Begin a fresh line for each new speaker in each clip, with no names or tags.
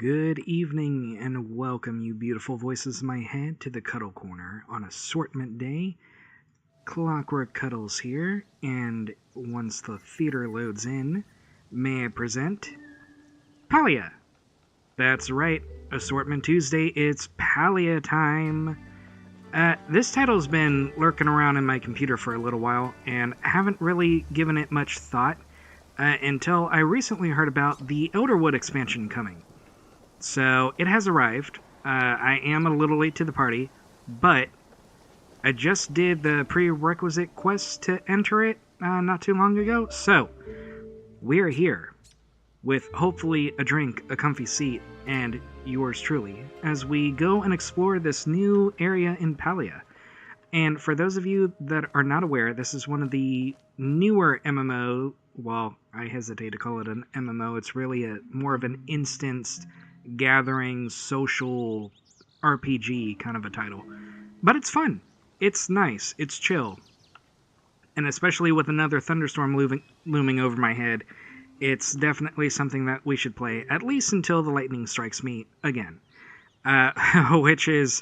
Good evening and welcome, you beautiful voices in my head, to the Cuddle Corner on Assortment Day. Clockwork Cuddles here, and once the theater loads in, may I present Palia. That's right, Assortment Tuesday, it's Palia time. This title's been lurking around in my computer for a little while, and I haven't really given it much thought until I recently heard about the ElderWood expansion coming. So, it has arrived. I am a little late to the party, but I just did the prerequisite quest to enter it not too long ago. So, we're here with hopefully a drink, a comfy seat, and yours truly, as we go and explore this new area in Palia. And for those of you that are not aware, this is one of the newer MMO, well, I hesitate to call it an MMO, it's really more of an instanced gathering social RPG kind of a title. But it's fun. It's nice. It's chill. And especially with another thunderstorm looming over my head, it's definitely something that we should play, at least until the lightning strikes me again. Which is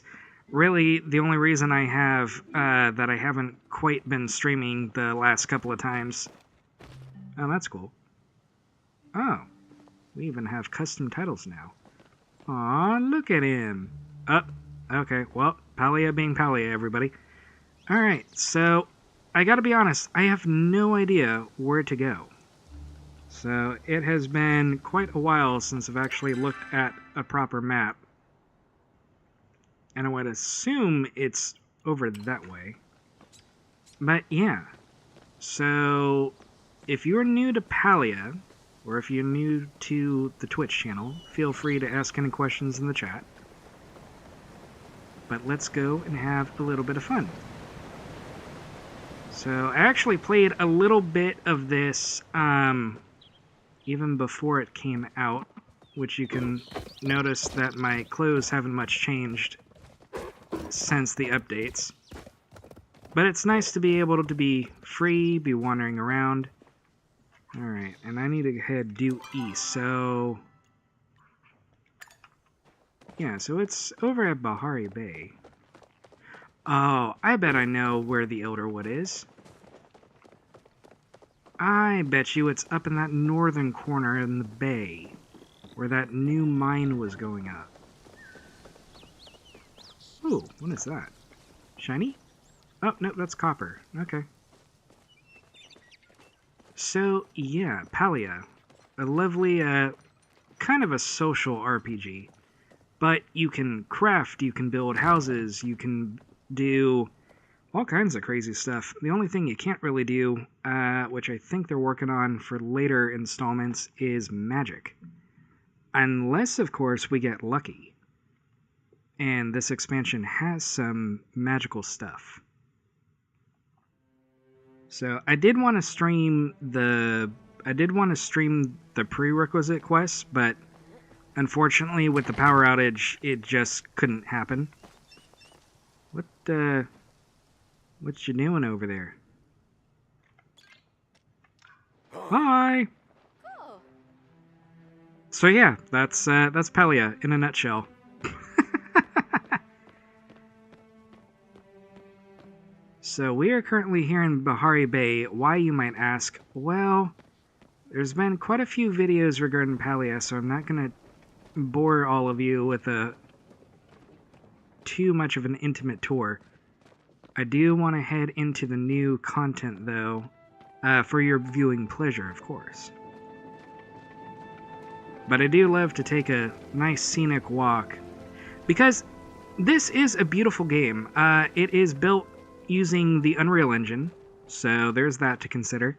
really the only reason I have that I haven't quite been streaming the last couple of times. Oh, that's cool. Oh, we even have custom titles now. Aw, look at him. Oh, okay, well, Palia being Palia, everybody. Alright, so, I gotta be honest, I have no idea where to go. So, it has been quite a while since I've actually looked at a proper map. And I would assume it's over that way. But yeah, so, if you're new to Palia, or if you're new to the Twitch channel, feel free to ask any questions in the chat. But let's go and have a little bit of fun. So, I actually played a little bit of this, even before it came out, which you can notice that my clothes haven't much changed since the updates. But it's nice to be able to be free, be wandering around. Alright, and I need to head due east, so... yeah, so it's over at Bahari Bay. Oh, I bet I know where the ElderWood is. I bet you it's up in that northern corner in the bay, where that new mine was going up. Ooh, what is that? Shiny? Oh, no, that's copper. Okay. So, yeah, Palia. A lovely, kind of a social RPG. But you can craft, you can build houses, you can do all kinds of crazy stuff. The only thing you can't really do, which I think they're working on for later installments, is magic. Unless, of course, we get lucky. And this expansion has some magical stuff. So I did want to stream the prerequisite quest, but unfortunately with the power outage it just couldn't happen. What you doing over there? Hi. So yeah, that's Palia in a nutshell. So we are currently here in Bahari Bay. Why, you might ask? Well, there's been quite a few videos regarding Palia, so I'm not going to bore all of you with too much of an intimate tour. I do want to head into the new content, though, for your viewing pleasure, of course. But I do love to take a nice scenic walk, because this is a beautiful game. It is built using the Unreal Engine, so there's that to consider.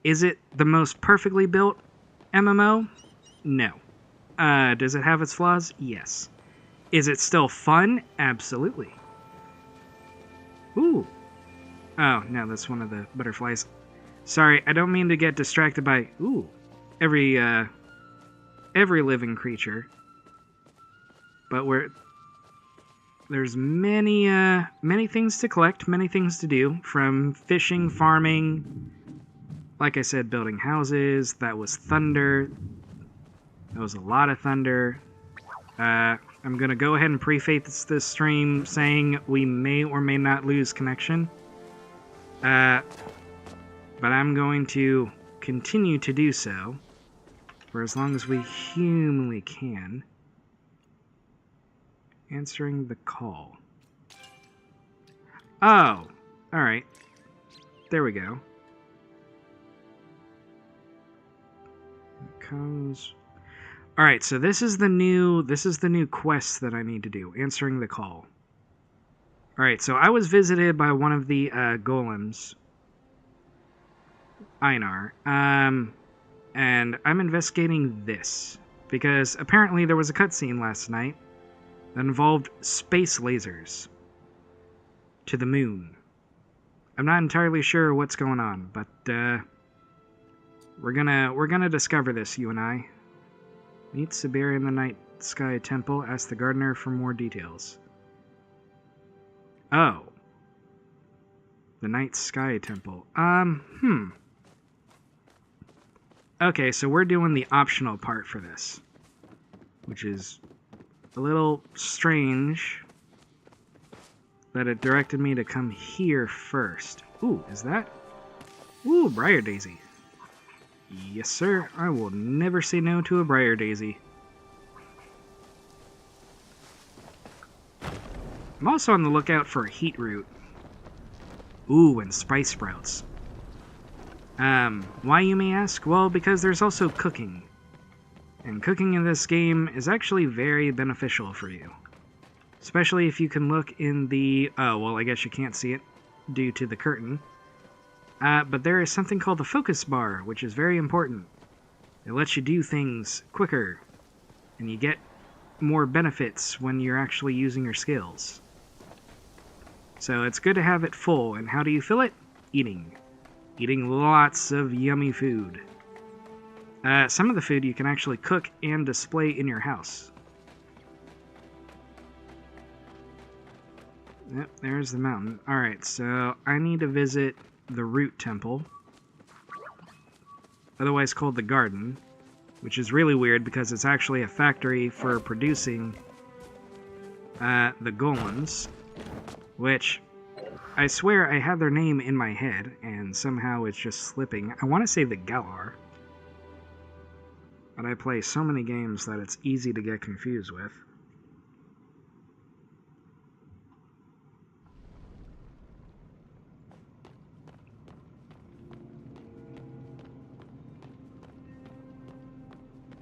Is it the most perfectly built MMO? No. Does it have its flaws? Yes. Is it still fun? Absolutely. Ooh. Oh, no, that's one of the butterflies. Sorry, I don't mean to get distracted by, ooh, every living creature. But there's many things to collect, many things to do, from fishing, farming, like I said, building houses. That was thunder. That was a lot of thunder. I'm going to go ahead and preface this stream saying we may or may not lose connection. But I'm going to continue to do so for as long as we humanly can. Answering the call. Oh, alright. There we go. Comes. Alright, so this is the new quest that I need to do. Answering the call. Alright, so I was visited by one of the golems. Einar. And I'm investigating this. Because apparently there was a cutscene last night that involved space lasers to the moon. I'm not entirely sure what's going on, but we're gonna discover this, you and I. Meet Siberia in the Night Sky Temple. Ask the gardener for more details. Oh. The Night Sky Temple. Okay, so we're doing the optional part for this, which is a little strange that it directed me to come here first. Ooh, is that? Ooh, Briar Daisy. Yes, sir. I will never say no to a Briar Daisy. I'm also on the lookout for a heat root. Ooh, and spice sprouts. Why, you may ask? Well, because there's also cooking. And cooking in this game is actually very beneficial for you. Especially if you can look in the... Oh, well, I guess you can't see it due to the curtain. But there is something called the focus bar, which is very important. It lets you do things quicker, and you get more benefits when you're actually using your skills. So it's good to have it full, and how do you fill it? Eating. Eating lots of yummy food. Some of the food you can actually cook and display in your house. Yep, there's the mountain. Alright, so I need to visit the Root Temple, otherwise called the Garden, which is really weird because it's actually a factory for producing the golems, which I swear I have their name in my head and somehow it's just slipping. I want to say the Galar, but I play so many games that it's easy to get confused with.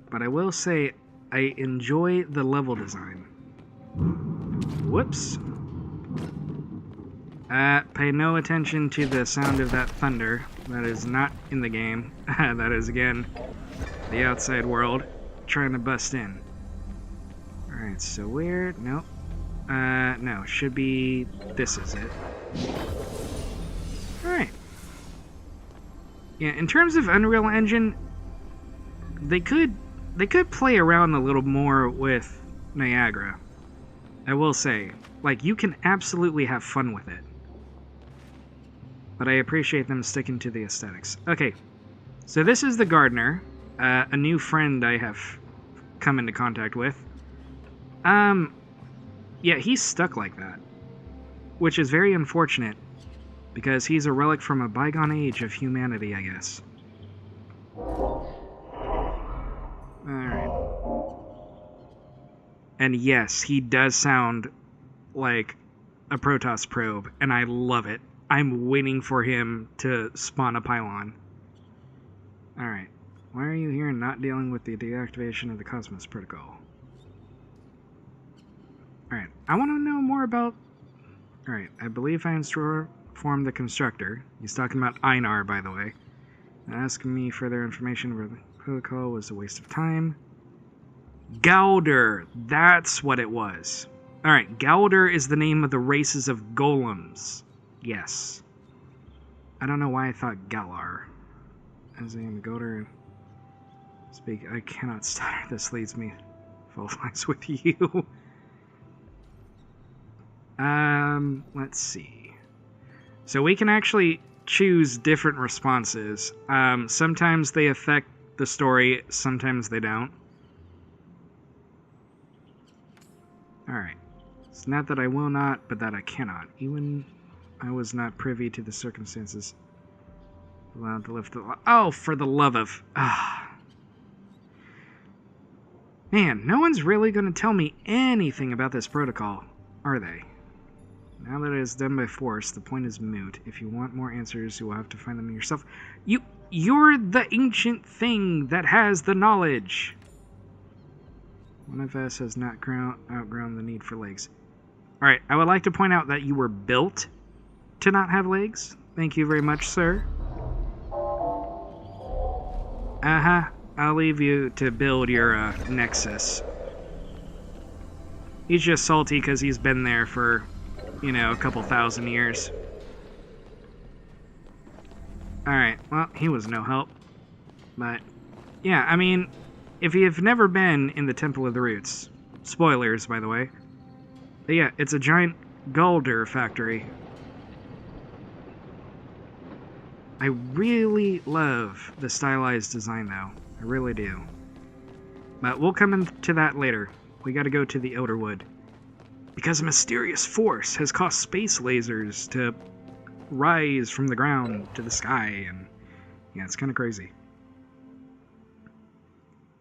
But I will say, I enjoy the level design. Whoops. Pay no attention to the sound of that thunder. That is not in the game. That is, again, the outside world trying to bust in. Alright, so where? Nope. No, should be... This is it. Alright. Yeah, in terms of Unreal Engine, they could play around a little more with Niagara. I will say, like, you can absolutely have fun with it. But I appreciate them sticking to the aesthetics. Okay, so this is the gardener, a new friend I have come into contact with. Yeah, he's stuck like that, which is very unfortunate, because he's a relic from a bygone age of humanity, I guess. Alright. And yes, he does sound like a Protoss probe, and I love it. I'm waiting for him to spawn a pylon. Alright. Why are you here and not dealing with the deactivation of the Cosmos Protocol? Alright. I want to know more about... Alright. I believe I informed the constructor. He's talking about Einar, by the way. Asking me further information about the protocol was a waste of time. Gowder. That's what it was. Alright. Gowder is the name of the races of golems. Yes. I don't know why I thought Galar. As in Gowder. Speak. I cannot stutter. This leads me full lines with you. Let's see. So we can actually choose different responses. Sometimes they affect the story, sometimes they don't. Alright. It's not that I will not, but that I cannot. Even I was not privy to the circumstances. Allowed to lift the... Oh, for the love of... Ah. Man, no one's really going to tell me anything about this protocol, are they? Now that it is done by force, the point is moot. If you want more answers, you will have to find them yourself. You're the ancient thing that has the knowledge. One of us has not outgrown the need for legs. Alright, I would like to point out that you were built to not have legs. Thank you very much, sir. I'll leave you to build your Nexus. He's just salty because he's been there for, you know, a couple thousand years. Alright, well, he was no help. But, yeah, I mean, if you've never been in the Temple of the Roots, spoilers, by the way, but yeah, it's a giant Galder factory. I really love the stylized design, though. I really do. But we'll come into that later. We gotta go to the ElderWood. Because a mysterious force has caused space lasers to rise from the ground to the sky, and yeah, it's kind of crazy.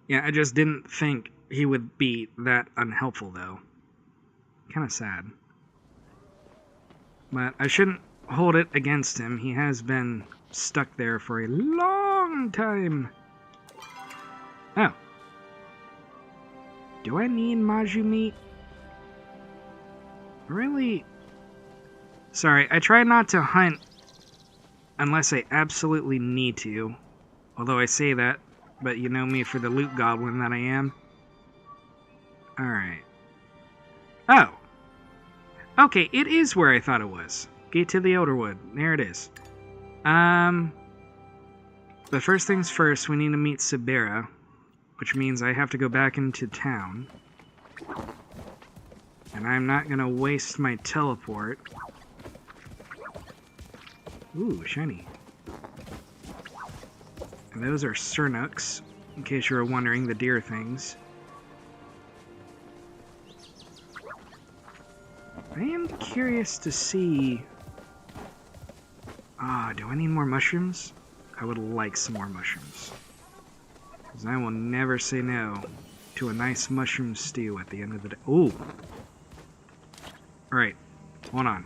Yeah, I just didn't think he would be that unhelpful, though. Kind of sad. But I shouldn't hold it against him. He has been stuck there for a long time. Oh. Do I need Maju meat? Really? Sorry, I try not to hunt unless I absolutely need to. Although I say that, but you know me for the loot goblin that I am. Alright. Oh. Okay, it is where I thought it was. Gate to the ElderWood. There it is. But first things first, we need to meet Sabera, which means I have to go back into town. And I'm not going to waste my teleport. Ooh, shiny. And those are Cernooks, in case you were wondering, the deer things. I am curious to see... do I need more mushrooms? I would like some more mushrooms. Because I will never say no to a nice mushroom stew at the end of the day. Ooh! Alright, hold on.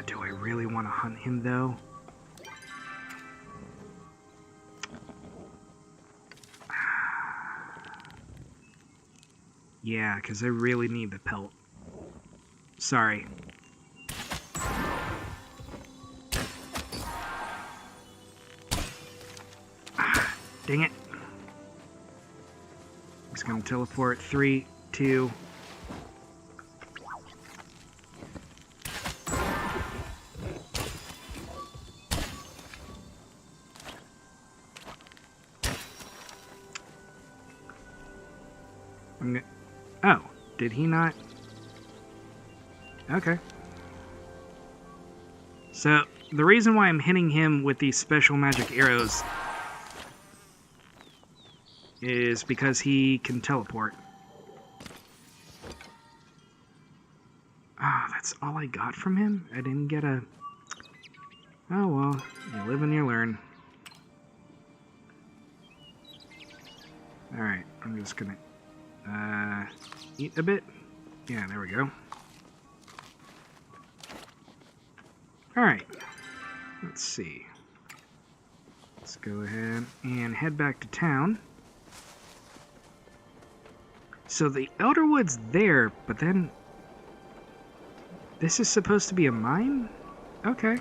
Do I really want to hunt him, though? Yeah, because I really need the pelt. Sorry. Dang it. He's going to teleport. 3, 2... Oh, did he not? Okay. So, the reason why I'm hitting him with these special magic arrows is because he can teleport. That's all I got from him? I didn't get a... Oh well, you live and you learn. Alright, I'm just gonna... eat a bit. Yeah, there we go. Alright. Let's see. Let's go ahead and head back to town. So the ElderWood's there, but then... This is supposed to be a mine? Okay.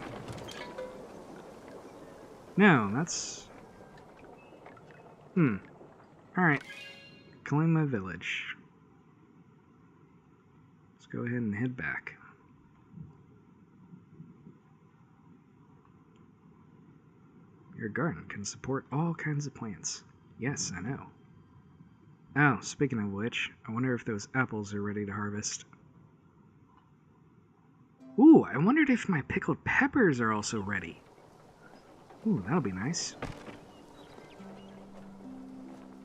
No, that's... Alright. Kalima Village. Let's go ahead and head back. Your garden can support all kinds of plants. Yes, I know. Oh, speaking of which, I wonder if those apples are ready to harvest. Ooh, I wondered if my pickled peppers are also ready. Ooh, that'll be nice.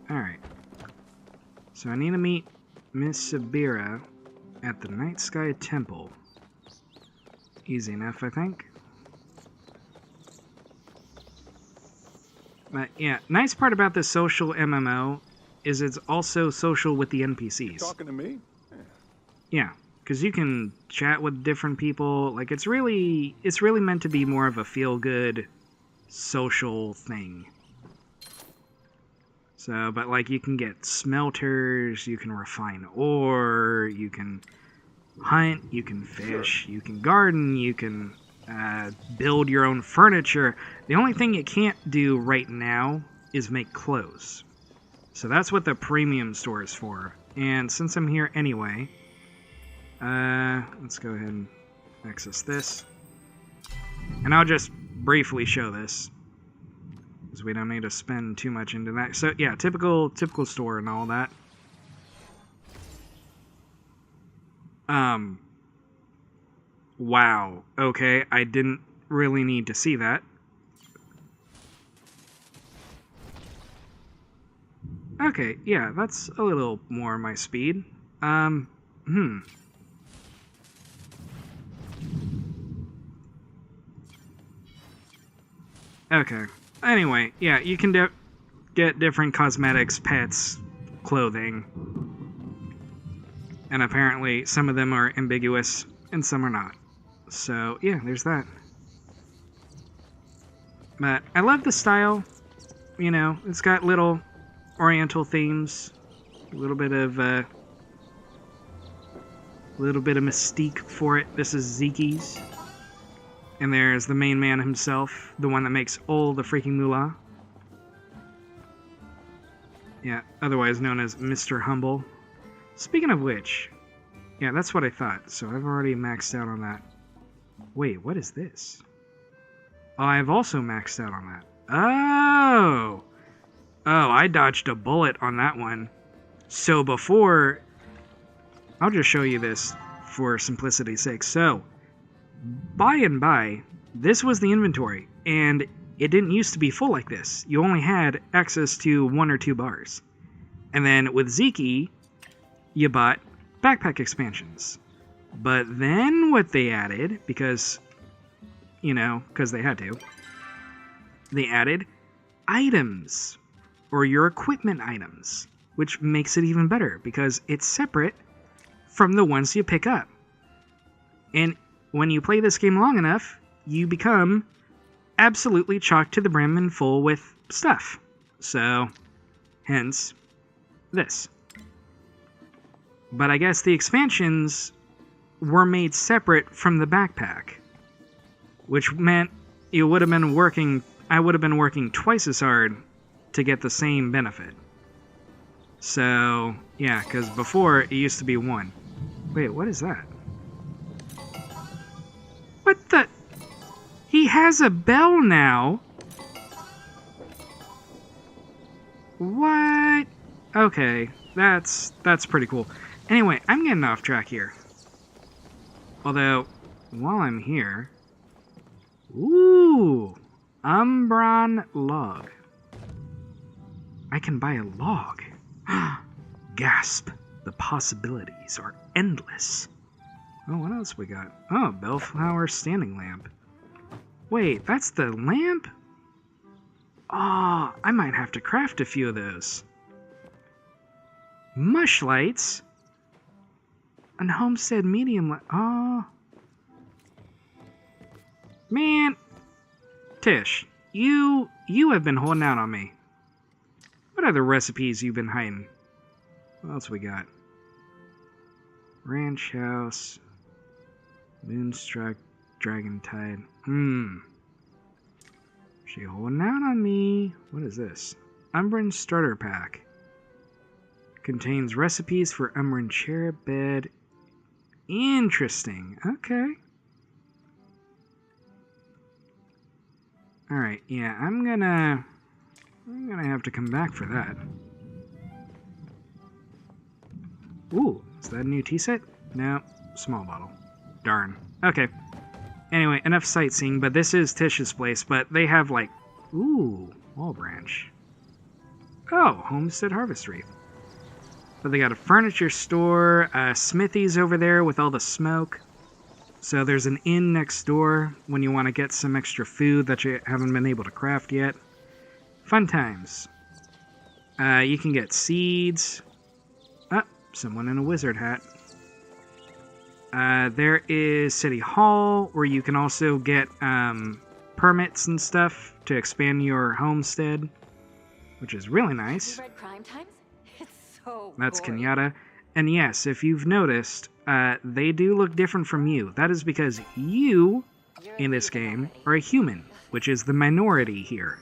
Alright. So I need to meet Miss Sabira at the Night Sky Temple. Easy enough, I think. But yeah, nice part about this social MMO is it's also social with the NPCs.
You talking to me?
Yeah, because you can chat with different people. Like, it's really meant to be more of a feel-good social thing. So, but like, you can get smelters, you can refine ore, you can hunt, you can fish, you can garden, you can build your own furniture. The only thing you can't do right now is make clothes. So that's what the premium store is for. And since I'm here anyway, let's go ahead and access this. And I'll just briefly show this, because we don't need to spend too much into that. So yeah, typical store and all that. Wow. Okay, I didn't really need to see that. Okay, yeah, that's a little more my speed. Okay. Anyway, yeah, you can get different cosmetics, pets, clothing. And apparently some of them are ambiguous and some are not. So, yeah, there's that. But I love the style. You know, it's got little oriental themes. A little bit of mystique for it. This is Zeki's. And there's the main man himself, the one that makes all the freaking moolah. Yeah, otherwise known as Mr. Humble. Speaking of which, yeah, that's what I thought. So I've already maxed out on that. Wait, what is this? Oh, I've also maxed out on that. Oh! Oh, I dodged a bullet on that one. So before... I'll just show you this for simplicity's sake. So, by and by, this was the inventory, and it didn't used to be full like this. You only had access to 1 or 2 bars. And then with Zeki, you bought backpack expansions. But then what they added, because, you know, because they had to, they added items, or your equipment items, which makes it even better, because it's separate from the ones you pick up. And when you play this game long enough, you become absolutely chocked to the brim and full with stuff. So, hence, this. But I guess the expansions were made separate from the backpack, which meant I would have been working twice as hard to get the same benefit. So, yeah, because before it used to be 1. Wait, what is that? What the? He has a bell now? What? Okay, that's pretty cool. Anyway, I'm getting off track here. Although, while I'm here... Ooh! Umbron log. I can buy a log. Gasp! The possibilities are endless. Oh, what else we got? Oh, bellflower standing lamp. Wait, that's the lamp? Oh, I might have to craft a few of those. Mush lights? An homestead medium light. Oh. Man. Tish, you have been holding out on me. What other recipes you've been hiding? What else we got? Ranch house. Moonstruck. Dragon tide. She holding out on me. What is this? Umbran starter pack. Contains recipes for Umbran cherub bed. Interesting. Okay. Alright, yeah, I'm gonna have to come back for that. Ooh, is that a new tea set? No, small bottle. Darn. Okay. Anyway, enough sightseeing, but this is Tish's place, but they have like, ooh, wall branch. Oh, Homestead Harvest Wreath. But they got a furniture store, smithies over there with all the smoke. So there's an inn next door when you want to get some extra food that you haven't been able to craft yet. Fun times. You can get seeds. Oh, someone in a wizard hat. There is City Hall, where you can also get permits and stuff to expand your homestead, which is really nice.
You read Crime Times? It's so
That's
gory.
Kenyatta. And yes, if you've noticed, they do look different from you. That is because you, in this game, are a human, which is the minority here.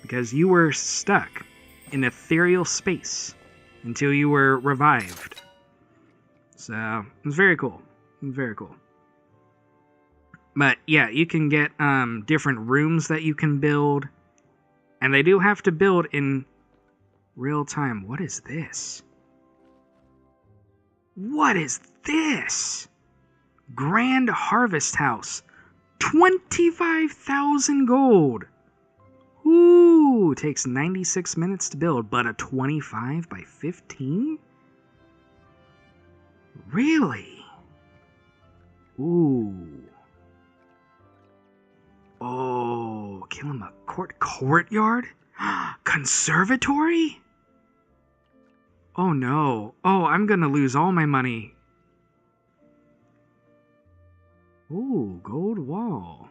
Because you were stuck in ethereal space until you were revived. So, it's very cool. Very cool. But yeah, you can get different rooms that you can build. And they do have to build in real time. What is this? What is this? Grand Harvest House. 25,000 gold. Ooh, takes 96 minutes to build, but a 25 by 15? Really? Ooh. Oh, kill him a courtyard? Conservatory? Oh no. Oh, I'm gonna lose all my money. Ooh, gold wall.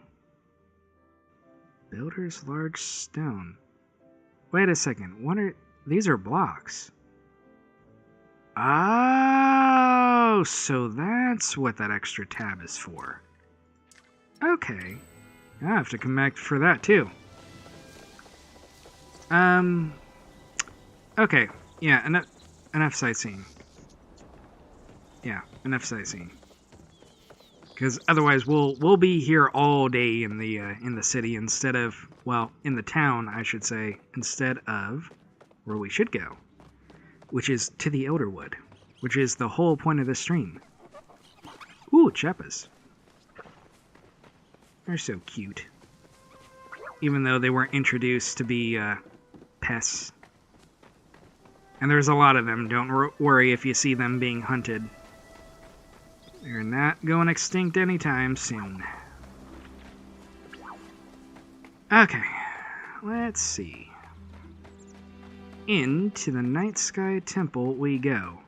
Builder's large stone. Wait a second. What are... These are blocks. Oh, so that's what that extra tab is for. Okay. I have to come back for that too. Okay. Yeah, enough sightseeing. Yeah, enough sightseeing. Because otherwise we'll be here all day in the city instead of, well, in the town, I should say, instead of where we should go, which is to the ElderWood, which is the whole point of this stream. Ooh, Cheppas. They're so cute. Even though they weren't introduced to be pests. And there's a lot of them, don't worry if you see them being hunted. They're not going extinct anytime soon. Okay, let's see. Into the Night Sky Temple we go.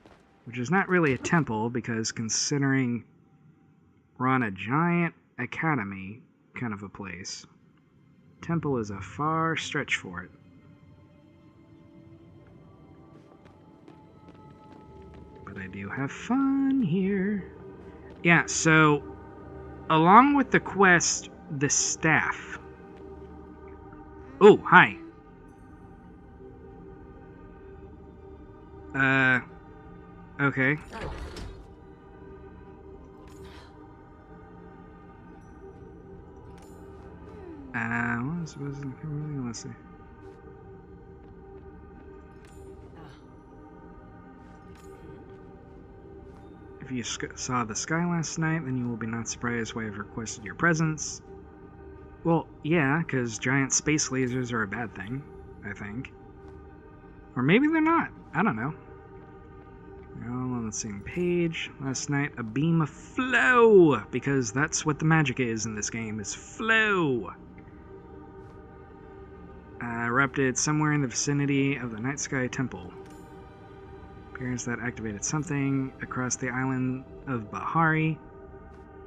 Which is not really a temple, because considering we're on a giant academy kind of a place, temple is a far stretch for it. But I do have fun here. Yeah, so along with the quest, the staff. Oh, hi. Okay. What was supposed to come? Let's see. If you saw the sky last night, then you will be not surprised why I've requested your presence. Well, yeah, because giant space lasers are a bad thing, I think. Or maybe they're not. I don't know. We're all on the same page. Last night, a beam of flow, because that's what the magic is in this game, is flow. Erupted somewhere in the vicinity of the Night Sky Temple. Appears that activated something across the island of Bahari.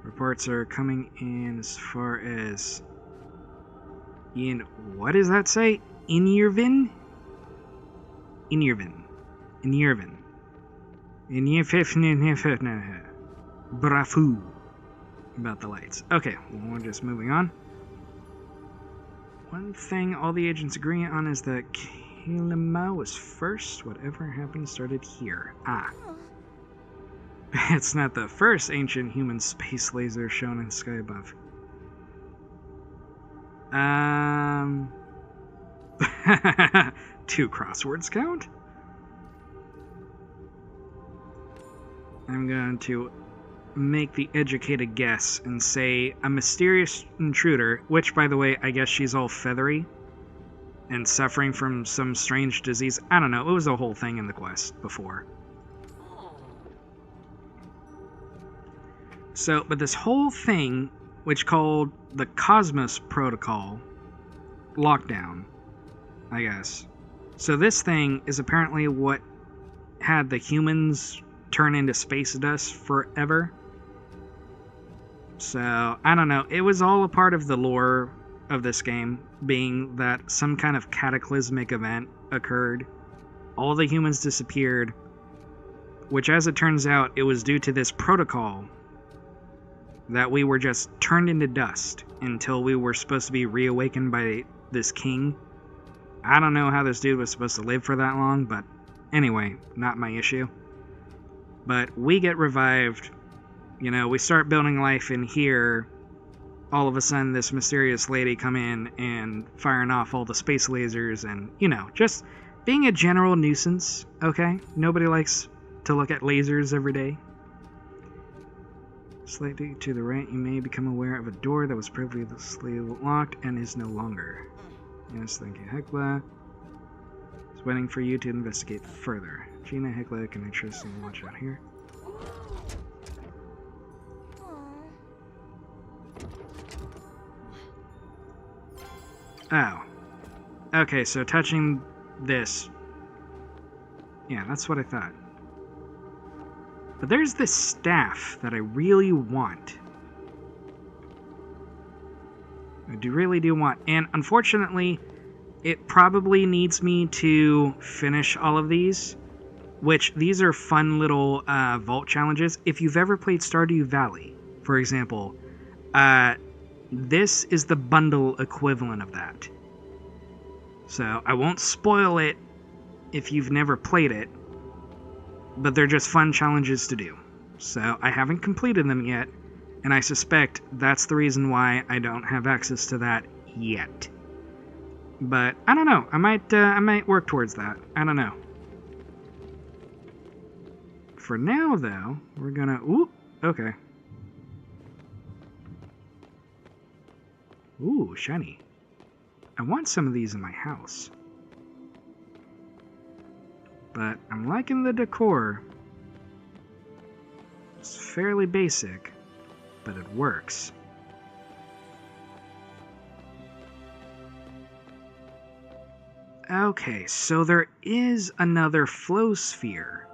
Reports are coming in as far as... what does that say? Inirvin? Inirvin. Inirvin. Brafu. About the lights. Okay, well, we're just moving on. One thing all the agents agree on is that Kilima was first. Whatever happened started here. Ah. It's not the first ancient human space laser shown in the sky above. Two crosswords count? I'm going to make the educated guess and say a mysterious intruder, which, by the way, I guess she's all feathery and suffering from some strange disease. I don't know. It was a whole thing in the quest before. So, but this whole thing, which called the Cosmos Protocol, lockdown, I guess. So this thing is apparently what had the humans turn into space dust forever. So, I don't know. It was all a part of the lore of this game, being that some kind of cataclysmic event occurred. All the humans disappeared, which, as it turns out, it was due to this protocol that we were just turned into dust until we were supposed to be reawakened by this king. I don't know how this dude was supposed to live for that long, but anyway, not my issue. But we get revived. You know, we start building life in here. All of a sudden, this mysterious lady come in and firing off all the space lasers and, you know, just being a general nuisance, okay? Nobody likes to look at lasers every day. Slightly to the right, you may become aware of a door that was previously locked and is no longer. Yes, thank you, Hecla. It's waiting for you to investigate further. Gina, Hecla, can interest in watch out here. Oh. Okay, so touching this. Yeah, that's what I thought. But there's this staff that I really want. I really do want. And unfortunately, it probably needs me to finish all of these. Which, these are fun little vault challenges. If you've ever played Stardew Valley, for example, this is the bundle equivalent of that. So, I won't spoil it if you've never played it, but they're just fun challenges to do. So, I haven't completed them yet, and I suspect that's the reason why I don't have access to that yet. But, I don't know, I might work towards that. I don't know. For now, though, we're gonna... Ooh, okay. Ooh, shiny. I want some of these in my house. But I'm liking the decor. It's fairly basic, but it works. Okay, so there is another flow sphere.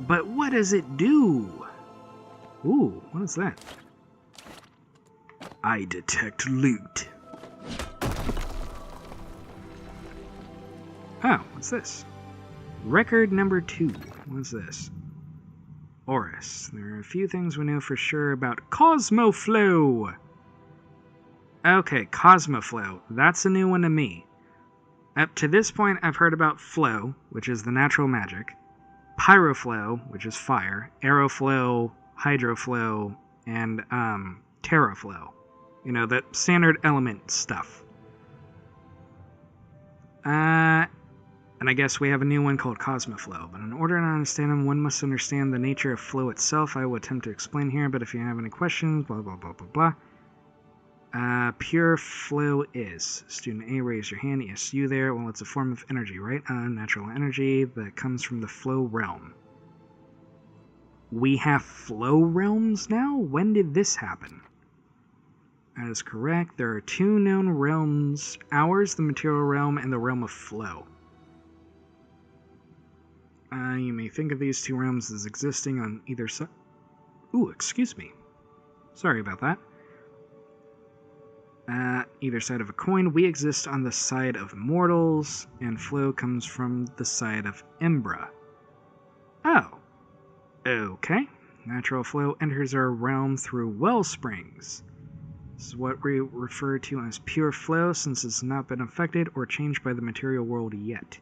But what does it do? Ooh, what is that? I detect loot. Oh, what's this? Record number 2. What's this? Oris. There are a few things we know for sure about Cosmoflow. Okay, Cosmoflow. That's a new one to me. Up to this point, I've heard about Flow, which is the natural magic, Pyroflow, which is fire, Aeroflow, Hydroflow, and Terraflow. You know, that standard element stuff. And I guess we have a new one called Cosmoflow. But in order to understand them, one must understand the nature of flow itself. I will attempt to explain here, but if you have any questions, blah, blah, blah, blah, blah. Pure flow is. Student A, raise your hand. Yes, you there. Well, it's a form of energy, right? Natural energy that comes from the flow realm. We have flow realms now? When did this happen? That is correct. There are 2 known realms. Ours, the material realm, and the realm of flow. You may think of these 2 realms as existing on either side. Ooh, excuse me. Sorry about that. Either side of a coin. We exist on the side of mortals, and flow comes from the side of Embra. Oh. Okay. Natural flow enters our realm through well springs. This is what we refer to as pure flow, since it's not been affected or changed by the material world yet.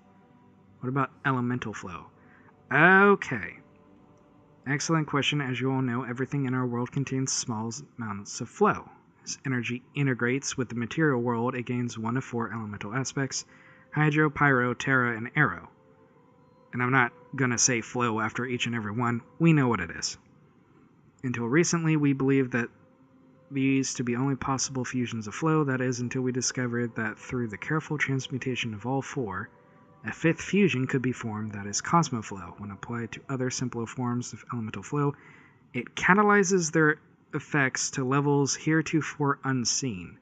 What about elemental flow? Okay. Excellent question. As you all know, everything in our world contains small amounts of flow. As energy integrates with the material world, it gains 1 of 4 elemental aspects: Hydro, Pyro, Terra, and Aero. And I'm not going to say flow after each and every one. We know what it is. Until recently, we believed that these to be only possible fusions of flow, that is, until we discovered that through the careful transmutation of all 4, A fifth fusion could be formed, that is Cosmoflow. When applied to other simpler forms of elemental flow, it catalyzes their effects to levels heretofore unseen.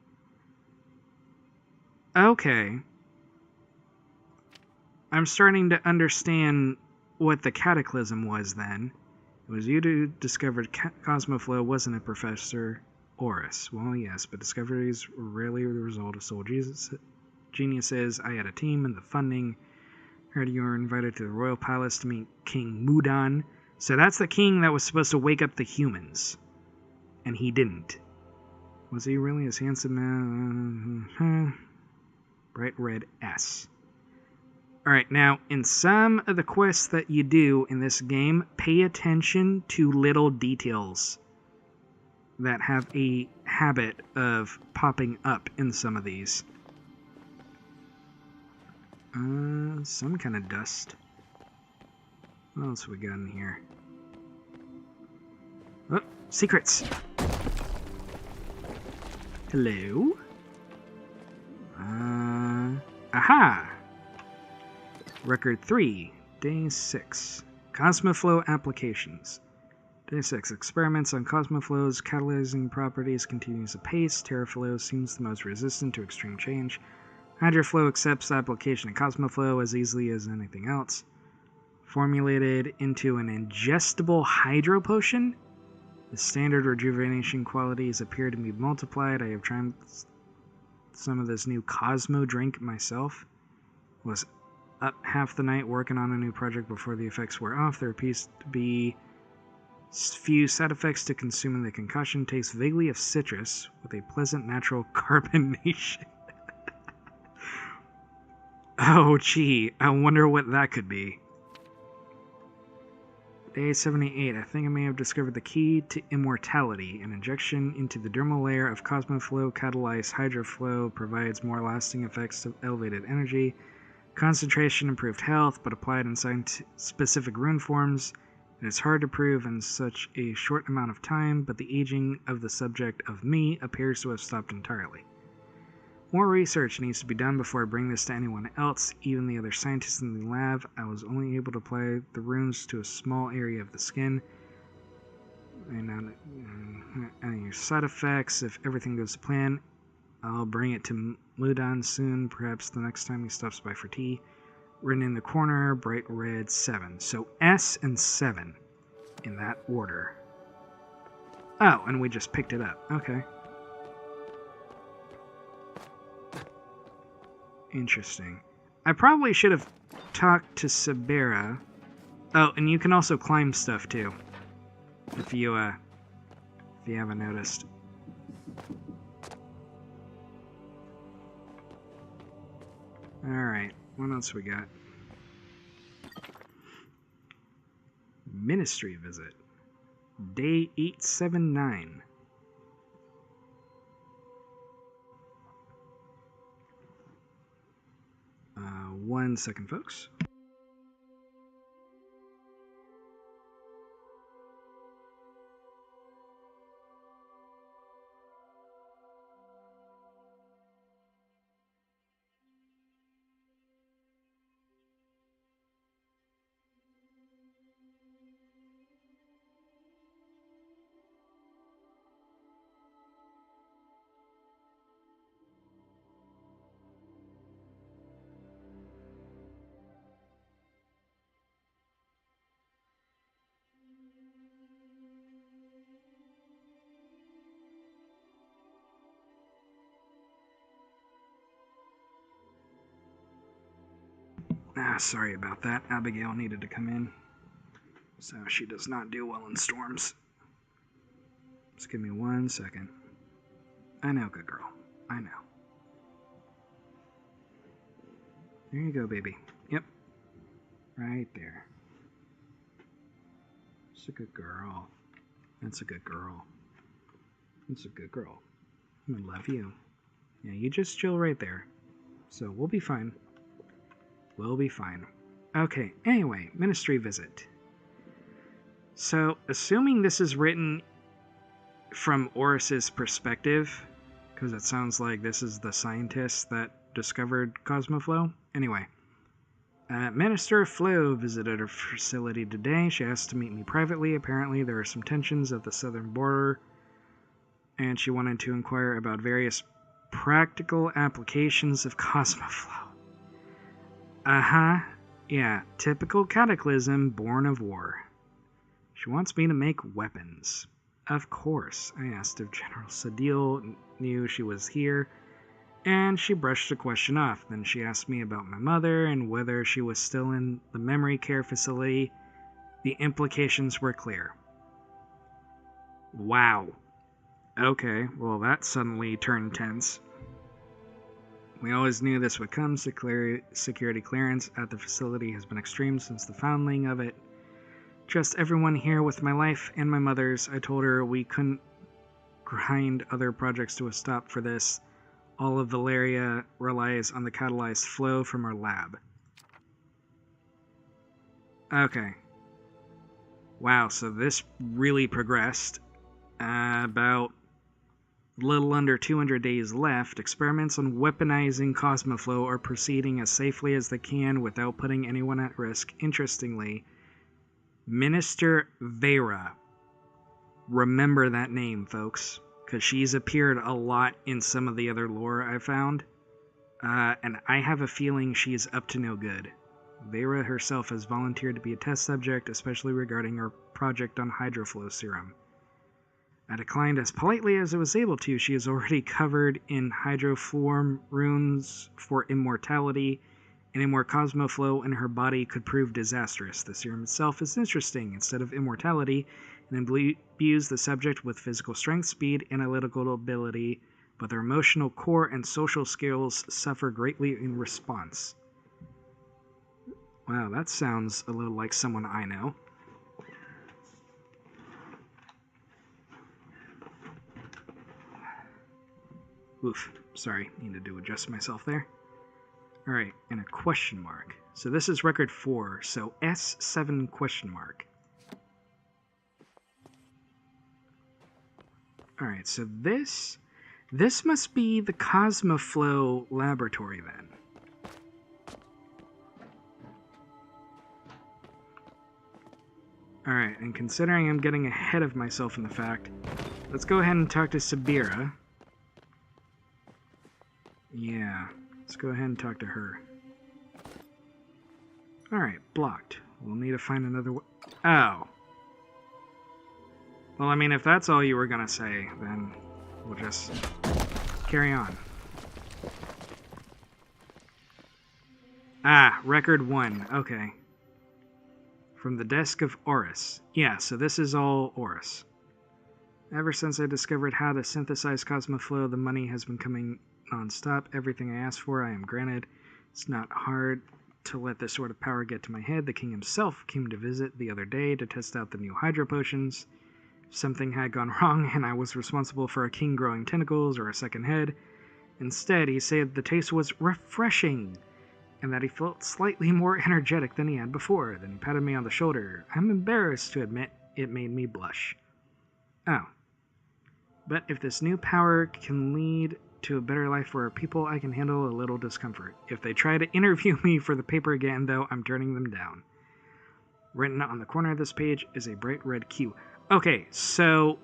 Okay. I'm starting to understand what the cataclysm was then. It was you who discovered Cosmoflow, wasn't it, Professor Oris? Well, yes, but discoveries were rarely the result of sole geniuses. I had a team and the funding. Heard you were invited to the royal palace to meet King Mudan. So that's the king that was supposed to wake up the humans. And he didn't. Was he really as handsome? Bright red S. Alright, now, in some of the quests that you do in this game, pay attention to little details that have a habit of popping up in some of these. Some kind of dust. What else we got in here? Oh, secrets! Hello? Aha! Record 3, Day 6. Cosmoflow applications. Day 6. Experiments on Cosmoflow's catalyzing properties continues apace. TerraFlow seems the most resistant to extreme change. Hydroflow accepts application of Cosmoflow as easily as anything else. Formulated into an ingestible hydro potion, the standard rejuvenation qualities appear to be multiplied. I have tried some of this new Cosmo drink myself. Was up half the night working on a new project before the effects were off. There appears to be few side effects to consuming the concoction. Tastes vaguely of citrus with a pleasant natural carbonation. Oh, gee, I wonder what that could be. Day 78. I think I may have discovered the key to immortality. An injection into the dermal layer of Cosmoflow catalyzed hydroflow provides more lasting effects of elevated energy. Concentration, improved health, but applied in specific rune forms. It is hard to prove in such a short amount of time, but the aging of the subject of me appears to have stopped entirely. More research needs to be done before I bring this to anyone else, even the other scientists in the lab. I was only able to apply the runes to a small area of the skin. And any side effects, if everything goes to plan, I'll bring it to Mudan soon, perhaps the next time he stops by for tea. Written in the corner, bright red 7. So S and 7 in that order. Oh, and we just picked it up. Okay. Interesting. I probably should have talked to Sabera. Oh, and you can also climb stuff too. If you haven't noticed. Alright, what else we got? Ministry visit. Day 879. 1 second, folks. Sorry about that. Abigail needed to come in. So she does not do well in storms. Just give me 1 second. I know, good girl. I know. There you go, baby. Yep. Right there. That's a good girl. That's a good girl. That's a good girl. I love you. Yeah, you just chill right there. So we'll be fine. We'll be fine. Okay, anyway, ministry visit. So, assuming this is written from Oris's perspective, because it sounds like this is the scientist that discovered Cosmoflow. Anyway, Minister Flo visited our facility today. She asked to meet me privately. Apparently, there are some tensions at the southern border, and she wanted to inquire about various practical applications of Cosmoflow. Uh-huh. Yeah, typical cataclysm born of war. She wants me to make weapons. Of course. I asked if General Sadil knew she was here, and she brushed the question off. Then she asked me about my mother and whether she was still in the memory care facility. The implications were clear. Wow. Okay, well that suddenly turned tense. We always knew this would come. Security clearance at the facility has been extreme since the founding of it. Trust everyone here with my life and my mother's. I told her we couldn't grind other projects to a stop for this. All of Valeria relies on the catalyzed flow from our lab. Okay. Wow, so this really progressed. About a little under 200 days left. Experiments on weaponizing Cosmoflow are proceeding as safely as they can without putting anyone at risk. Interestingly, Minister Vera. Remember that name, folks, because she's appeared a lot in some of the other lore I found. And I have a feeling she's up to no good. Vera herself has volunteered to be a test subject, especially regarding her project on hydroflow serum. I declined as politely as I was able to. She is already covered in hydroform runes for immortality. Any more Cosmoflow in her body could prove disastrous. The serum itself is interesting. Instead of immortality, it imbues the subject with physical strength, speed, analytical ability, but their emotional core and social skills suffer greatly in response. Wow, that sounds a little like someone I know. Oof, sorry, needed to adjust myself there. Alright, and a question mark. So this is record 4, so S7 question mark. Alright, so this must be the Cosmoflow laboratory then. Alright, and considering I'm getting ahead of myself in the fact, let's go ahead and talk to Sabira. Yeah, let's go ahead and talk to her. Alright, blocked. We'll need to find another way. Oh. Well, I mean, if that's all you were gonna say, then we'll just carry on. Ah, record 1. Okay. From the desk of Oris. Yeah, so this is all Oris. Ever since I discovered how to synthesize Cosmoflow, the money has been coming non-stop. Everything I asked for, I am granted. It's not hard to let this sort of power get to my head. The king himself came to visit the other day to test out the new hydro potions. Something had gone wrong, and I was responsible for a king growing tentacles or a second head. Instead, he said the taste was refreshing, and that he felt slightly more energetic than he had before. Then he patted me on the shoulder. I'm embarrassed to admit it made me blush. Oh. But if this new power can lead to a better life for our people, I can handle a little discomfort. If they try to interview me for the paper again, though, I'm turning them down. Written on the corner of this page is a bright red Q. Okay, so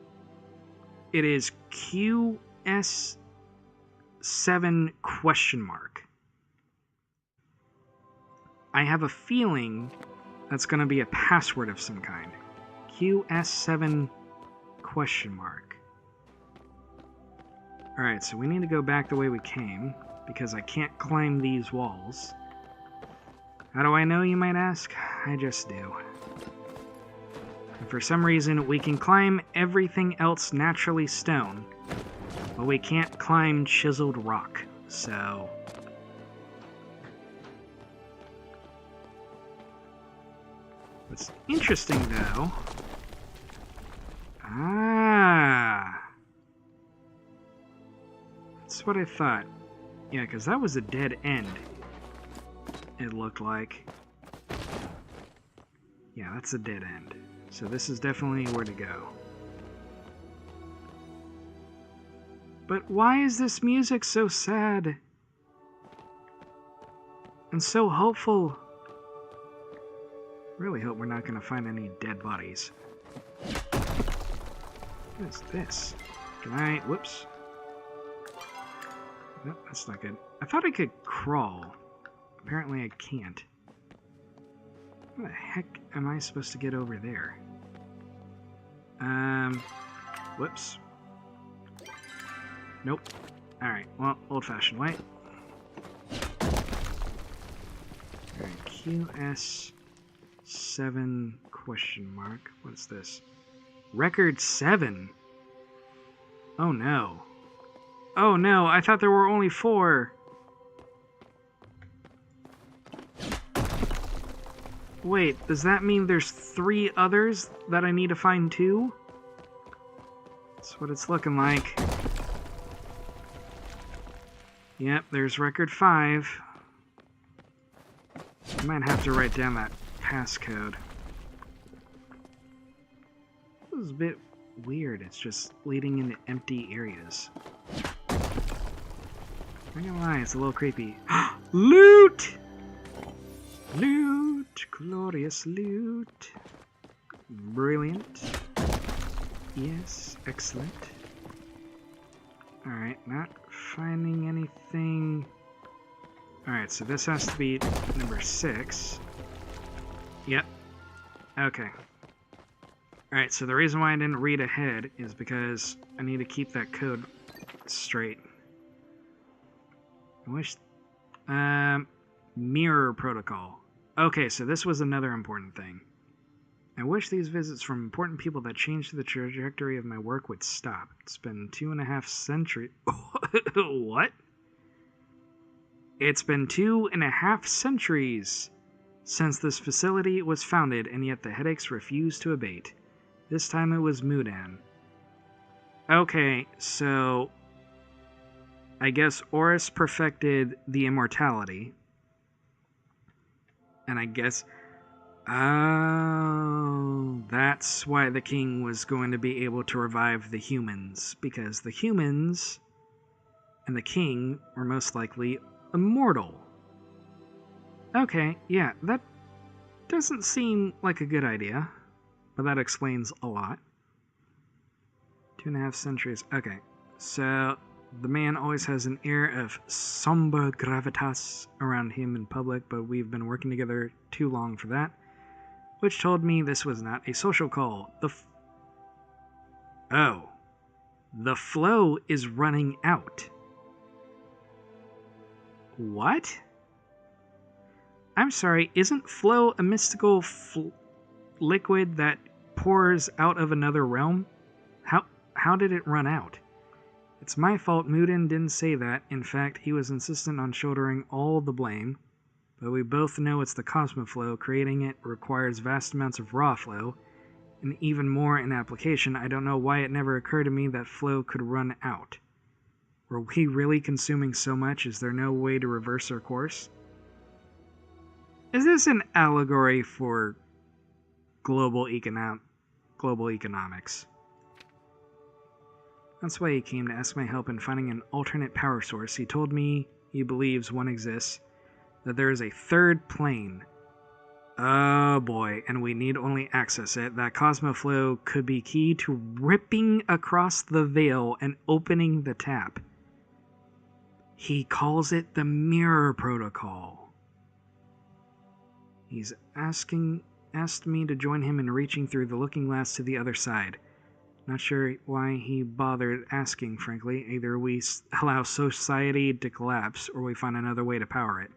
it is QS7 question mark. I have a feeling that's going to be a password of some kind. QS7 question mark. Alright, so we need to go back the way we came, because I can't climb these walls. How do I know, you might ask? I just do. And for some reason, we can climb everything else naturally stone, but we can't climb chiseled rock, so... What's interesting, though... Ah... That's what I thought. Yeah, because that was a dead end, it looked like. Yeah, that's a dead end. So this is definitely where to go. But why is this music so sad? And so hopeful? Really hope we're not going to find any dead bodies. What is this? Can I... Whoops. Nope, that's not good. I thought I could crawl. Apparently I can't. How the heck am I supposed to get over there? Whoops. Nope. Alright, well, old-fashioned way. Alright, QS7 question mark. What's this? Record 7? Oh no. Oh no, I thought there were only 4. Wait, does that mean there's 3 others that I need to find too? That's what it's looking like. Yep, there's record 5. I might have to write down that passcode. This is a bit weird. It's just leading into empty areas. I'm not gonna lie, it's a little creepy. Loot! Loot! Glorious loot. Brilliant. Yes, excellent. Alright, not finding anything. Alright, so this has to be number 6. Yep. Okay. Alright, so the reason why I didn't read ahead is because I need to keep that code straight. I wish... Mirror protocol. Okay, so this was another important thing. I wish these visits from important people that changed the trajectory of my work would stop. It's been 2.5 centuries... What? It's been 2.5 centuries since this facility was founded, and yet the headaches refuse to abate. This time it was Mudan. Okay, so... I guess Oris perfected the immortality. And I guess... Oh, that's why the king was going to be able to revive the humans. Because the humans and the king were most likely immortal. Okay, yeah, that doesn't seem like a good idea. But that explains a lot. 2.5 centuries. Okay, so the man always has an air of somber gravitas around him in public, but we've been working together too long for that. Which told me this was not a social call. Oh. The flow is running out. What? I'm sorry, isn't flow a mystical liquid that pours out of another realm? How did it run out? It's my fault Mudan didn't say that. In fact, he was insistent on shouldering all the blame. But we both know it's the Cosmoflow. Creating it requires vast amounts of raw flow, and even more in application. I don't know why it never occurred to me that flow could run out. Were we really consuming so much? Is there no way to reverse our course? Is this an allegory for global economics? That's why he came to ask my help in finding an alternate power source. He told me he believes one exists, that there is a third plane. Oh boy, and we need only access it. That Cosmoflow could be key to ripping across the veil and opening the tap. He calls it the Mirror Protocol. He's asked me to join him in reaching through the looking glass to the other side. Not sure why he bothered asking, frankly. Either we allow society to collapse, or we find another way to power it.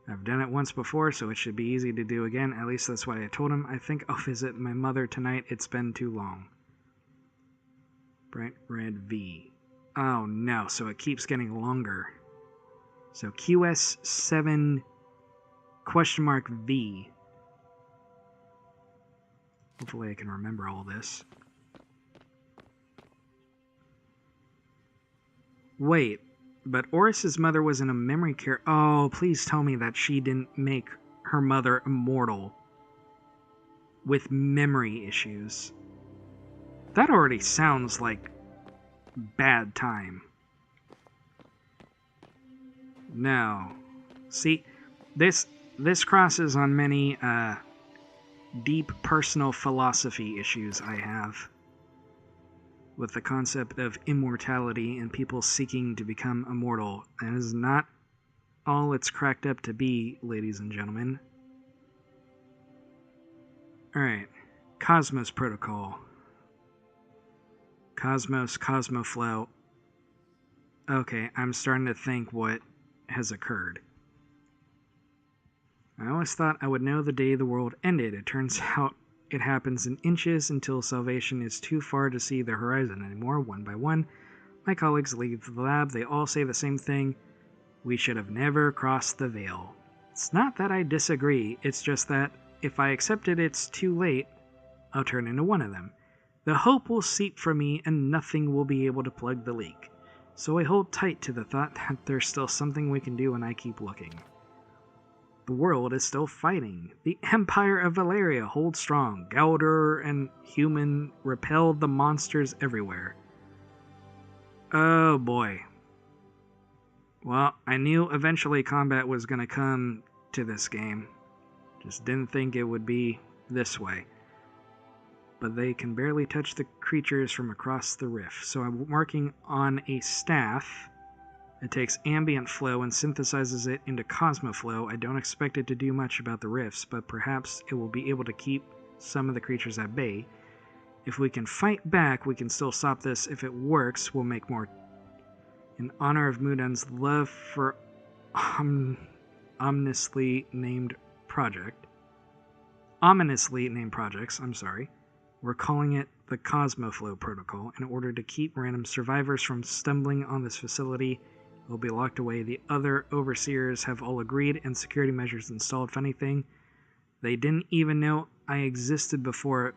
I've done it once before, so it should be easy to do again. At least that's what I told him. I think I'll visit my mother tonight. It's been too long. Bright red V. Oh no, so it keeps getting longer. So QS7 question mark V. Hopefully I can remember all this. Wait, but Oris's mother was in a memory care... Oh, please tell me that she didn't make her mother immortal with memory issues. That already sounds like bad time. No. See, this crosses on many deep personal philosophy issues I have with the concept of immortality and people seeking to become immortal. That is not all it's cracked up to be, ladies and gentlemen. Alright, Cosmos Protocol. Cosmos, Cosmoflow. Okay, I'm starting to think what has occurred. I always thought I would know the day the world ended. It turns out it happens in inches until salvation is too far to see the horizon anymore. One by one, my colleagues leave the lab. They all say the same thing. We should have never crossed the veil. It's not that I disagree. It's just that if I accept it's too late, I'll turn into one of them. The hope will seep from me and nothing will be able to plug the leak. So I hold tight to the thought that there's still something we can do and I keep looking. The world is still fighting. The Empire of Valeria holds strong. Gauder and human repel the monsters everywhere. Oh boy. Well, I knew eventually combat was going to come to this game. Just didn't think it would be this way. But they can barely touch the creatures from across the rift. So I'm working on a staff. It takes ambient flow and synthesizes it into Cosmoflow. I don't expect it to do much about the rifts, but perhaps it will be able to keep some of the creatures at bay. If we can fight back, we can still stop this. If it works, we'll make more. In honor of Mudan's love for ominously named projects, we're calling it the Cosmoflow Protocol. In order to keep random survivors from stumbling on this facility, it will be locked away. The other overseers have all agreed and security measures installed. Funny thing, they didn't even know I existed before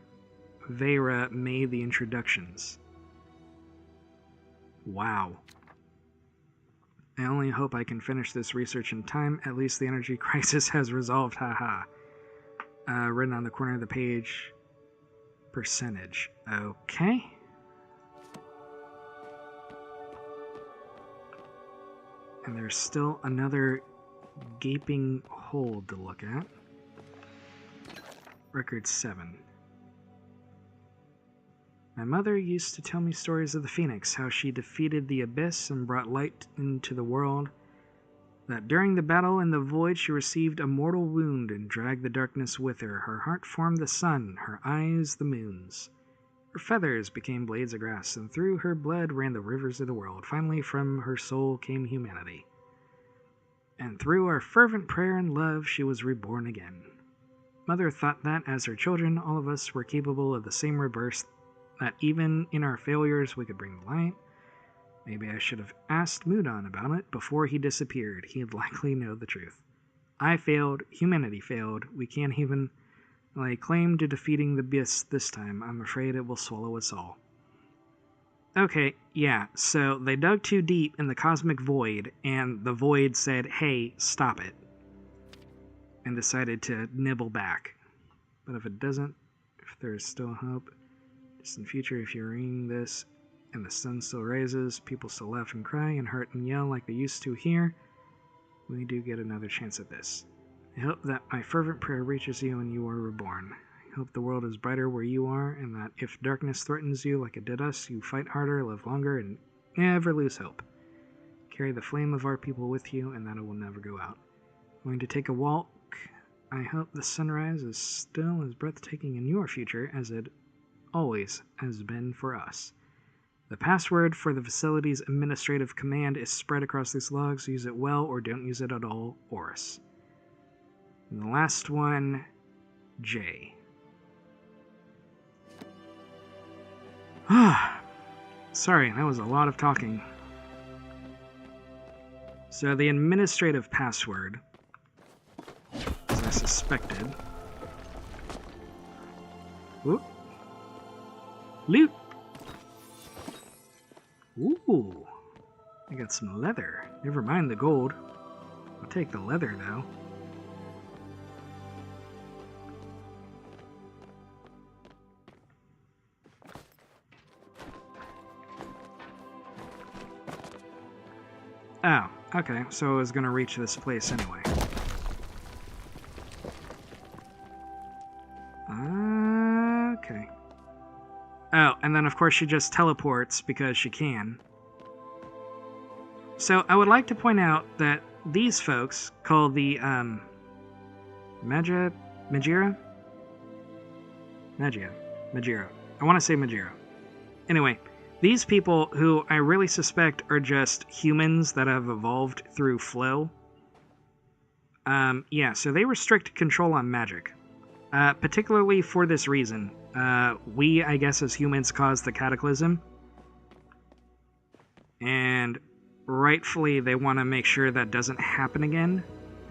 Vera made the introductions. Wow. I only hope I can finish this research in time. At least the energy crisis has resolved, haha. Written on the corner of the page, percentage. Okay. And there's still another gaping hole to look at. Record 7. My mother used to tell me stories of the Phoenix, how she defeated the Abyss and brought light into the world, that during the battle in the void she received a mortal wound and dragged the darkness with her. Her heart formed the sun, her eyes the moons. Her feathers became blades of grass, and through her blood ran the rivers of the world. Finally, from her soul came humanity. And through our fervent prayer and love, she was reborn again. Mother thought that, as her children, all of us were capable of the same rebirth, that even in our failures we could bring the light. Maybe I should have asked Mudan about it before he disappeared. He'd likely know the truth. I failed, humanity failed. We can't even lay claim to defeating the Abyss this time. I'm afraid it will swallow us all. Okay, yeah, so they dug too deep in the cosmic void, and the void said, hey, stop it, and decided to nibble back. But if it doesn't, if there's still hope, distant future, if you're reading this, and the sun still rises, people still laugh and cry and hurt and yell like they used to here, we do get another chance at this. I hope that my fervent prayer reaches you and you are reborn. I hope the world is brighter where you are, and that if darkness threatens you like it did us, you fight harder, live longer, and never lose hope. Carry the flame of our people with you, and that it will never go out. I'm going to take a walk. I hope the sunrise is still as breathtaking in your future as it always has been for us. The password for the facility's administrative command is spread across these logs. Use it well or don't use it at all, Oris. And the last one, J. Sorry, that was a lot of talking. So the administrative password, as I suspected. Ooh. Loot! Ooh, I got some leather. Never mind the gold. I'll take the leather, though. Oh, okay, so I was gonna reach this place anyway. Oh, and then of course she just teleports because she can. So I would like to point out that these folks, called the Magira? Magira? I want to say Magira. Anyway, these people, who I really suspect are just humans that have evolved through flow. Yeah, so they restrict control on magic. Particularly for this reason. We, I guess, as humans, caused the cataclysm. And rightfully, they want to make sure that doesn't happen again.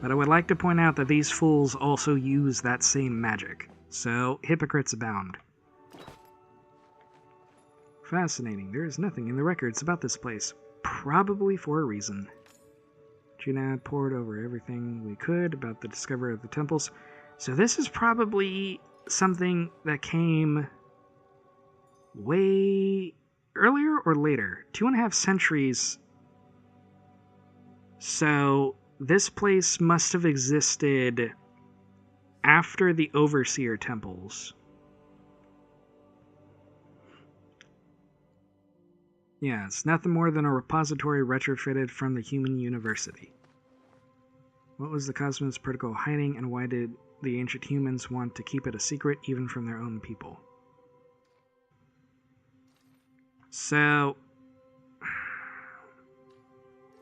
But I would like to point out that these fools also use that same magic. So, hypocrites abound. Fascinating. There is nothing in the records about this place. Probably for a reason. Gina poured over everything we could about the discovery of the temples. So this is probably something that came way earlier or later. 2.5 centuries. So this place must have existed after the Overseer temples. Yeah, it's nothing more than a repository retrofitted from the human university. What was the Cosmos Protocol hiding, and why did the ancient humans want to keep it a secret even from their own people? So,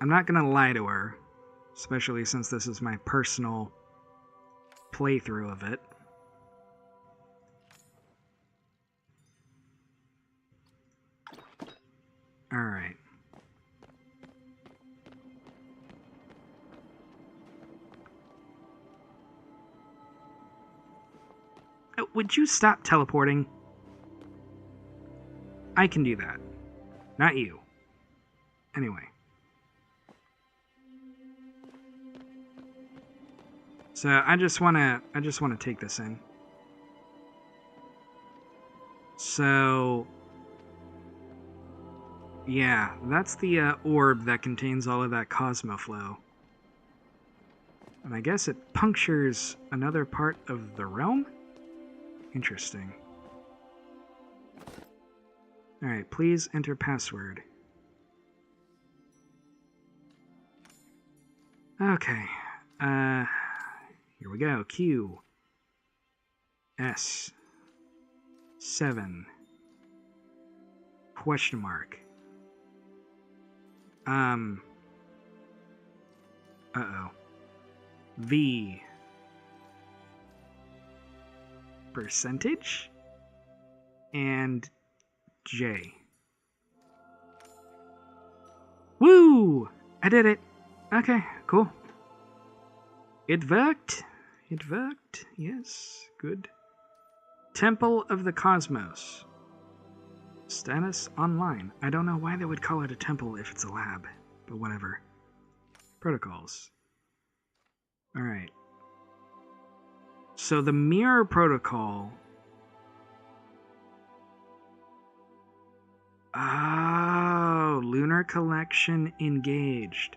I'm not going to lie to her, especially since this is my personal playthrough of it. Alright. Would you stop teleporting? I can do that. Not you. Anyway. So I just wanna take this in. So yeah, that's the orb that contains all of that Cosmoflow. And I guess it punctures another part of the realm? Interesting. Alright, please enter password. Okay. Here we go. Q. S. 7. Question mark. Uh-oh. V. Percentage? And J. Woo! I did it. Okay, cool. It worked. It worked. Yes, good. Temple of the Cosmos. Status online. I don't know why they would call it a temple if it's a lab, but whatever. Protocols. Alright. So the mirror protocol... Oh, lunar collection engaged.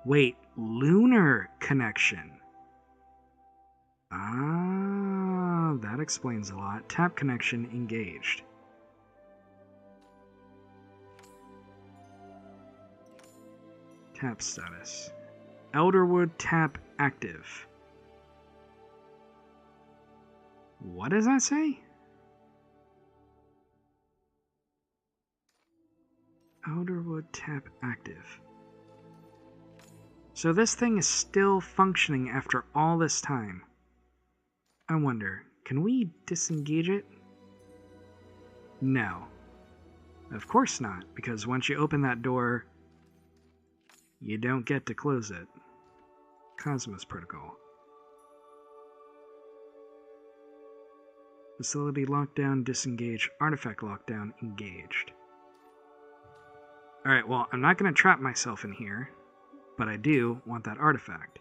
Wait, lunar connection. Ah, that explains a lot. Tap connection engaged. Tap status. ElderWood tap active. What does that say? ElderWood tap active. So this thing is still functioning after all this time. I wonder, can we disengage it? No. Of course not, because once you open that door, you don't get to close it. Cosmos Protocol. Facility lockdown, disengage. Artifact lockdown, engaged. Alright, well, I'm not going to trap myself in here, but I do want that artifact.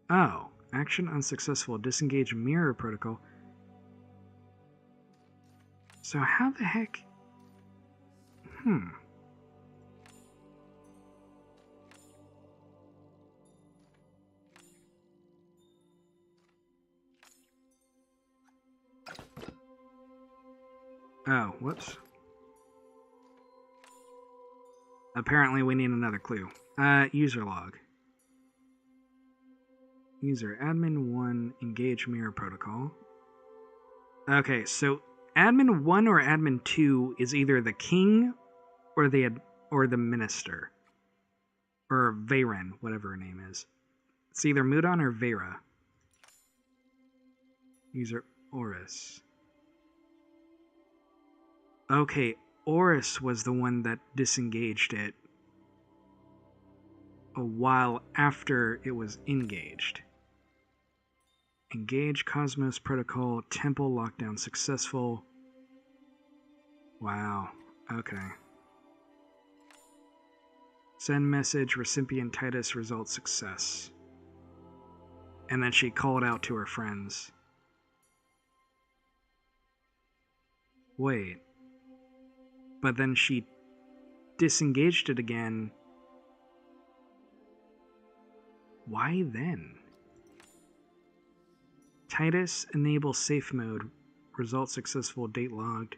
Oh, action unsuccessful. Disengage mirror protocol. So how the heck... Oh, whoops. Apparently we need another clue. User log. User admin 1 engage mirror protocol. Okay, so admin 1 or admin 2 is either the king or the minister. Or Veyron, whatever her name is. It's either Mudon or Vera. User Oris. Okay, Oris was the one that disengaged it a while after it was engaged. Engage Cosmos Protocol, Temple lockdown successful. Wow, okay. Send message, recipient Titus, result success. And then she called out to her friends. Wait. But then she disengaged it again. Why then? Titus, enable safe mode. Result successful, date logged.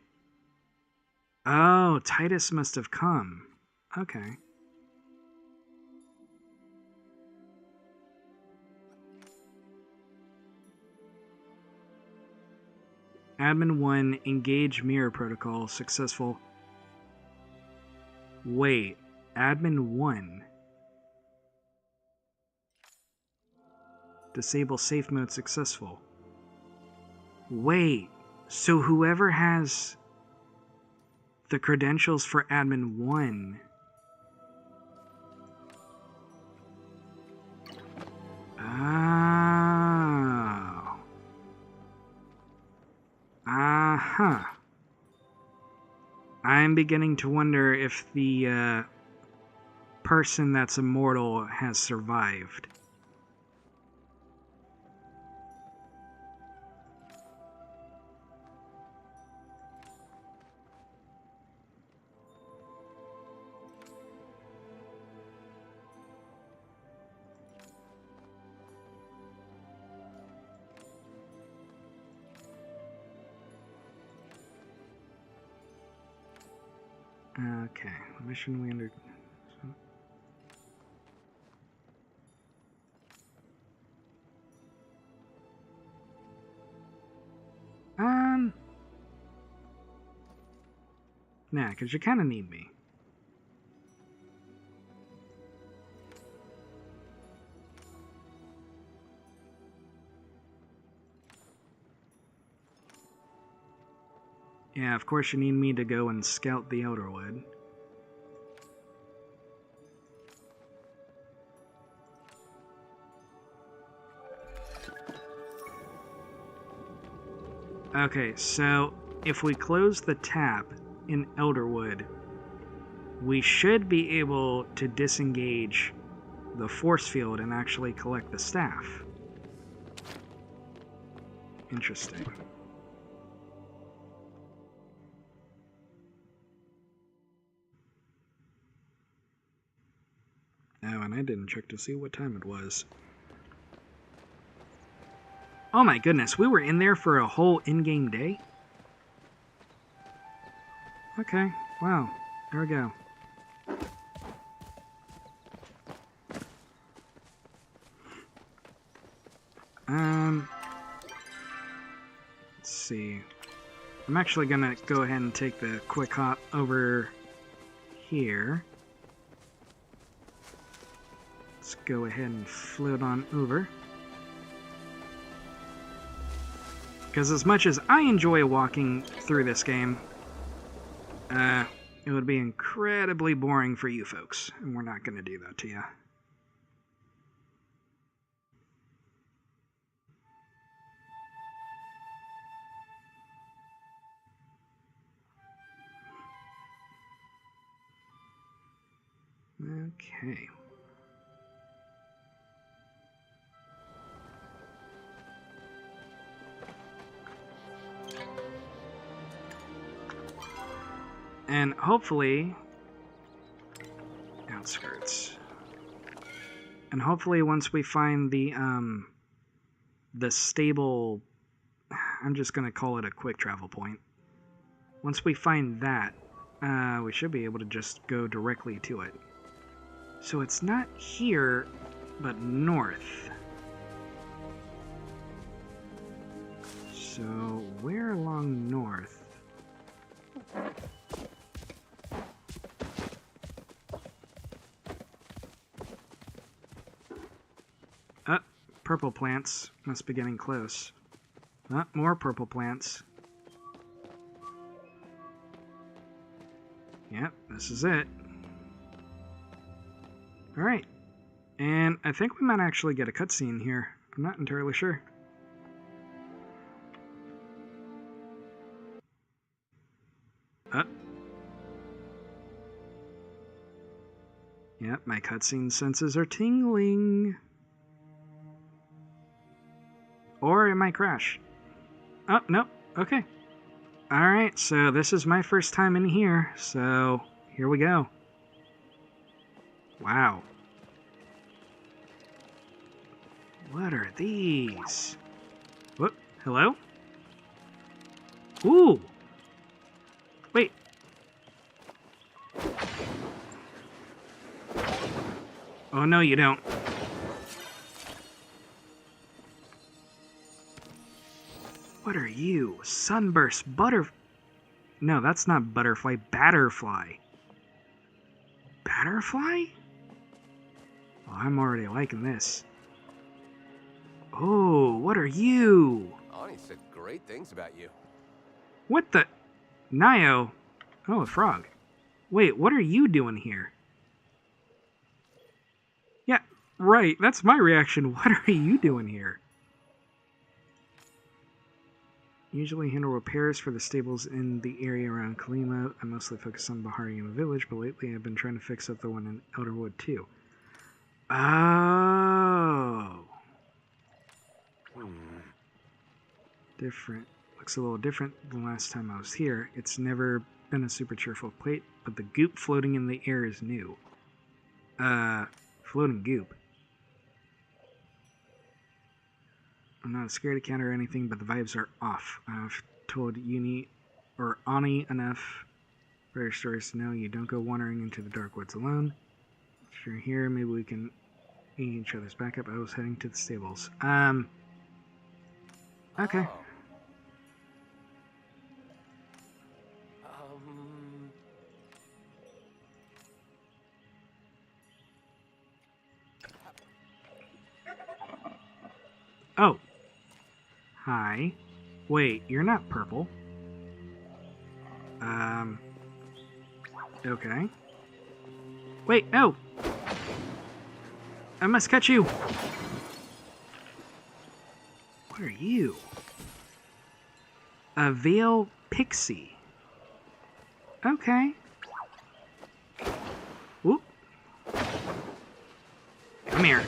Oh, Titus must have come. Okay. Admin 1, engage mirror protocol, successful. Wait, admin 1. Disable safe mode successful. Wait, so whoever has the credentials for admin 1... Oh. Uh-huh. I'm beginning to wonder if the person that's immortal has survived. Okay, mission we under... Nah, because you kind of need me. Yeah, of course you need me to go and scout the ElderWood. Okay, so if we close the tap in ElderWood, we should be able to disengage the force field and actually collect the staff. Interesting. Oh, and I didn't check to see what time it was. Oh my goodness, we were in there for a whole in-game day? Okay, wow, there we go. Let's see. I'm actually gonna go ahead and take the quick hop over here. Let's go ahead and float on over. Because as much as I enjoy walking through this game, it would be incredibly boring for you folks, and we're not going to do that to you. Okay. And hopefully, outskirts. And hopefully once we find the stable, I'm just going to call it a quick travel point. once we find that, we should be able to just go directly to it. So it's not here, but north. So where along north? Purple plants. Must be getting close. More purple plants. Yep, this is it. Alright. And I think we might actually get a cutscene here. I'm not entirely sure. Yep, my cutscene senses are tingling. Or it might crash. Oh, no. Okay. Alright, so this is my first time in here, so here we go. Wow. What are these? Whoop, hello? Ooh! Wait. Oh, no, you don't. What are you? Sunburst No, that's not butterfly. Batterfly. Batterfly? Oh, I'm already liking this. Oh, what are you?
Ani said great things about you.
What the? Nio? Oh, a frog. Wait, what are you doing here? Yeah, right. That's my reaction. What are you doing here? Usually handle repairs for the stables in the area around Kalima. I mostly focus on Bahari in the village, but lately I've been trying to fix up the one in ElderWood too. Oh. Different. Looks a little different than last time I was here. It's never been a super cheerful plate, but the goop floating in the air is new. Floating goop. I'm not scared to counter anything, but the vibes are off. I've told Ani enough rare stories to know you don't go wandering into the dark woods alone. If you're here, maybe we can aid each other's backup. I was heading to the stables. Okay. Oh. Hi. Wait, you're not purple. Okay. Wait, no! I must catch you! What are you? A veil pixie. Okay. Whoop. Come here.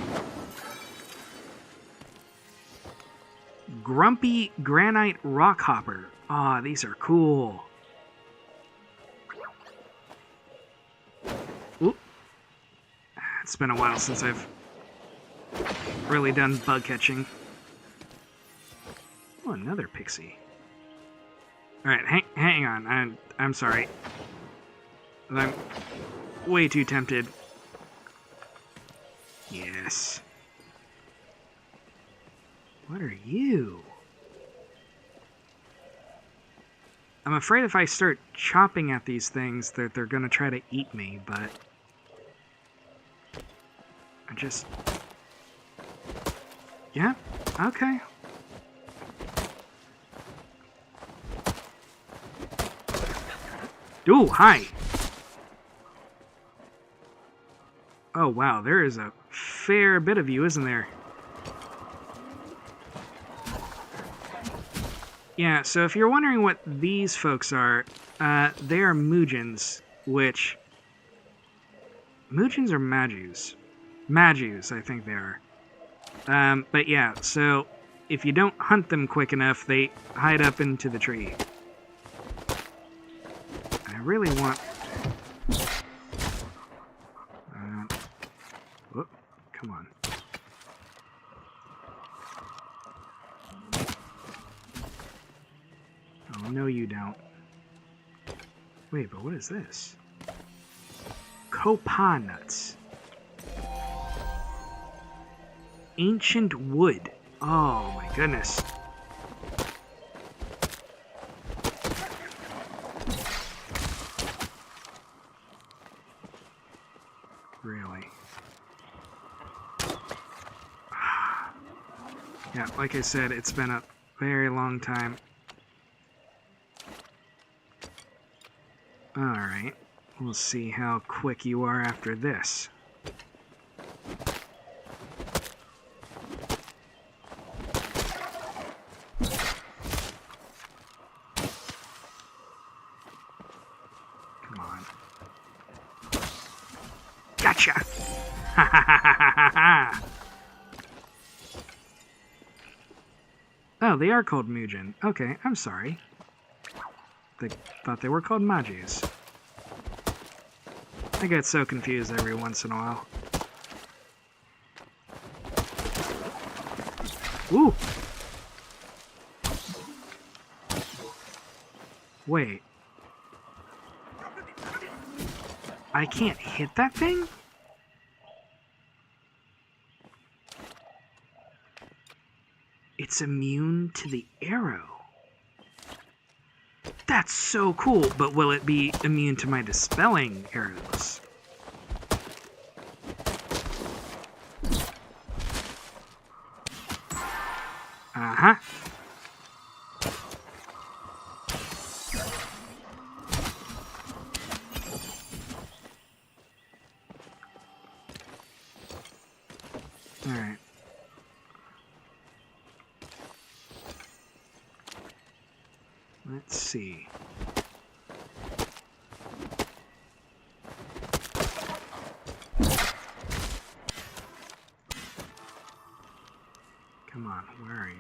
Grumpy Granite Rockhopper. Ah, these are cool. Oop. It's been a while since I've really done bug catching. Oh, another pixie. Alright, hang on. I'm sorry. I'm way too tempted. Yes. What are you? I'm afraid if I start chopping at these things that they're gonna try to eat me, but I just... Yeah, okay. Ooh, hi! Oh wow, there is a fair bit of you, isn't there? Yeah, so if you're wondering what these folks are, they are Muujins, which... Muujins or Majus? Majus, I think they are. But yeah, so if you don't hunt them quick enough, they hide up into the tree. I really want... whoop, come on. Oh, no you don't. Wait, but what is this? Copa nuts. Ancient wood. Oh my goodness. Really? Yeah, like I said, it's been a very long time. Alright, we'll see how quick you are after this. Come on. Gotcha! Ha ha ha ha ha ha! Oh, they are called Mugen. Okay, I'm sorry. They thought they were called Majis. I get so confused every once in a while. Ooh! Wait. I can't hit that thing? It's immune to the arrow. That's so cool, but will it be immune to my dispelling arrows? Uh-huh. Alright. Let's see. Come on, where are you?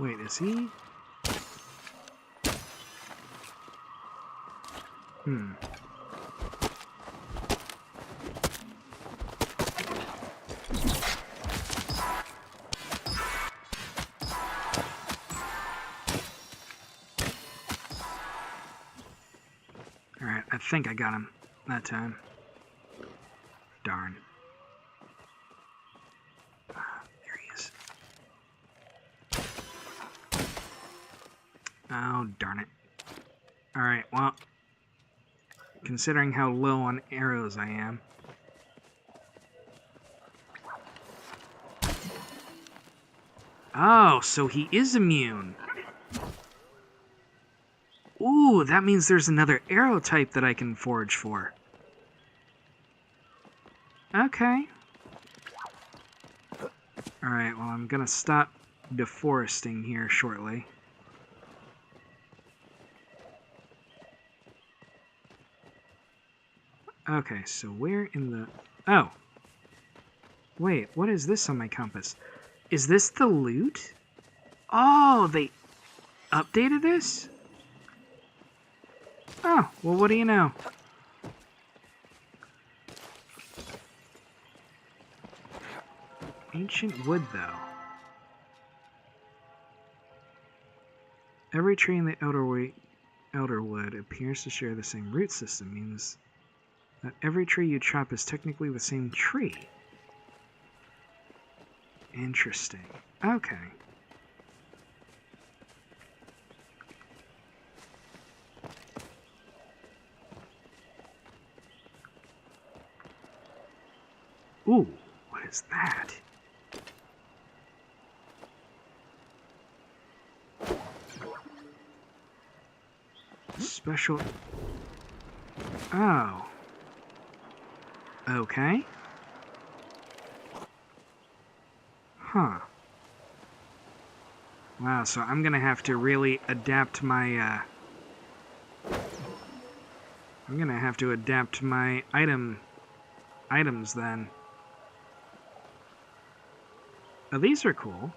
Wait, is he? Alright, I think I got him that time. Darn. There he is. Oh, darn it. Alright, well, considering how low on arrows I am. Oh, so he is immune. Ooh, that means there's another arrow type that I can forage for. Okay. Alright, well, I'm gonna stop deforesting here shortly. Okay, so where in the... Oh. Wait, what is this on my compass? Is this the loot? Oh, they updated this? Oh, well, what do you know? Ancient wood, though. Every tree in the ElderWood appears to share the same root system, means that every tree you chop is technically the same tree. Interesting. Okay. Ooh, what is that? Special... Oh. Okay. Huh. Wow, so I'm gonna have to really adapt my, I'm gonna have to adapt my items then. Oh, these are cool.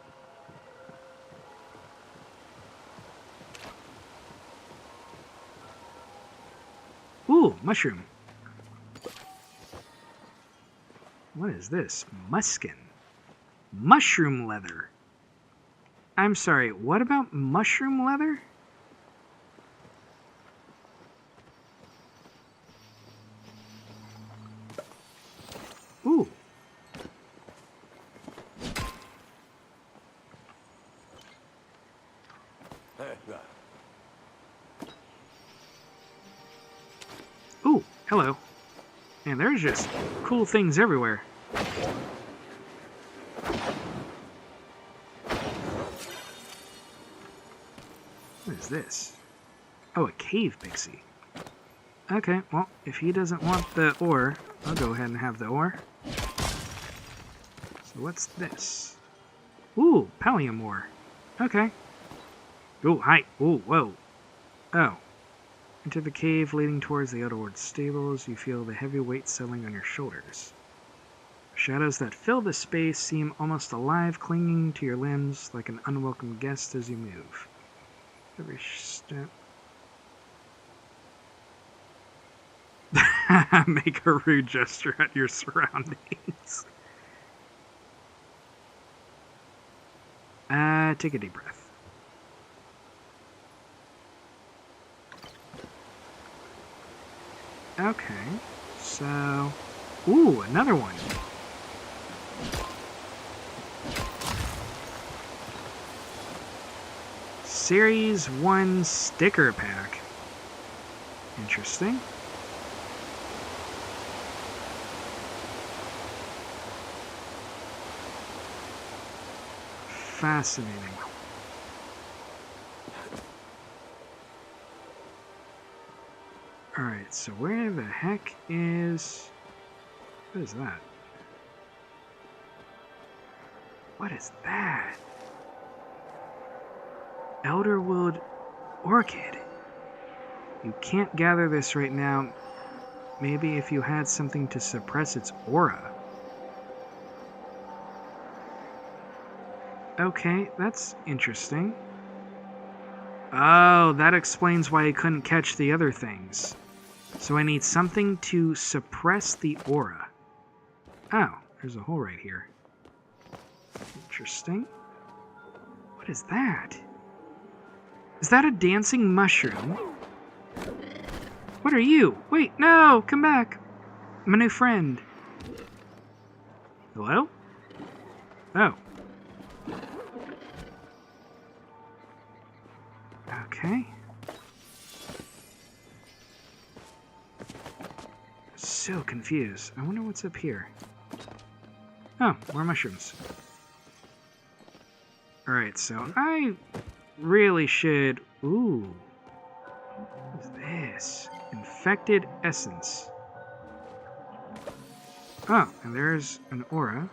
Ooh, mushroom. What is this? Muskin. Mushroom leather. I'm sorry, what about mushroom leather? Ooh. Ooh, hello. And there's just cool things everywhere. What is this? Oh, a cave pixie. Okay, well, if he doesn't want the ore, I'll go ahead and have the ore. So what's this? Ooh, Palia ore. Okay. Ooh, hi. Ooh, whoa. Oh. Into the cave leading towards the ElderWood stables, you feel the heavy weight settling on your shoulders. Shadows that fill the space seem almost alive, clinging to your limbs like an unwelcome guest as you move. Every step... Make a rude gesture at your surroundings. Take a deep breath. Okay, so... Ooh, another one. Series 1 sticker pack. Interesting. Fascinating. Alright, so where the heck is... What is that? What is that? ElderWood orchid. You can't gather this right now. Maybe if you had something to suppress its aura. Okay, that's interesting. Oh, that explains why I couldn't catch the other things. So I need something to suppress the aura. Oh, there's a hole right here. Interesting. What is that? Is that a dancing mushroom? What are you? Wait, no! Come back! I'm a new friend. Hello? Oh. Okay. So confused. I wonder what's up here. Oh, more mushrooms. Alright, so I really should... Ooh. What is this? Infected essence. Oh, and there's an aura.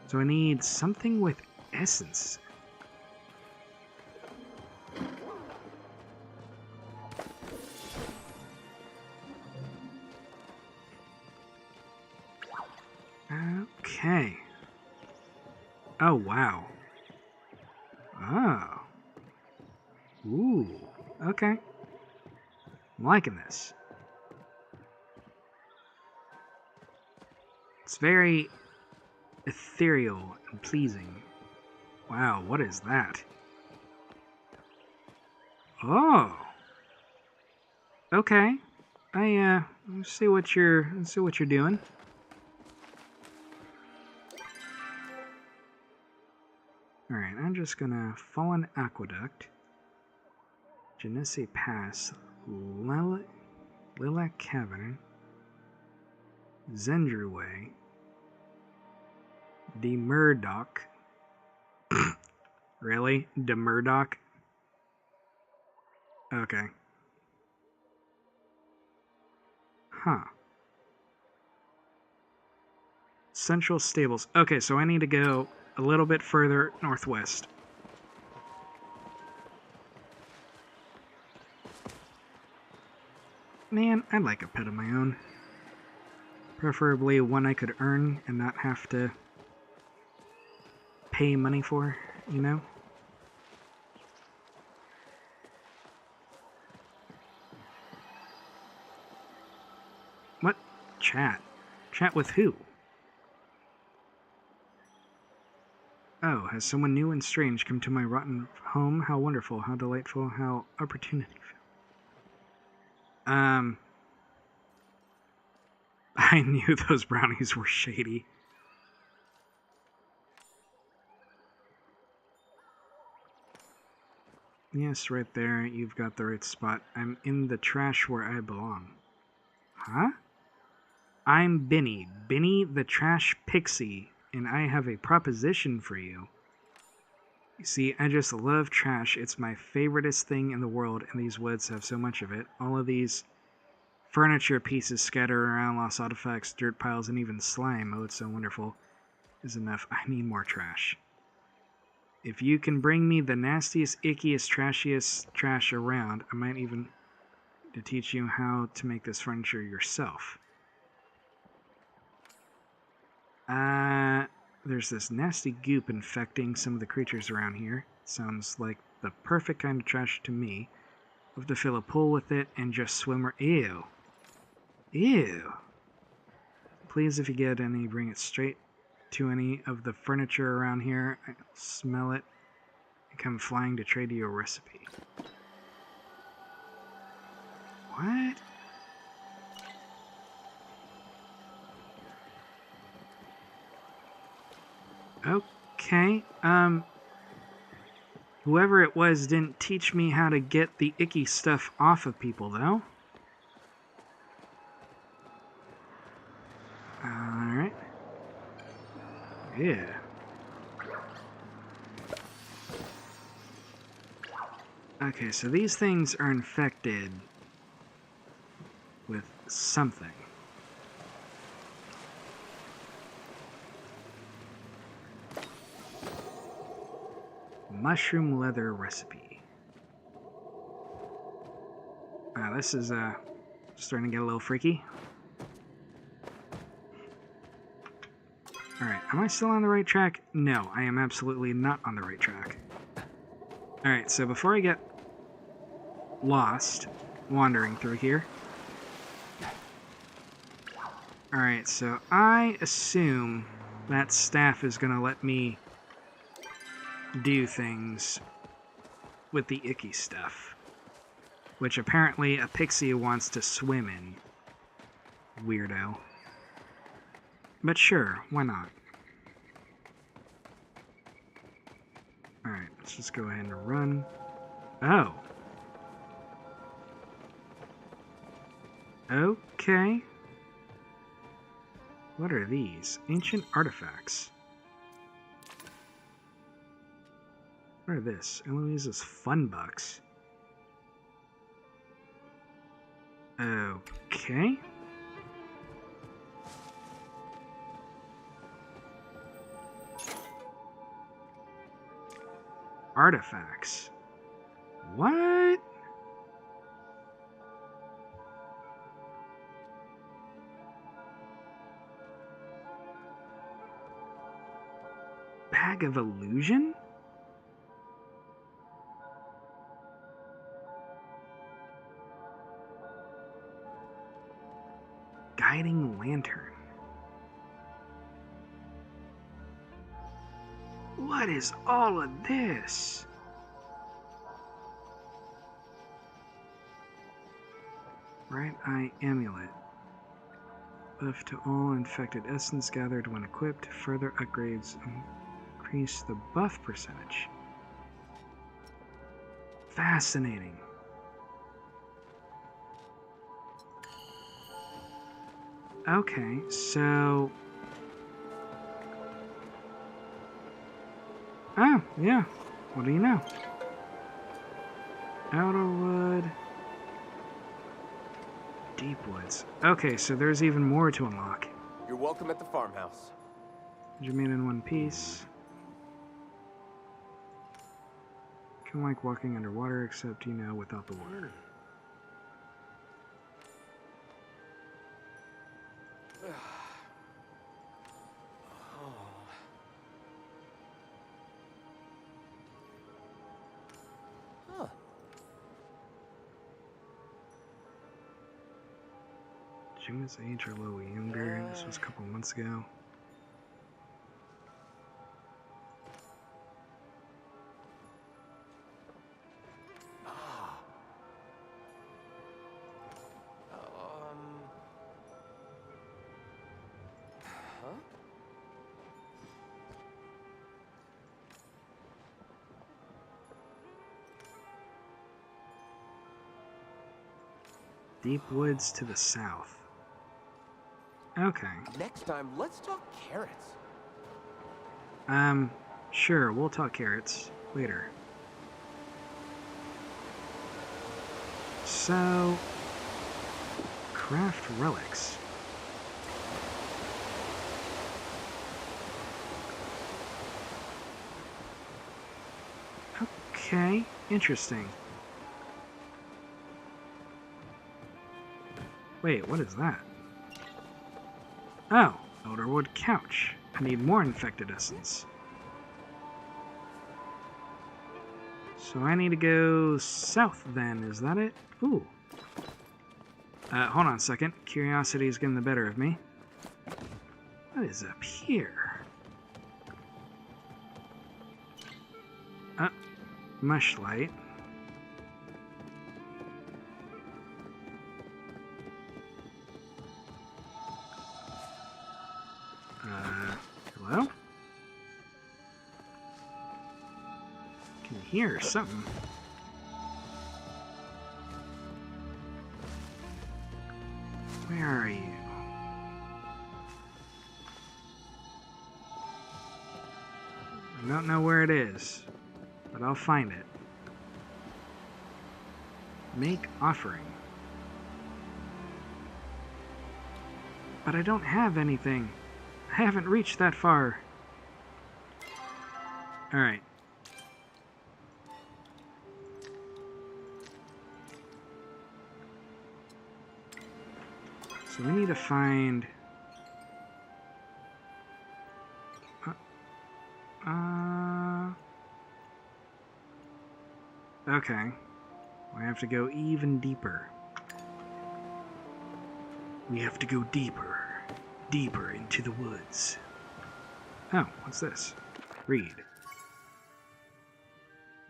So I need something with essence. Okay. Oh, wow. Oh. Ooh. Okay. I'm liking this. It's very ethereal and pleasing. Wow, what is that? Oh. Okay. I see what you're doing. Alright, I'm just gonna Fallen Aqueduct, Genesee Pass, Lilac Cavern, Zendru Way, De Murdoch. Really? De Murdoch? Okay. Huh. Central Stables. Okay, so I need to go a little bit further northwest. Man, I'd like a pet of my own. Preferably one I could earn and not have to pay money for, you know? Chat. Chat with who? Oh, has someone new and strange come to my rotten home? How wonderful, how delightful, how opportunity. I knew those brownies were shady. Yes, right there. You've got the right spot. I'm in the trash where I belong. Huh? I'm Benny. Benny the Trash Pixie, and I have a proposition for you. You see, I just love trash. It's my favoriteest thing in the world, and these woods have so much of it. All of these furniture pieces scattered around, lost artifacts, dirt piles, and even slime. Oh, it's so wonderful. Is enough. I need more trash. If you can bring me the nastiest, ickiest, trashiest trash around, I might even to teach you how to make this furniture yourself. There's this nasty goop infecting some of the creatures around here. Sounds like the perfect kind of trash to me. I'll have to fill a pool with it and just swim or... Ew. Ew. Please, if you get any, bring it straight to any of the furniture around here. I'll smell it and come flying to trade you a recipe. What? Okay, whoever it was didn't teach me how to get the icky stuff off of people, though. Alright. Yeah. Okay, so these things are infected with something. Mushroom leather recipe. This is starting to get a little freaky. Alright, am I still on the right track? No, I am absolutely not on the right track. Alright, so before I get lost wandering through here. Alright, so I assume that staff is going to let me do things with the icky stuff. Which apparently a pixie wants to swim in. Weirdo. But sure, why not? Alright, let's just go ahead and run. Oh. Okay. What are these? Ancient artifacts. What are this? Eloise's fun bucks. Okay. Artifacts. What? Bag of illusion? Guiding lantern. What is all of this? Right eye amulet. Buff to all infected essence gathered when equipped. Further upgrades increase the buff percentage. Fascinating. Okay, so... Oh, yeah. What do you know? ElderWood. Deep woods. Okay, so there's even more to unlock.
You're welcome at the farmhouse.
You made in one piece. Kind of like walking underwater, except, you know, without the water. June's age or a little younger. This was a couple months ago.
Huh?
Deep woods to the south. Okay.
Next time, let's talk carrots.
Sure, we'll talk carrots later. So, craft relics. Okay, interesting. Wait, what is that? Oh, ElderWood couch. I need more infected essence. So I need to go south then, is that it? Ooh. Hold on a second. Curiosity is getting the better of me. What is up here? Mushlight. Hello? Can hear something. Where are you? I don't know where it is, but I'll find it. Make offering. But I don't have anything. I haven't reached that far. Alright. So we need to find... Okay. We have to go even deeper. We have to go deeper. Deeper into the woods. Oh, what's this? Read.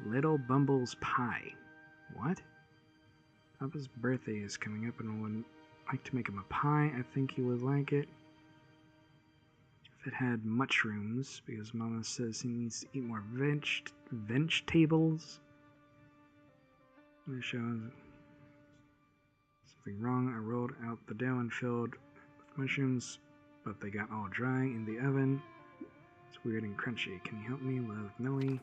Little Bumble's Pie. What? Papa's birthday is coming up and I would like to make him a pie. I think he would like it if it had mushrooms, because Mama says he needs to eat more vegetables. This shows something wrong. I rolled out the dough and filled with mushrooms, but they got all dry in the oven. It's weird and crunchy. Can you help me? Love, Millie.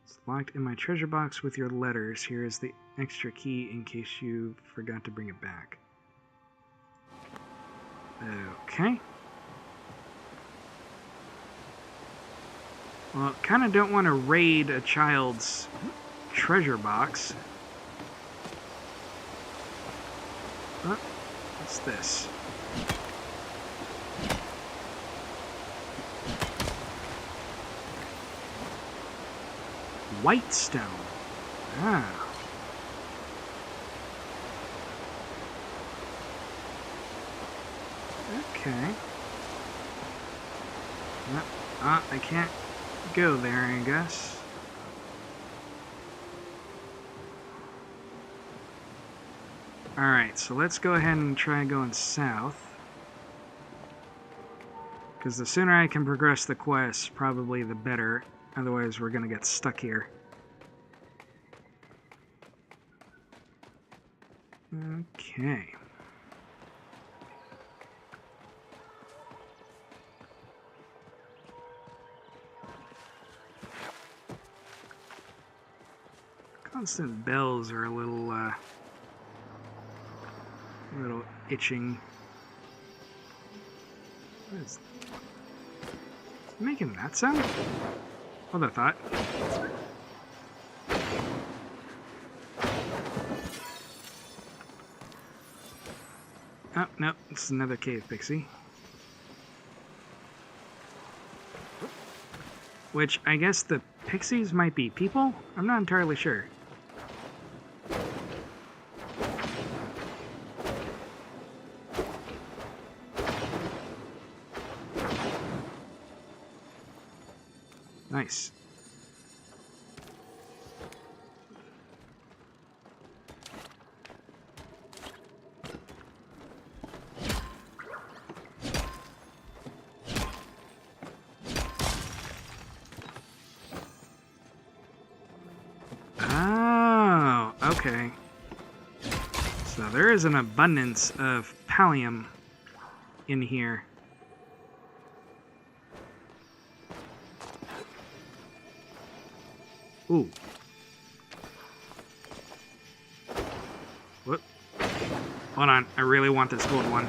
It's locked in my treasure box with your letters. Here is the extra key in case you forgot to bring it back. Okay. Well, kind of don't want to raid a child's treasure box. What's this? White stone. Ah. Okay. I can't go there, I guess. Alright, so let's go ahead and try going south. Because the sooner I can progress the quest, probably the better. Otherwise, we're gonna get stuck here. Okay. Constant bells are a little itching. What is it making that sound? Hold that thought. Oh, no, it's another cave pixie. which I guess the pixies might be people? I'm not entirely sure. Nice. Oh, okay. So there is an abundance of pallium in here. Ooh. Whoop. Hold on. I really want this gold one.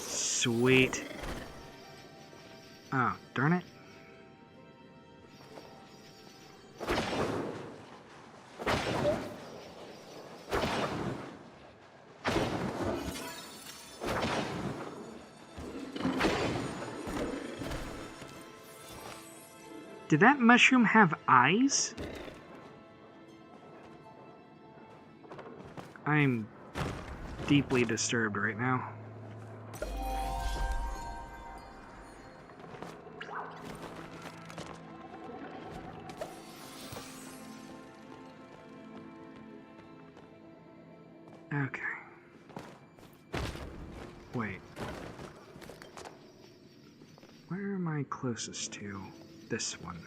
Sweet. Oh, darn it. Did that mushroom have eyes? I'm deeply disturbed right now. Okay. Wait. Where am I closest to? This one.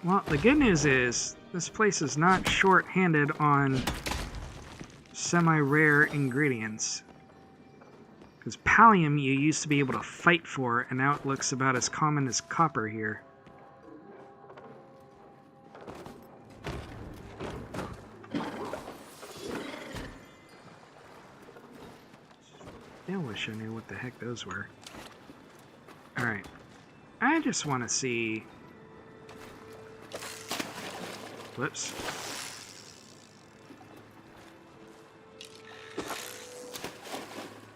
Well, the good news is this place is not short-handed on semi-rare ingredients. Because pallium you used to be able to fight for, and now it looks about as common as copper here. I wish I knew what the heck those were. Alright. I just want to see... Whoops.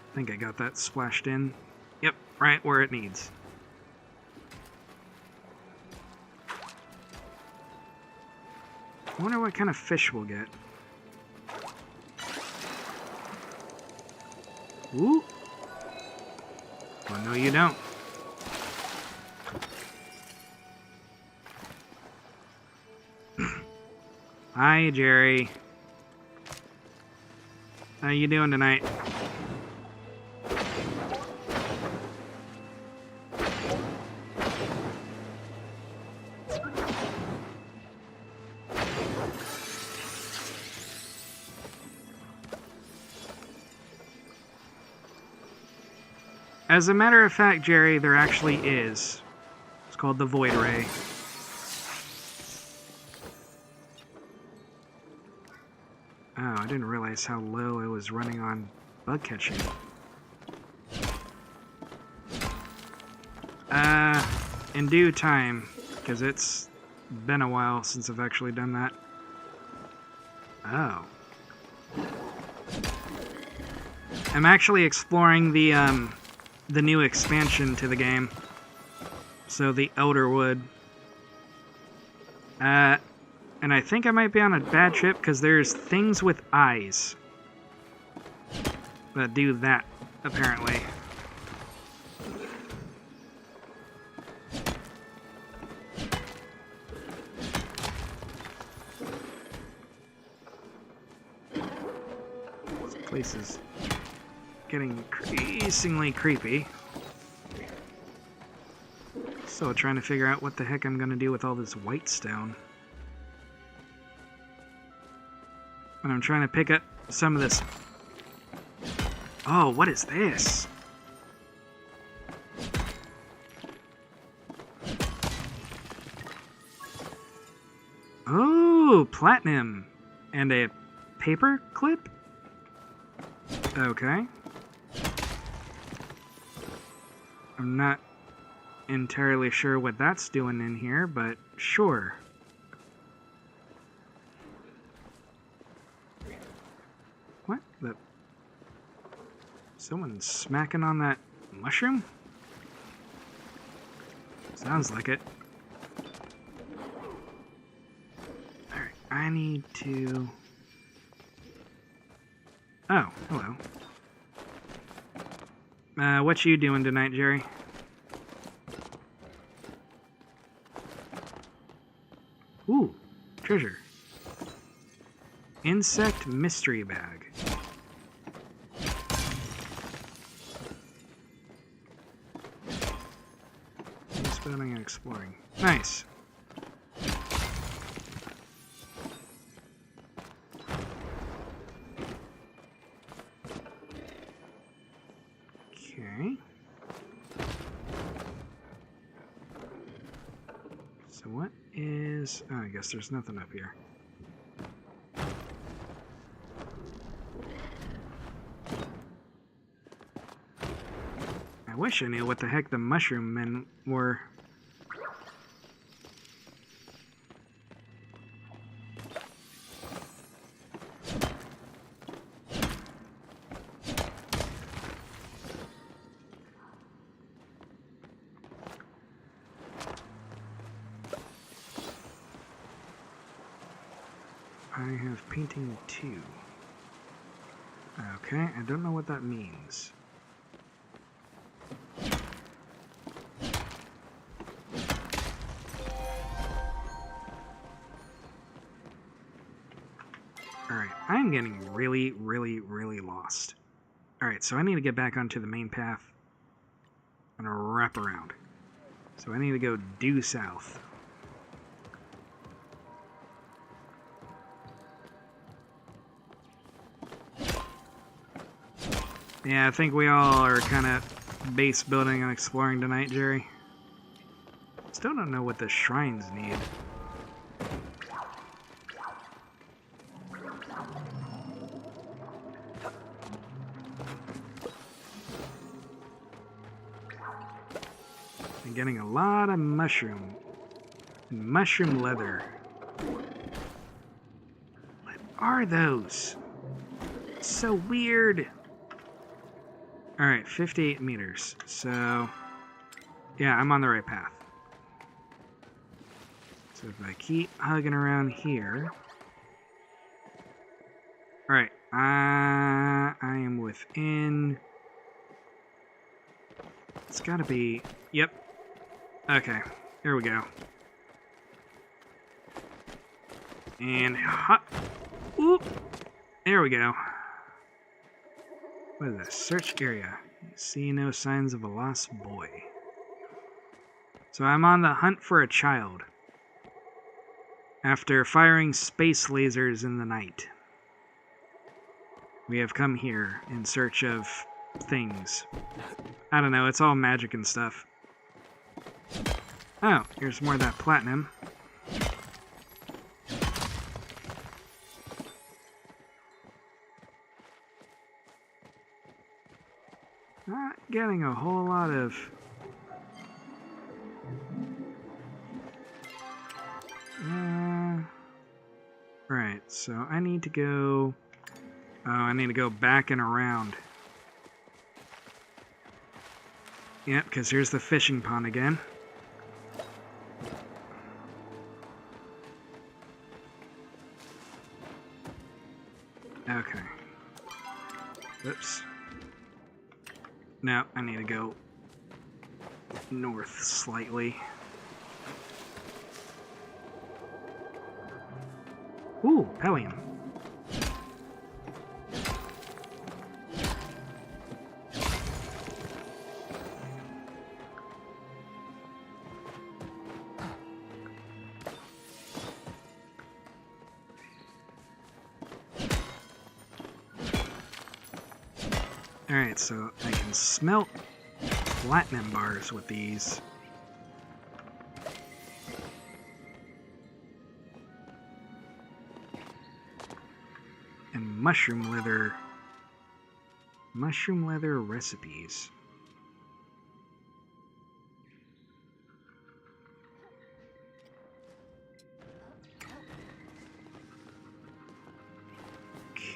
I think I got that splashed in. Yep, right where it needs. I wonder what kind of fish we'll get. Ooh. Well, no you don't. Hi, Jerry. How you doing tonight? As a matter of fact, Jerry, there actually is. It's called the Void Ray. Oh, I didn't realize how low I was running on bug catching. In due time, because it's been a while since I've actually done that. Oh. I'm actually exploring the new expansion to the game. So the ElderWood. And I think I might be on a bad trip because there's things with eyes that do that, apparently. This place is getting increasingly creepy. Still trying to figure out what the heck I'm going to do with all this white stone. And I'm trying to pick up some of this. Oh, what is this? Oh, platinum. And a paper clip? Okay. I'm not entirely sure what that's doing in here, but sure. What the? Someone's smacking on that mushroom? Sounds like it. Alright, I need to... Oh, hello. What you doing tonight, Jerry? Ooh, treasure. Insect mystery bag. Exploring and exploring. Nice. Okay. So what is... Oh, I guess there's nothing up here. I wish I knew what the heck the mushroom men were. I have painting 2. Okay, I don't know what that means. Alright, I'm getting really, really, really lost. Alright, so I need to get back onto the main path and wrap around. So I need to go due south. Yeah, I think we all are kind of base building and exploring tonight, Jerry. Still don't know what the shrines need. I'm getting a lot of mushroom. And mushroom leather. What are those? It's so weird. Alright, 58 meters. So, yeah, I'm on the right path. So if I keep hugging around here... Alright, I am within... It's gotta be... Yep. Okay, here we go. And hot... Oop! There we go. What is this? Search area. See no signs of a lost boy. So I'm on the hunt for a child. After firing space lasers in the night. We have come here in search of things. I don't know, it's all magic and stuff. Oh, here's more of that platinum. Not getting a whole lot of... Right, so I need to go... Oh, I need to go back and around. Yep, because here's the fishing pond again. Okay. Oops. No, I need to go north slightly. Ooh, Palia. Alright, so I can smelt platinum bars with these. And mushroom leather recipes.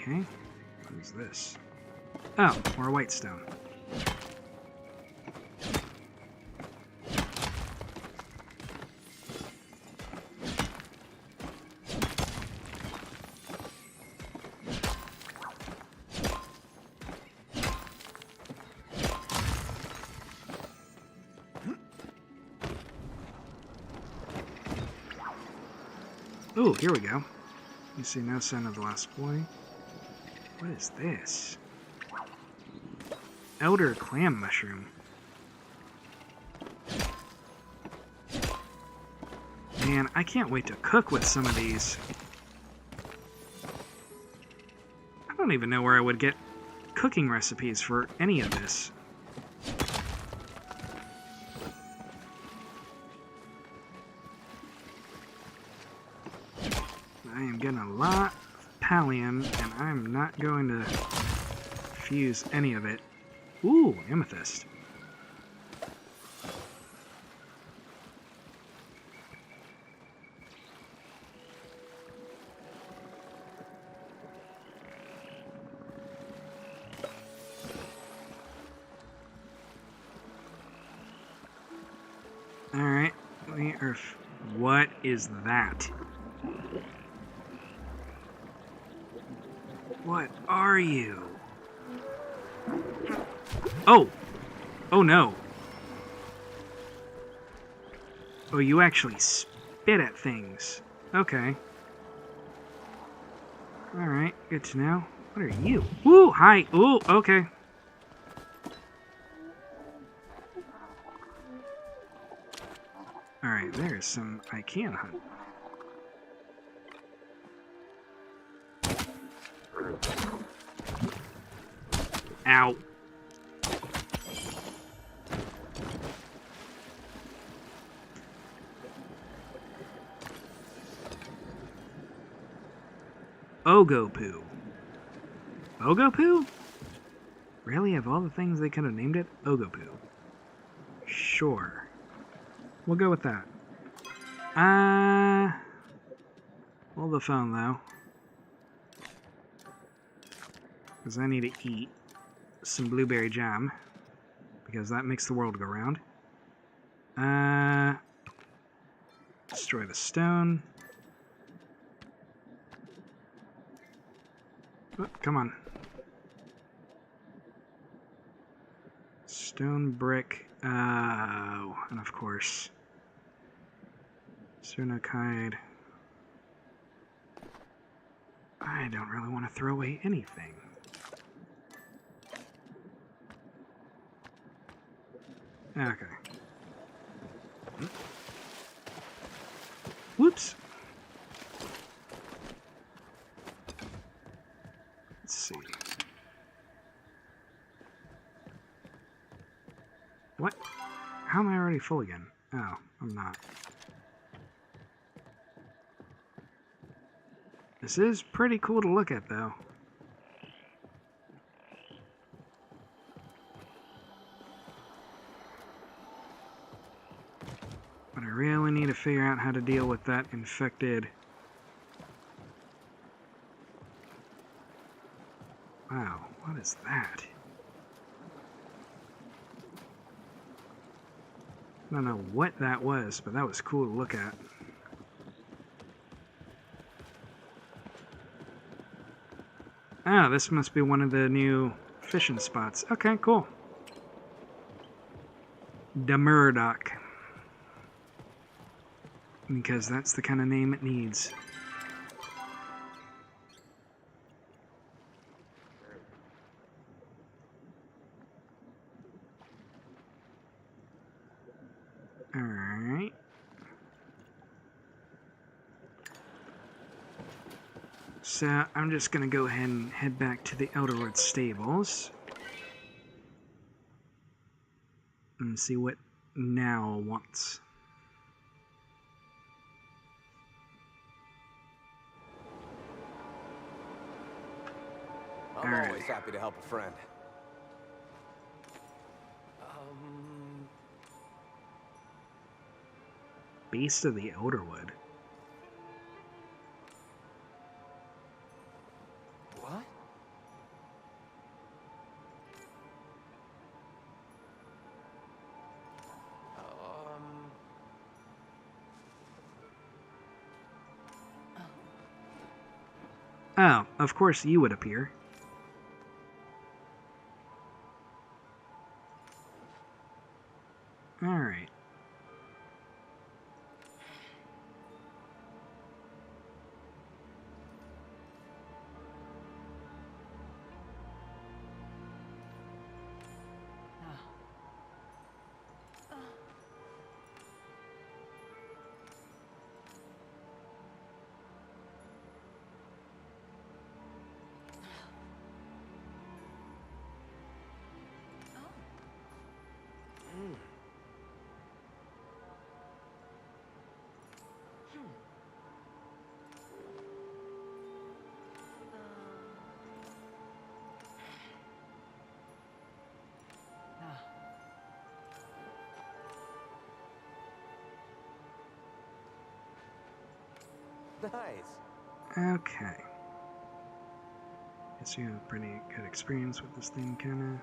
Okay. What is this? Oh, more white stone. Oh, here we go. You see no sign of the last boy. What is this? Elder clam mushroom. Man, I can't wait to cook with some of these. I don't even know where I would get cooking recipes for any of this. I am getting a lot of pallium, and I'm not going to fuse any of it. Ooh, amethyst. Alright, what is that? What are you? Oh! Oh no. Oh, you actually spit at things. Okay. Alright, good to know. What are you? Woo! Hi! Ooh, okay. Alright, there's some I can hunt. Ow. Ogopoo. Ogopoo? Really? Of all the things they could have named it? Ogopoo. Sure. We'll go with that. Hold the phone, though. Because I need to eat some blueberry jam. Because that makes the world go round. Destroy the stone. Oh, come on. Stone, brick. Oh, and of course. Cernokide. I don't really want to throw away anything. Okay. Whoops. Let's see. What? How am I already full again? Oh, I'm not. This is pretty cool to look at, though. But I really need to figure out how to deal with that infected... Wow, what is that? I don't know what that was, but that was cool to look at. Ah, this must be one of the new fishing spots. Okay, cool. The Murdoch. Because that's the kind of name it needs. Alright. So, I'm just going to go ahead and head back to the ElderWood stables. And see what Now wants.
I'm always happy to help a friend.
Beast of the ElderWood.
What?
Oh, of course you would appear. Alright.
Nice.
Okay. Guess you have a pretty good experience with this thing, kinda.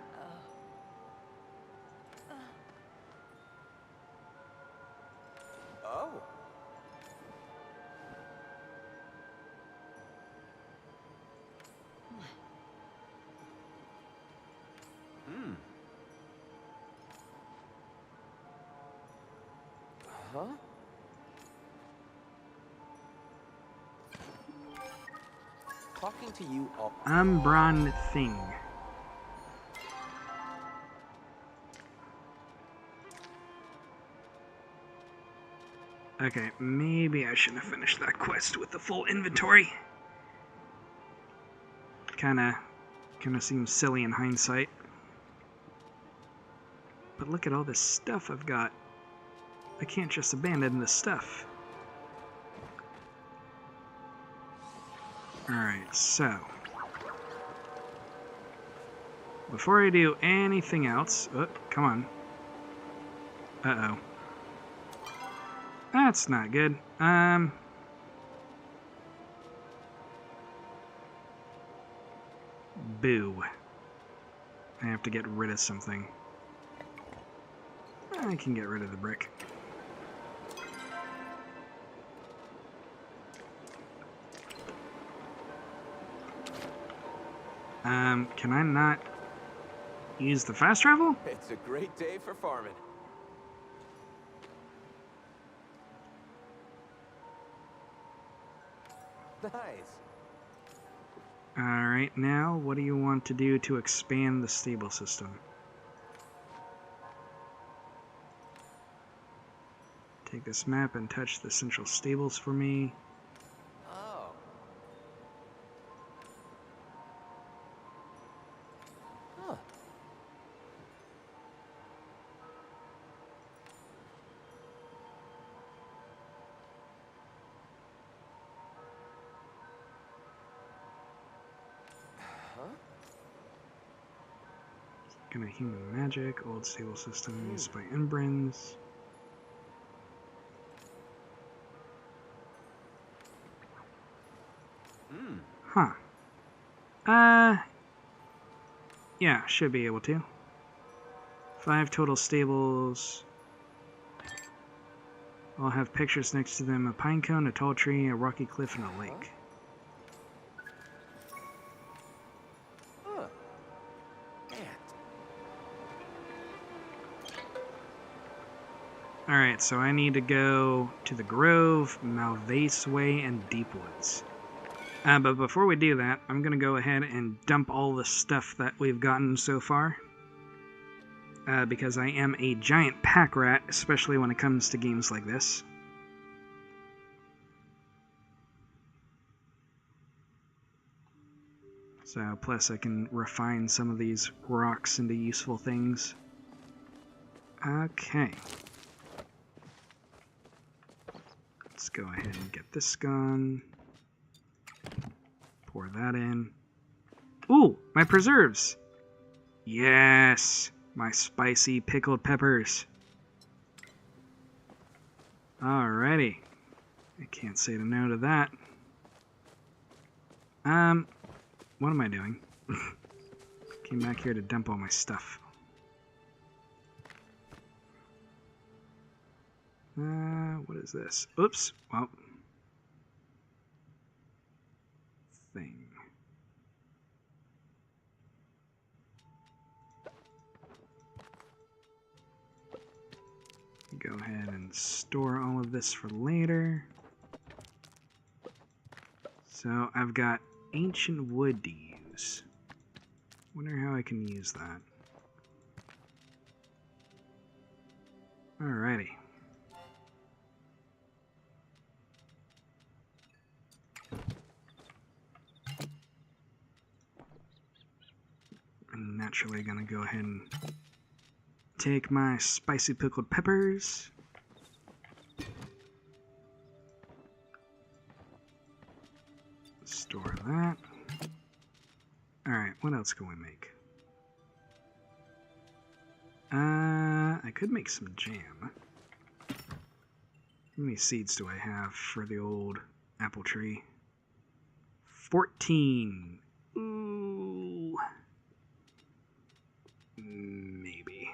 Oh. Hmm. Huh? Talking to you all.
Umbron thing. Okay, maybe I shouldn't have finished that quest with the full inventory. Kinda seems silly in hindsight. But look at all this stuff I've got. I can't just abandon this stuff. Alright, so. Before I do anything else... Oh, come on. Uh-oh. That's not good. Boo. I have to get rid of something. I can get rid of the brick. Can I not use the fast travel?
It's a great day for farming. Nice.
Alright, now what do you want to do to expand the stable system? Take this map and touch the central stables for me.
Oh. Huh. Huh?
Gonna human magic, old stable system used by inbrins.
Hmm.
Huh. Yeah, should be able to. 5 total stables. All have pictures next to them: a pine cone, a tall tree, a rocky cliff, and a lake.
Huh. Man.
Alright, so I need to go to the Grove, Malvase Way, and Deepwoods. But before we do that, I'm going to go ahead and dump all the stuff that we've gotten so far. Because I am a giant pack rat, especially when it comes to games like this. So, plus I can refine some of these rocks into useful things. Okay. Let's go ahead and get this gone. Pour that in. Ooh, my preserves! Yes! My spicy pickled peppers. Alrighty. I can't say no to that. What am I doing? Came back here to dump all my stuff. What is this? Oops. Well. thing. Go ahead and store all of this for later. So I've got ancient wood to use. Wonder how I can use that. Alrighty. I'm naturally gonna go ahead and take my spicy pickled peppers. Store that. Alright, what else can we make? I could make some jam. How many seeds do I have for the old apple tree? 14. Ooh. Maybe.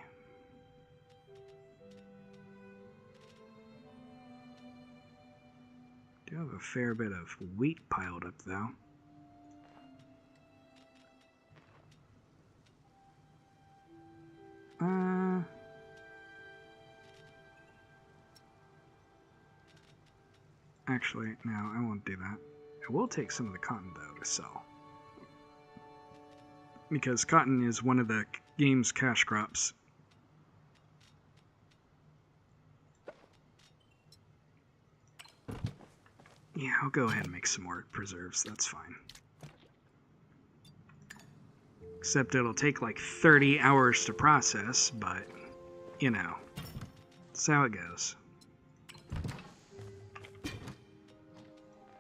Do have a fair bit of wheat piled up, though. Actually, no, I won't do that. I will take some of the cotton, though, to sell. Because cotton is one of the game's cash crops. Yeah, I'll go ahead and make some more preserves, that's fine. Except it'll take like 30 hours to process, but, you know, that's how it goes.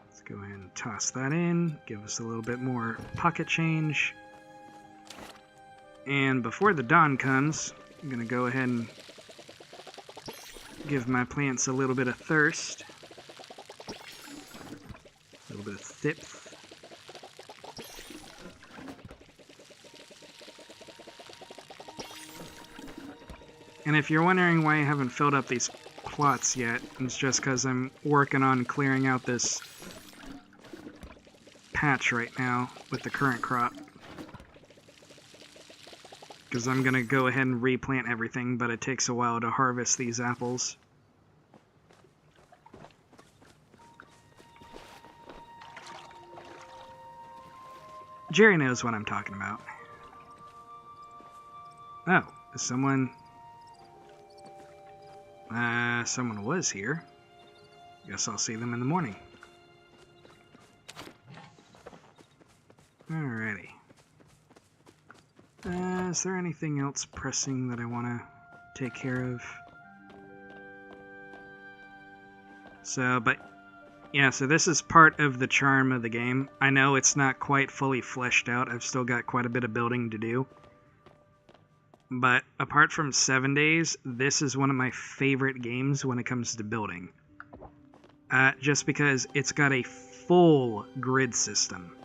Let's go ahead and toss that in, give us a little bit more pocket change. And before the dawn comes, I'm going to go ahead and give my plants a little bit of thirst. A little bit of thipth. And if you're wondering why I haven't filled up these plots yet, it's just because I'm working on clearing out this patch right now with the current crop. Because I'm going to go ahead and replant everything, but it takes a while to harvest these apples. Jerry knows what I'm talking about. Oh, is someone... someone was here. Guess I'll see them in the morning. Alrighty. Is there anything else pressing that I want to take care of? So, but... yeah, so this is part of the charm of the game. I know it's not quite fully fleshed out. I've still got quite a bit of building to do. But apart from 7 Days, this is one of my favorite games when it comes to building. Just because it's got a full grid system.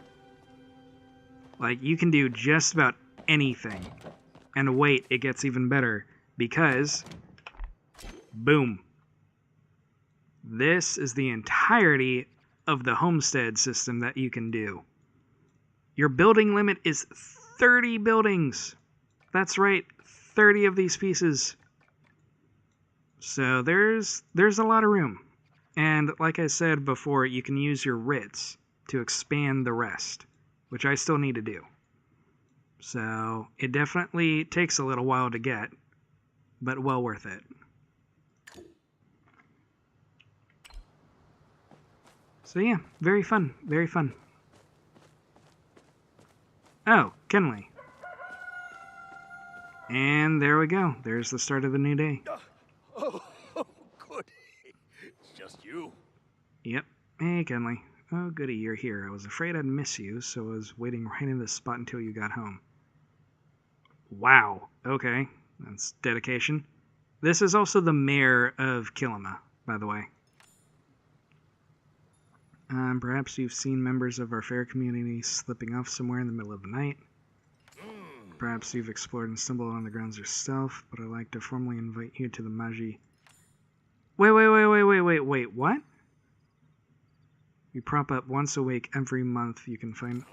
Like, you can do just about anything. And wait, it gets even better. Because, boom. This is the entirety of the homestead system that you can do. Your building limit is 30 buildings. That's right, 30 of these pieces. So there's a lot of room. And like I said before, you can use your writs to expand the rest, which I still need to do. So it definitely takes a little while to get, but well worth it. So yeah, very fun, very fun. Oh, Kenley. And there we go. There's the start of the new day.
Oh, good. It's just you.
Yep. Hey, Kenley. Oh, goody, you're here. I was afraid I'd miss you, so I was waiting right in this spot until you got home. Wow. Okay. That's dedication. This is also the mayor of Kilima, by the way. Perhaps you've seen members of our fair community slipping off somewhere in the middle of the night. Perhaps you've explored and stumbled on the grounds yourself, but I'd like to formally invite you to the Magi... Wait, what? We prop up once a week every month. You can find...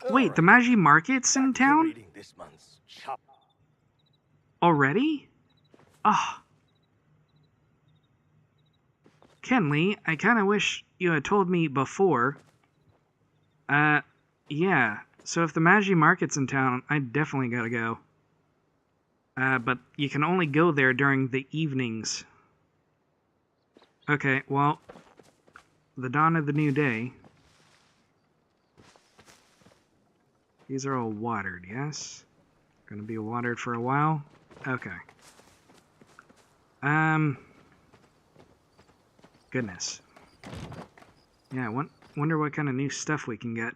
Wait, the Magi Market's in town?
Reading this month's shop.
Already? Ah. Kenley, I kinda wish you had told me before. Yeah. So if the Magi Market's in town, I definitely gotta go. But you can only go there during the evenings. Okay, well, the dawn of the new day. These are all watered, yes? Gonna be watered for a while? Okay. Goodness. Yeah, wonder what kind of new stuff we can get.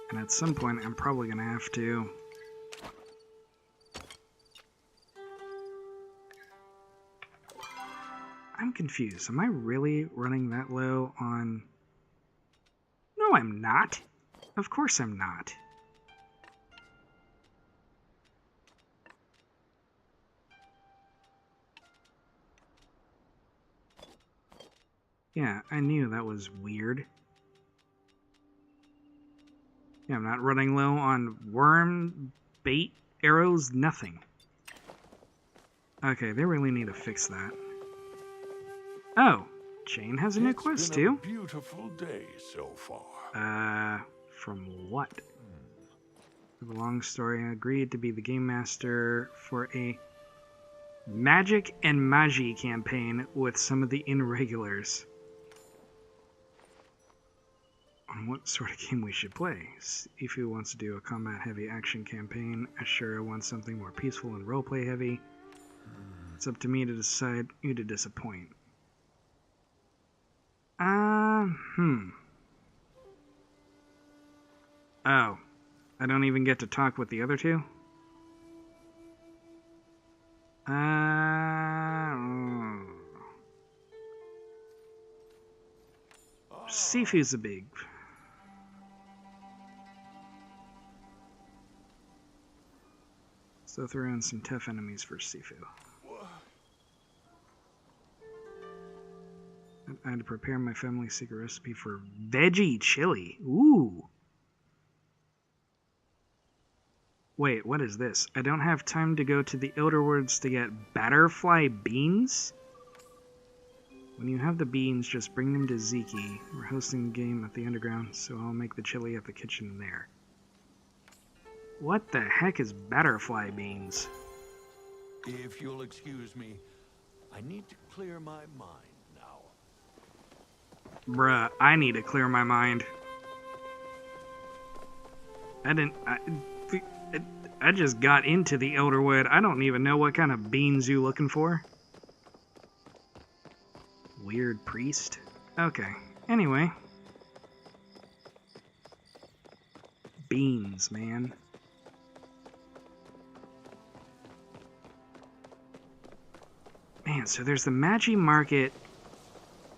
And at some point, I'm probably gonna have to... I'm confused. Am I really running that low on... No, I'm not. Of course I'm not. Yeah, I knew that was weird. Yeah, I'm not running low on worm, bait, arrows, nothing. Okay, they really need to fix that. Oh, Jane has a new quest too.
It's been a beautiful day so far.
From what? For the long story, I agreed to be the game master for a Magic and Magi campaign with some of the irregulars. On what sort of game we should play. Sifu wants to do a combat-heavy action campaign. Ashura wants something more peaceful and roleplay-heavy. It's up to me to decide who to disappoint. Oh. I don't even get to talk with the other two? Sifu's a big... So throw in some tough enemies for Sifu. I had to prepare my family's secret recipe for veggie chili. Ooh. Wait, what is this? I don't have time to go to the ElderWoods to get butterfly beans? When you have the beans, just bring them to Ziki. We're hosting the game at the underground, so I'll make the chili at the kitchen there. What the heck is butterfly beans?
If you'll excuse me, I need to clear my mind now.
Bruh, I need to clear my mind. I just got into the ElderWood. I don't even know what kind of beans you looking for. Weird priest. Okay. Anyway. Beans, man. Man, so there's the Magi Market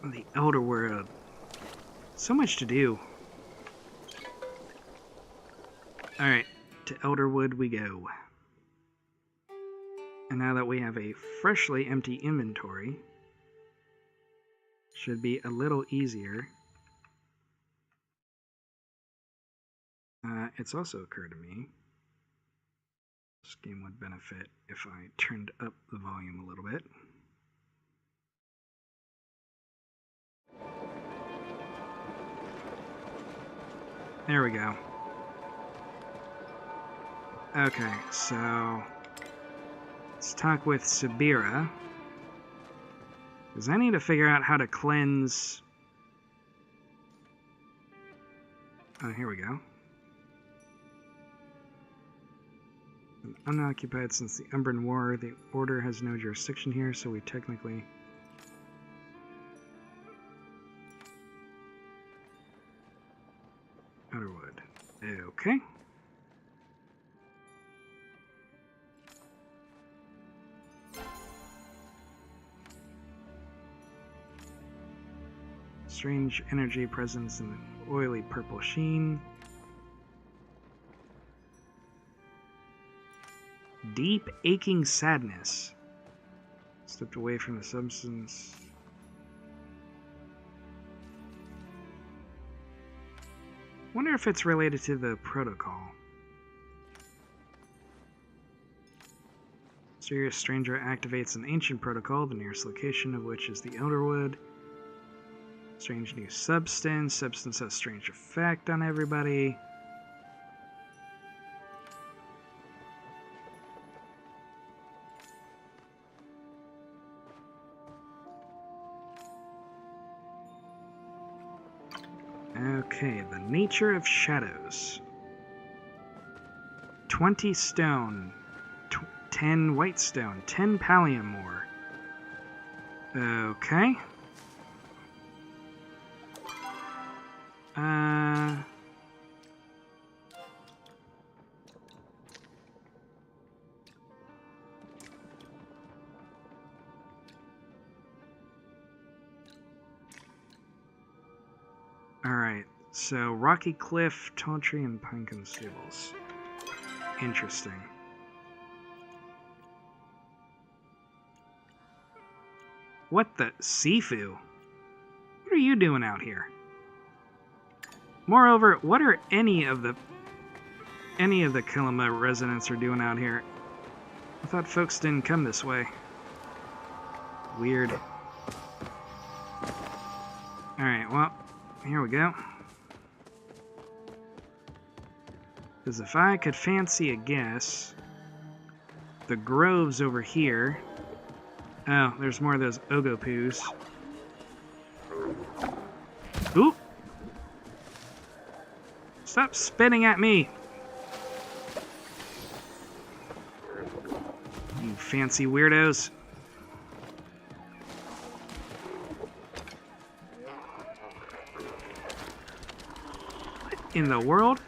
and the ElderWood. So much to do. Alright, to ElderWood we go. And now that we have a freshly empty inventory, should be a little easier. It's also occurred to me, this game would benefit if I turned up the volume a little bit. There we go. Okay, so let's talk with Sabira. Because I need to figure out how to cleanse... Oh, here we go. Been unoccupied since the Umbran War. The Order has no jurisdiction here, so we technically... ElderWood. Okay. Strange energy presence in an oily purple sheen. Deep aching sadness. Stepped away from the substance. Wonder if it's related to the protocol. Mysterious stranger activates an ancient protocol, the nearest location of which is the ElderWood. Strange new substance. Substance has strange effect on everybody. Okay, the nature of shadows. 20 stone, 10 white stone, 10 Palia more. Okay. Alright, so Rocky Cliff, Tall Tree, and Pinecone Stables. Interesting. What the? Sifu? What are you doing out here? Moreover, what are any of the Kilima residents are doing out here? I thought folks didn't come this way. Weird. Alright, well, here we go. Because if I could fancy a guess, the grove's over here. Oh, there's more of those Ogopoos. Oop! Stop spitting at me! You fancy weirdos. What in the world?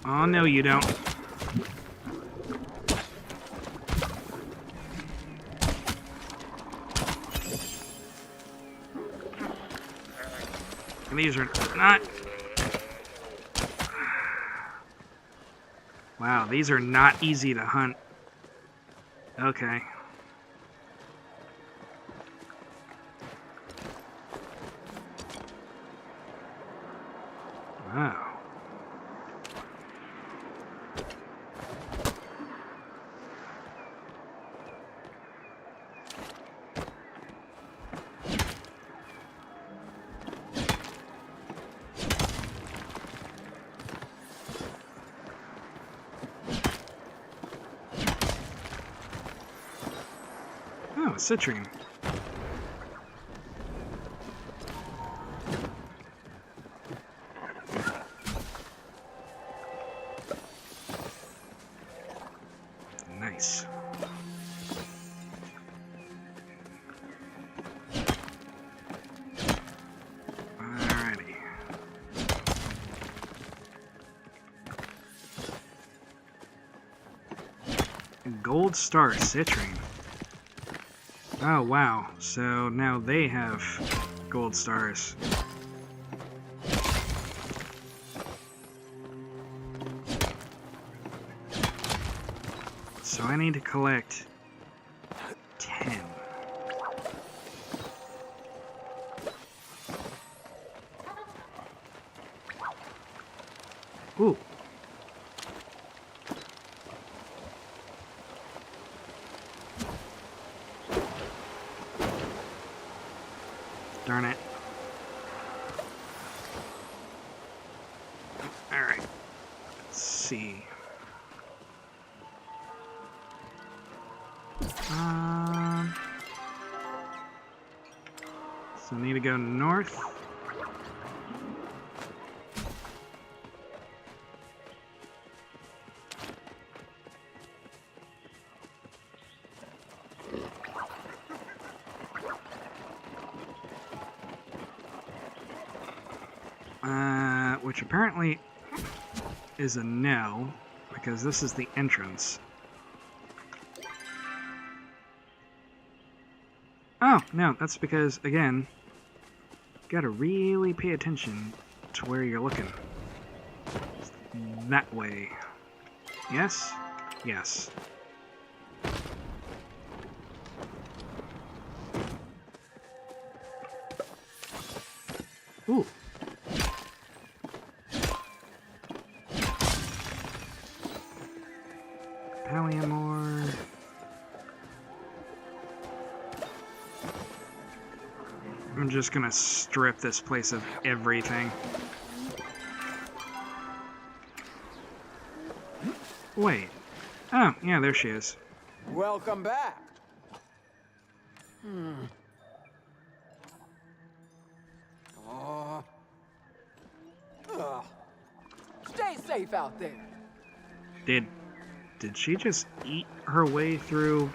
Oh, no, you don't. And these are not... Wow, these are not easy to hunt. Okay. Wow. Oh, citrine. Nice. Alrighty. Gold Star citrine. Oh, wow. So now they have gold stars. So I need to collect 10. Ooh. Darn it. Alright. Let's see. So I need to go north. Which apparently is a no, because this is the entrance. Oh, no, that's because, again, you gotta really pay attention to where you're looking. That way. Yes? Yes. Ooh. Palia more. I'm just gonna strip this place of everything. Wait. Oh, yeah, there she is.
Welcome back. Oh. Ugh. Stay safe out there.
Did she just eat her way through?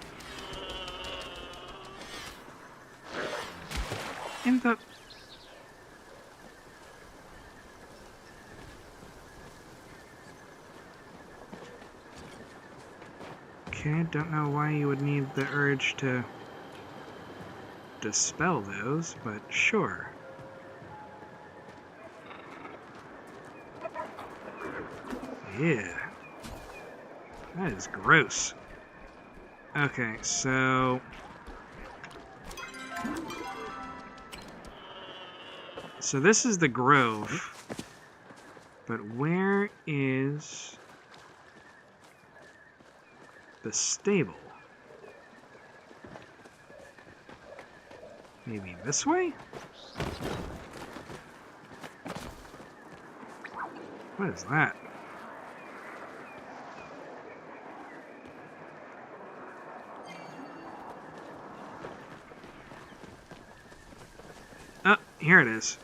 In the... Okay, don't know why you would need the urge to dispel those, but sure. Yeah. That is gross. Okay, so... So this is the grove. But where is the stable? Maybe this way? What is that? Oh, here it is.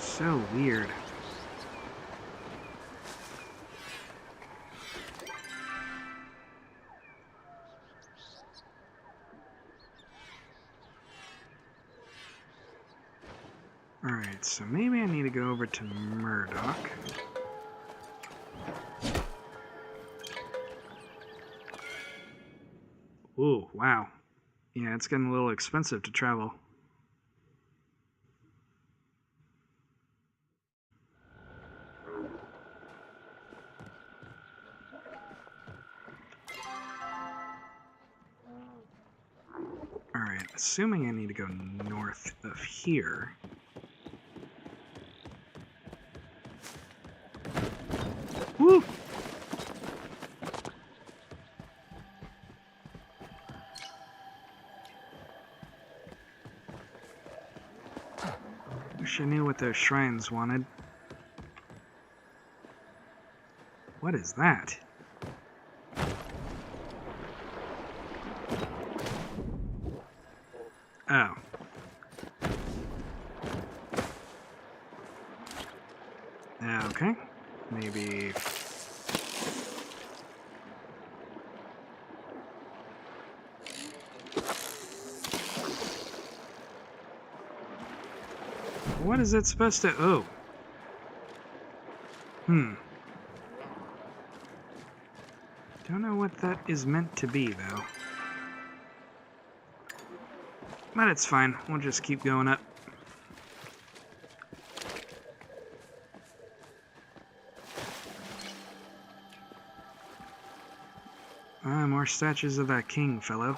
So weird. Alright, so maybe I need to go over to Murdoch. Ooh, wow. Yeah, it's getting a little expensive to travel. Alright, assuming I need to go north of here. Woo! Wish I knew what those shrines wanted. What is that? Oh. Okay. Maybe... What is it supposed to... Oh. Don't know what that is meant to be, though. But it's fine. We'll just keep going up. More statues of that king, fellow.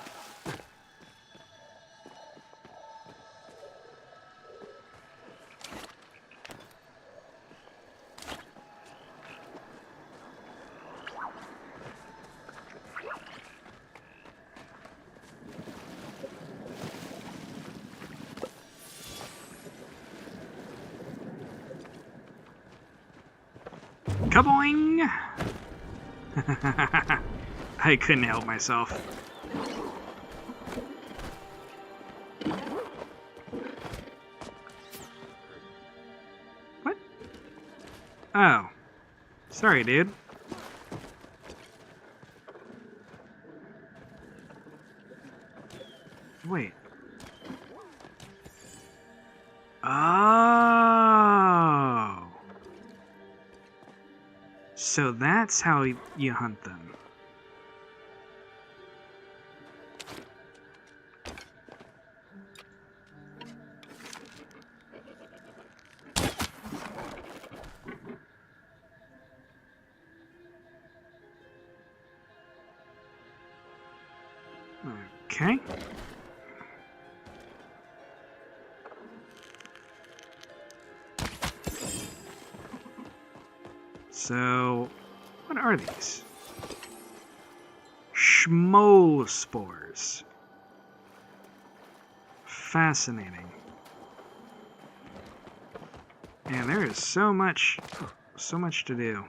Kaboing! I couldn't help myself. Oh. Sorry, dude. Wait. Oh. So that's how you hunt them. Okay. So, what are these? Schmospores. Fascinating. And there is so much to do.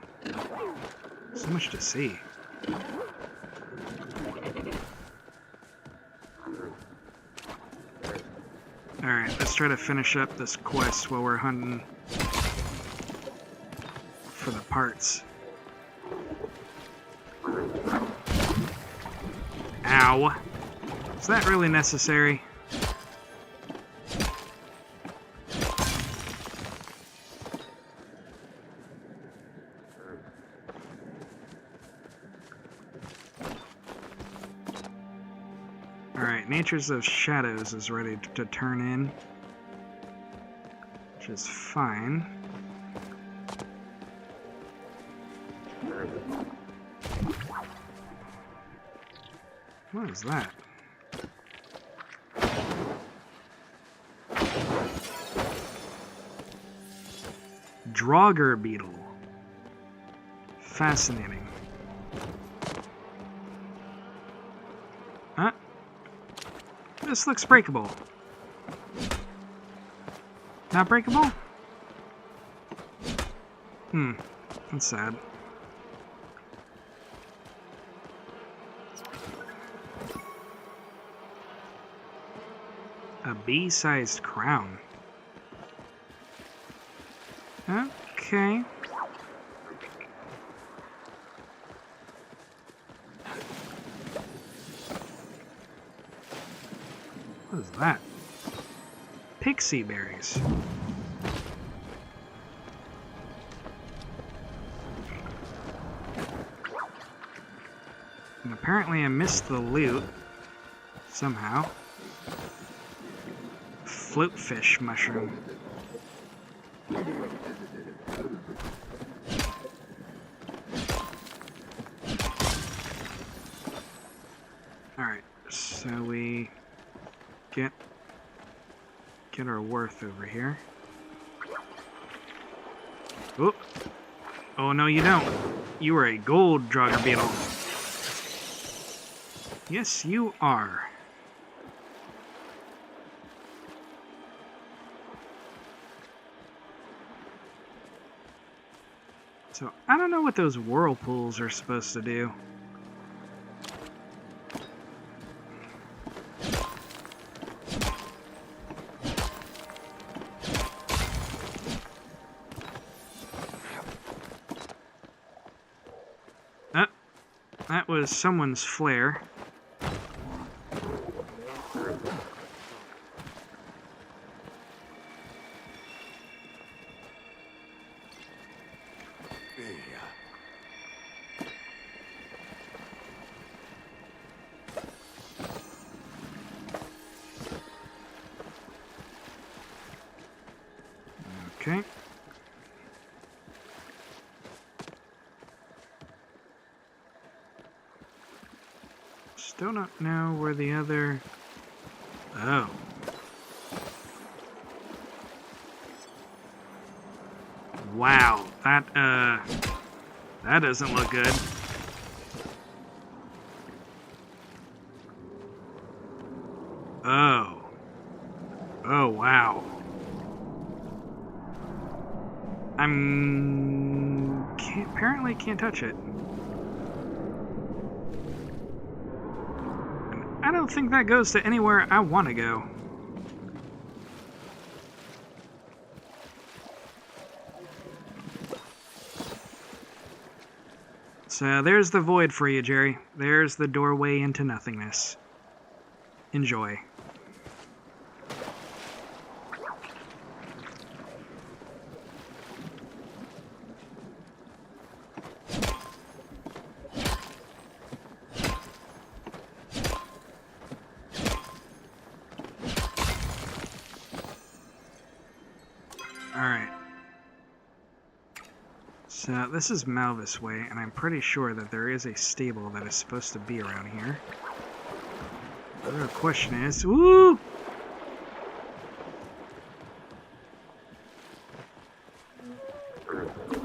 So much to see. Alright, let's try to finish up this quest while we're hunting for the parts. Ow. Is that really necessary? Alright, Natures of Shadows is ready to turn in, which is fine. What is that? Draugr beetle. Fascinating. Huh? This looks breakable. Not breakable? That's sad. A bee-sized crown. Okay. What is that? Pixie berries. And apparently I missed the loot somehow. Floatfish mushroom. Alright, so we get our worth over here. Oop. Oh no you don't. You are a gold Draugr beetle. Yes you are. So, I don't know what those whirlpools are supposed to do. That was someone's flare. Okay. Still don't know where the other... Oh. Wow, that doesn't look good. Oh. Oh, wow. Apparently can't touch it. I don't think that goes to anywhere I want to go. So there's the void for you, Jerry. There's the doorway into nothingness. Enjoy. Alright. So this is Malvis Way, and I'm pretty sure that there is a stable that is supposed to be around here. The real question is, woo!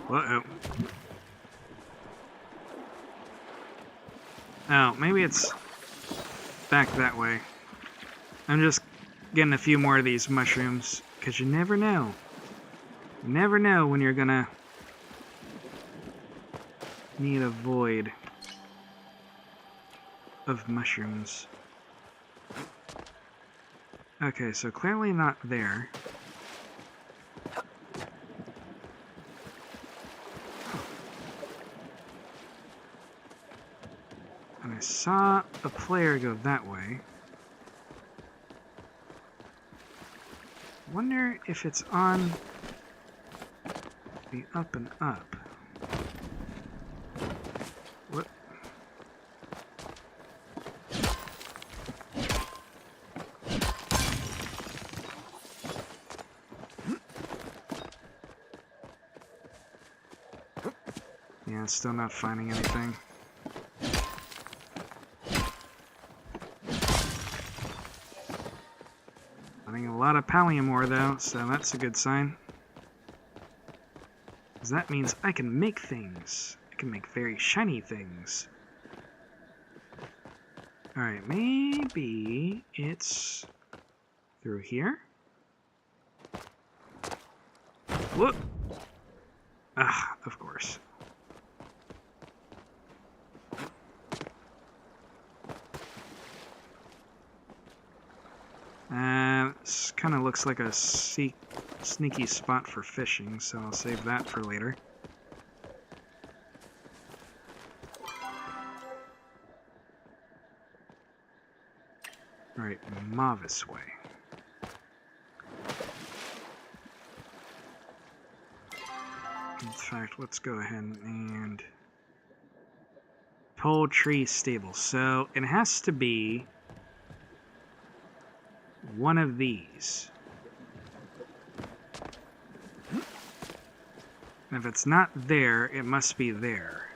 Uh-oh. Oh, maybe it's back that way. I'm just getting a few more of these mushrooms, because you never know. You never know when you're gonna need a void of mushrooms. Okay, so clearly not there. And I saw a player go that way. Wonder if it's on the up and up. What? Yeah, still not finding anything. Finding a lot of Palia ore though, so that's a good sign. Because that means I can make things. I can make very shiny things. Alright, maybe it's through here? Whoop! Ah, of course. This kind of looks like a sneaky spot for fishing, so I'll save that for later. Alright, Mavis Way. In fact, let's go ahead and... Poultry stable. So, it has to be one of these. And if it's not there, it must be there.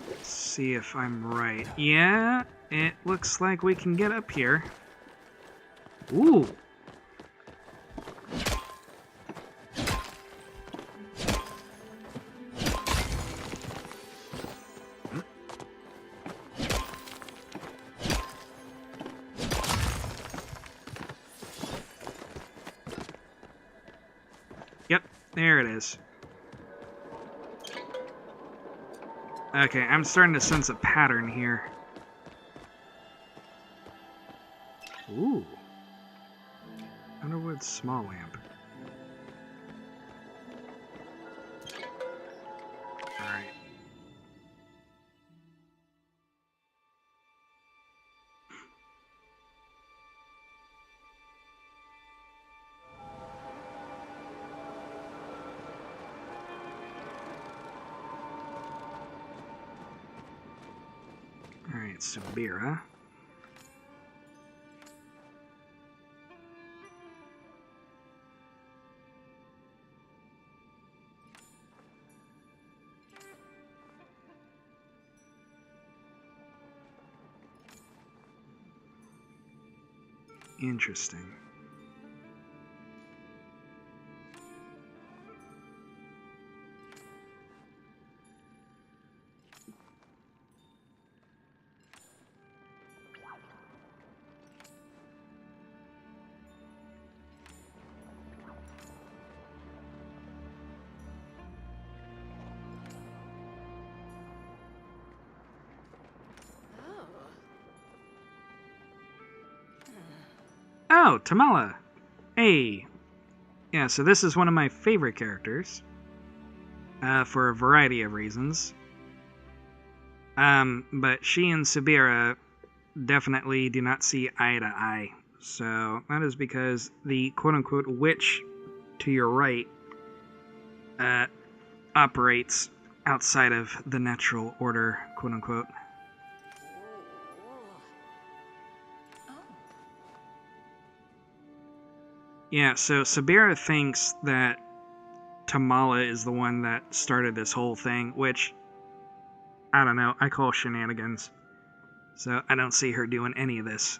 Let's see if I'm right. Yeah, it looks like we can get up here. Ooh! Yep, there it is. Okay, I'm starting to sense a pattern here. Ooh. ElderWood small lamp. Alright. Alright, Sabira. Interesting. Oh, Tamala. Hey. Yeah, so this is one of my favorite characters. For a variety of reasons. But she and Sabira definitely do not see eye to eye. So that is because the quote-unquote witch to your right operates outside of the natural order, quote-unquote. Yeah, so Sabira thinks that Tamala is the one that started this whole thing, which, I don't know, I call shenanigans. So I don't see her doing any of this.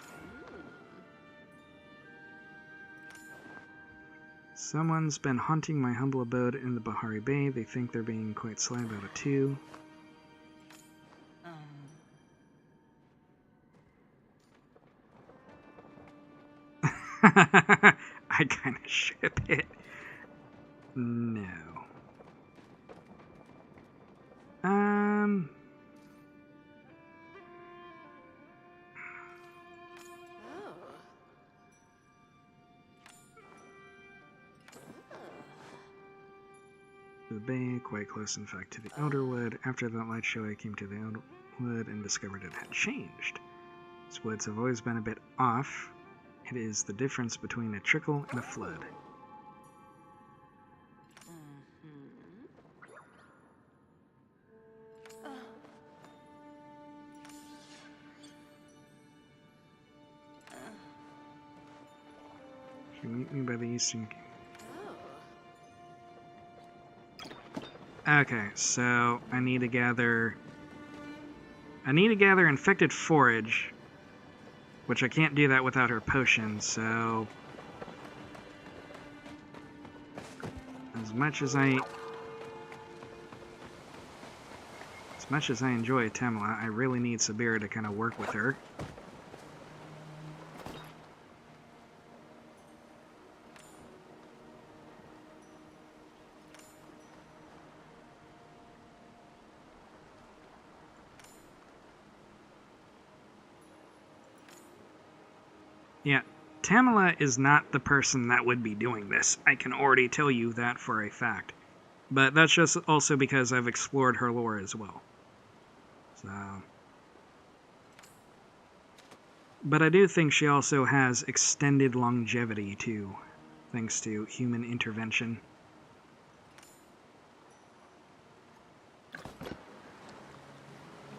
Someone's been haunting my humble abode in the Bahari Bay. They think they're being quite sly about it too. I kind of ship it. No. The bay, quite close in fact to the ElderWood. After that light show I came to the ElderWood and discovered it had changed. Its woods have always been a bit off. It is the difference between a trickle and a flood. If you meet me by the eastern... Okay, so I need to gather infected forage, which I can't do that without her potion, so as much as I enjoy Tamala, I really need Sabira to kind of work with her. Yeah, Tamala is not the person that would be doing this. I can already tell you that for a fact. But that's just also because I've explored her lore as well. So... But I do think she also has extended longevity too, thanks to human intervention.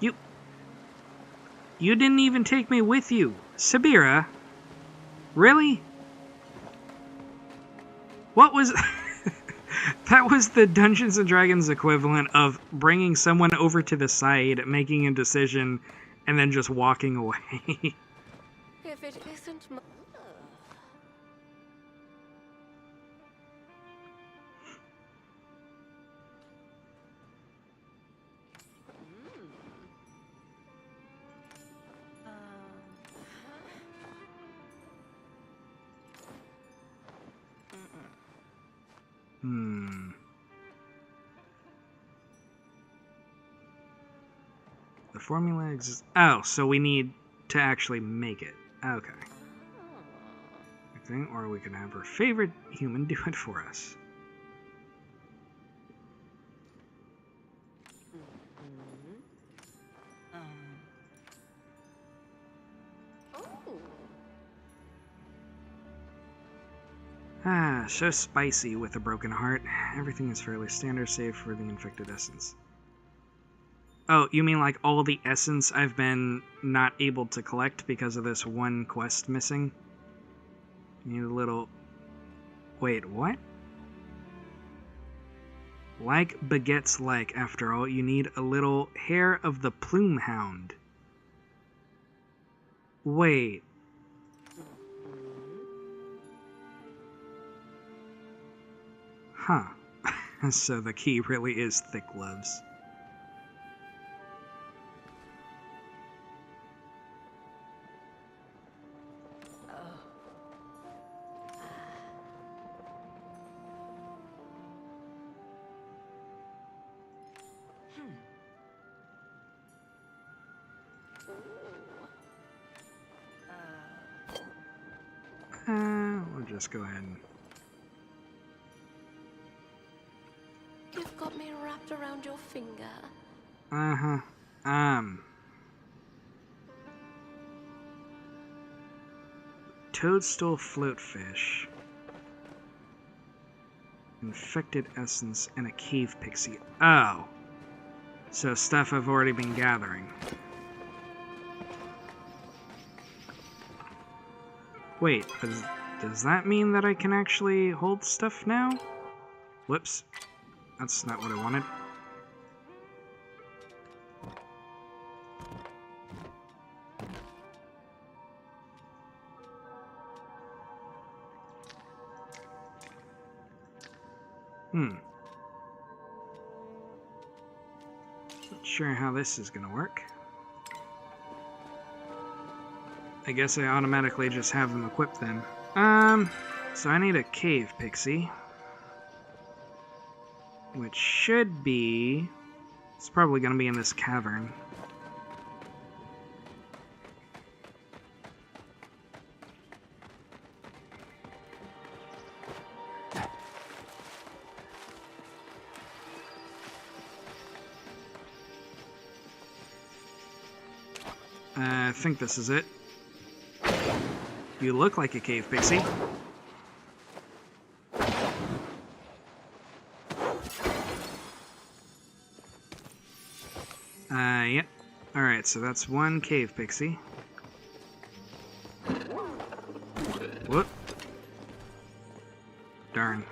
You didn't even take me with you. Sabira? Really? What was... That was the Dungeons & Dragons equivalent of bringing someone over to the side, making a decision, and then just walking away.
If it isn't my...
The formula exists... Oh, so we need to actually make it. Okay. Okay, or we can have our favorite human do it for us. Ah, so spicy with a broken heart. Everything is fairly standard save for the infected essence. Oh, you mean like all the essence I've been not able to collect because of this one quest missing? Need a little... Wait, what? Like begets like, after all, you need a little hair of the plume hound. Wait. Huh. So the key really is thick gloves. We'll just go ahead and...
wrapped around your finger.
Uh-huh. Toadstool floatfish. Infected essence and a cave pixie. Oh. So stuff I've already been gathering. Wait, does that mean that I can actually hold stuff now? Whoops. That's not what I wanted. Not sure how this is gonna work. I guess I automatically just have them equipped then. So I need a cave pixie. Which should be... It's probably gonna be in this cavern. I think this is it. You look like a cave pixie. Yep. Alright, so that's one cave pixie. Whoop. Darn.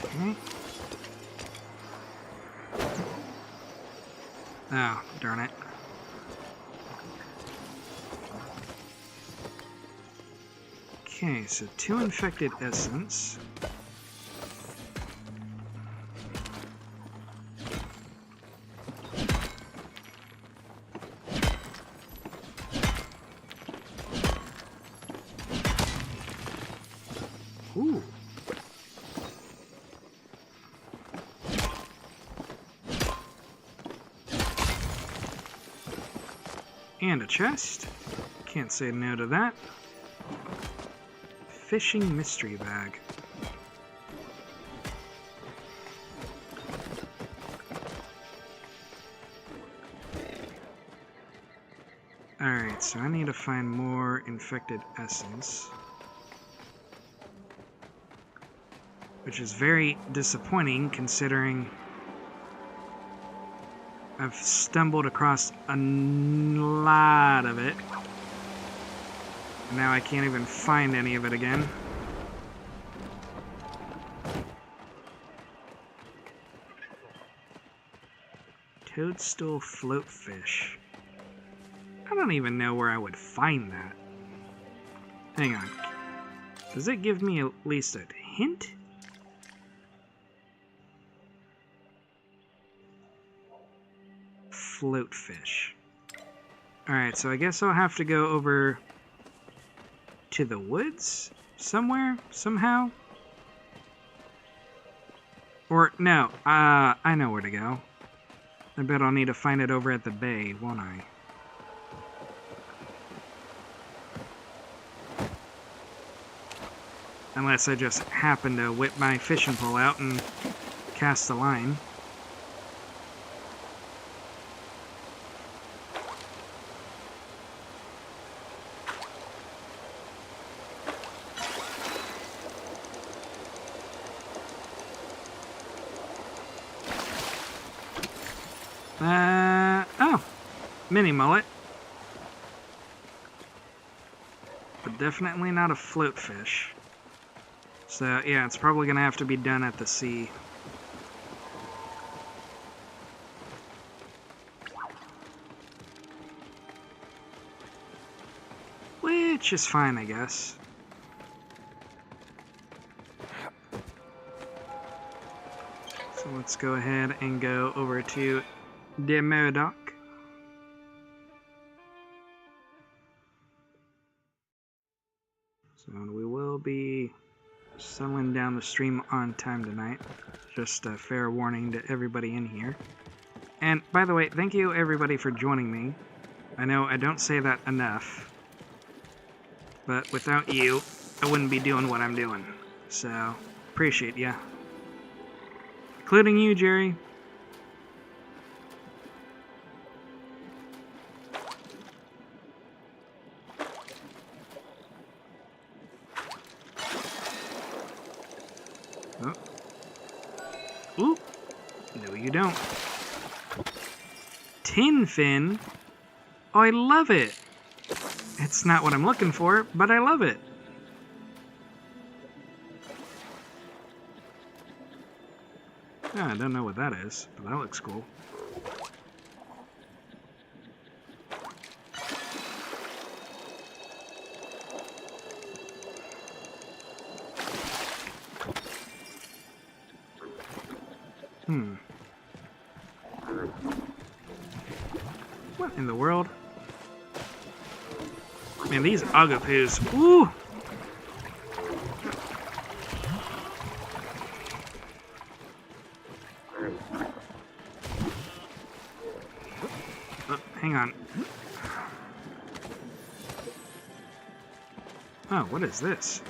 Okay. Oh, darn it. Okay, so 2 infected essence. Ooh. And a chest. Can't say no to that. Fishing mystery bag. Alright, so I need to find more infected essence. Which is very disappointing considering I've stumbled across a lot of it. Now I can't even find any of it again. Toadstool floatfish. I don't even know where I would find that. Hang on. Does it give me at least a hint? Floatfish. Alright, so I guess I'll have to go over to the woods somewhere, somehow. Or, no, I know where to go. I bet I'll need to find it over at the bay, won't I? Unless I just happen to whip my fishing pole out and cast the line. Oh, mini mullet. But definitely not a floatfish. So, yeah, it's probably going to have to be done at the sea. Which is fine, I guess. So let's go ahead and go over to the Murdoch. So we will be settling down the stream on time tonight. Just a fair warning to everybody in here. And, by the way, thank you everybody for joining me. I know I don't say that enough, but without you, I wouldn't be doing what I'm doing. So, appreciate ya. Including you, Jerry. Oh. Ooh. No, you don't. Tin fin? Oh, I love it. It's not what I'm looking for, but I love it. Yeah, I don't know what that is, but that looks cool. What in the world? Man, these agapoos. Woo! Oh, hang on. Oh, what is this?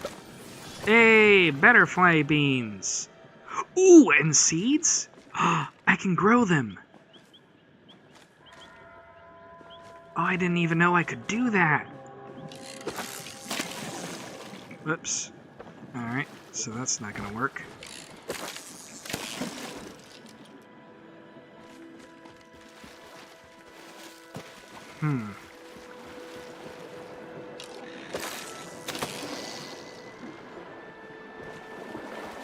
Hey, butterfly beans. Ooh, and seeds? I can grow them. Oh, I didn't even know I could do that. Whoops. Alright, so that's not gonna work. I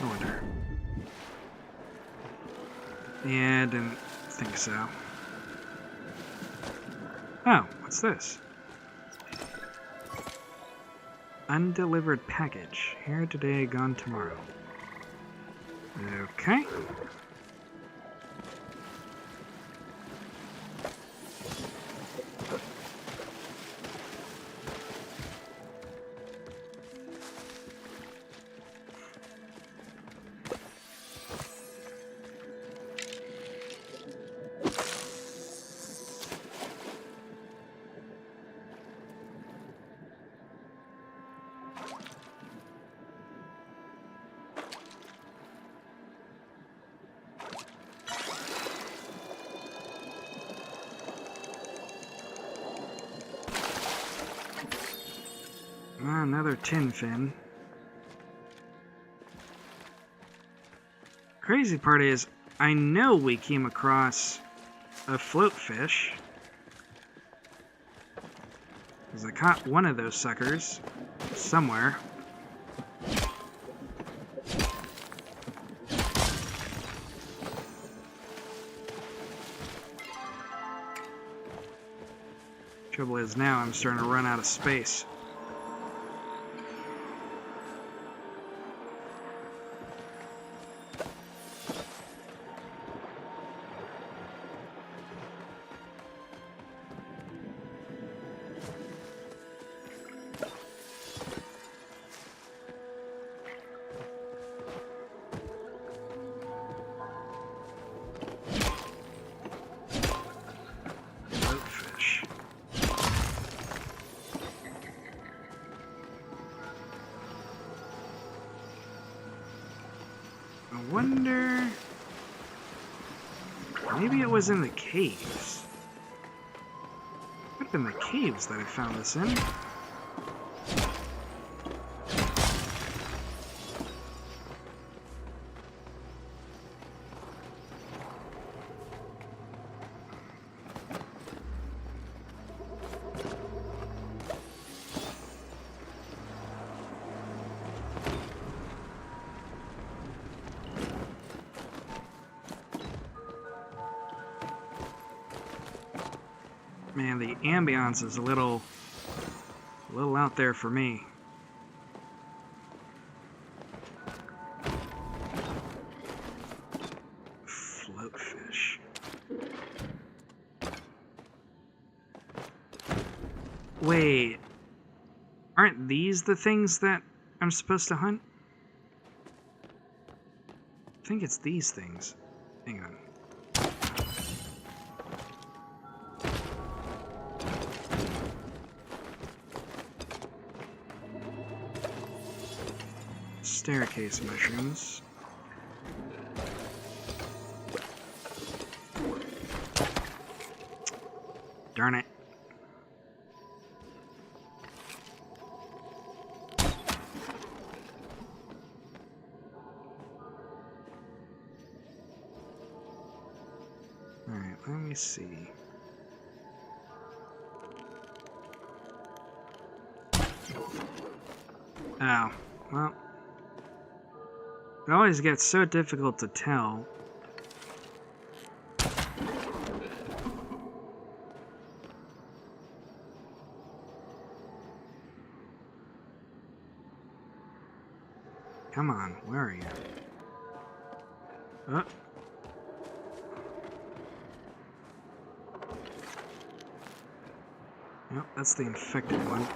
wonder. Yeah, I didn't think so. Oh, what's this? Undelivered package. Here today, gone tomorrow. Okay. Another tin fin. Crazy part is, I know we came across a float fish, because I caught one of those suckers somewhere. Trouble is now I'm starting to run out of space. I wonder... Maybe it was in the caves. Could have been the caves that I found this in. Man, the ambiance is a little out there for me. Floatfish. Wait, aren't these the things that I'm supposed to hunt? think it's these things. Hang on. Staircase mushrooms. Darn it. Alright, let me see. Oh, well. It always gets so difficult to tell. Come on, where are you? Oh. Nope, that's the infected one.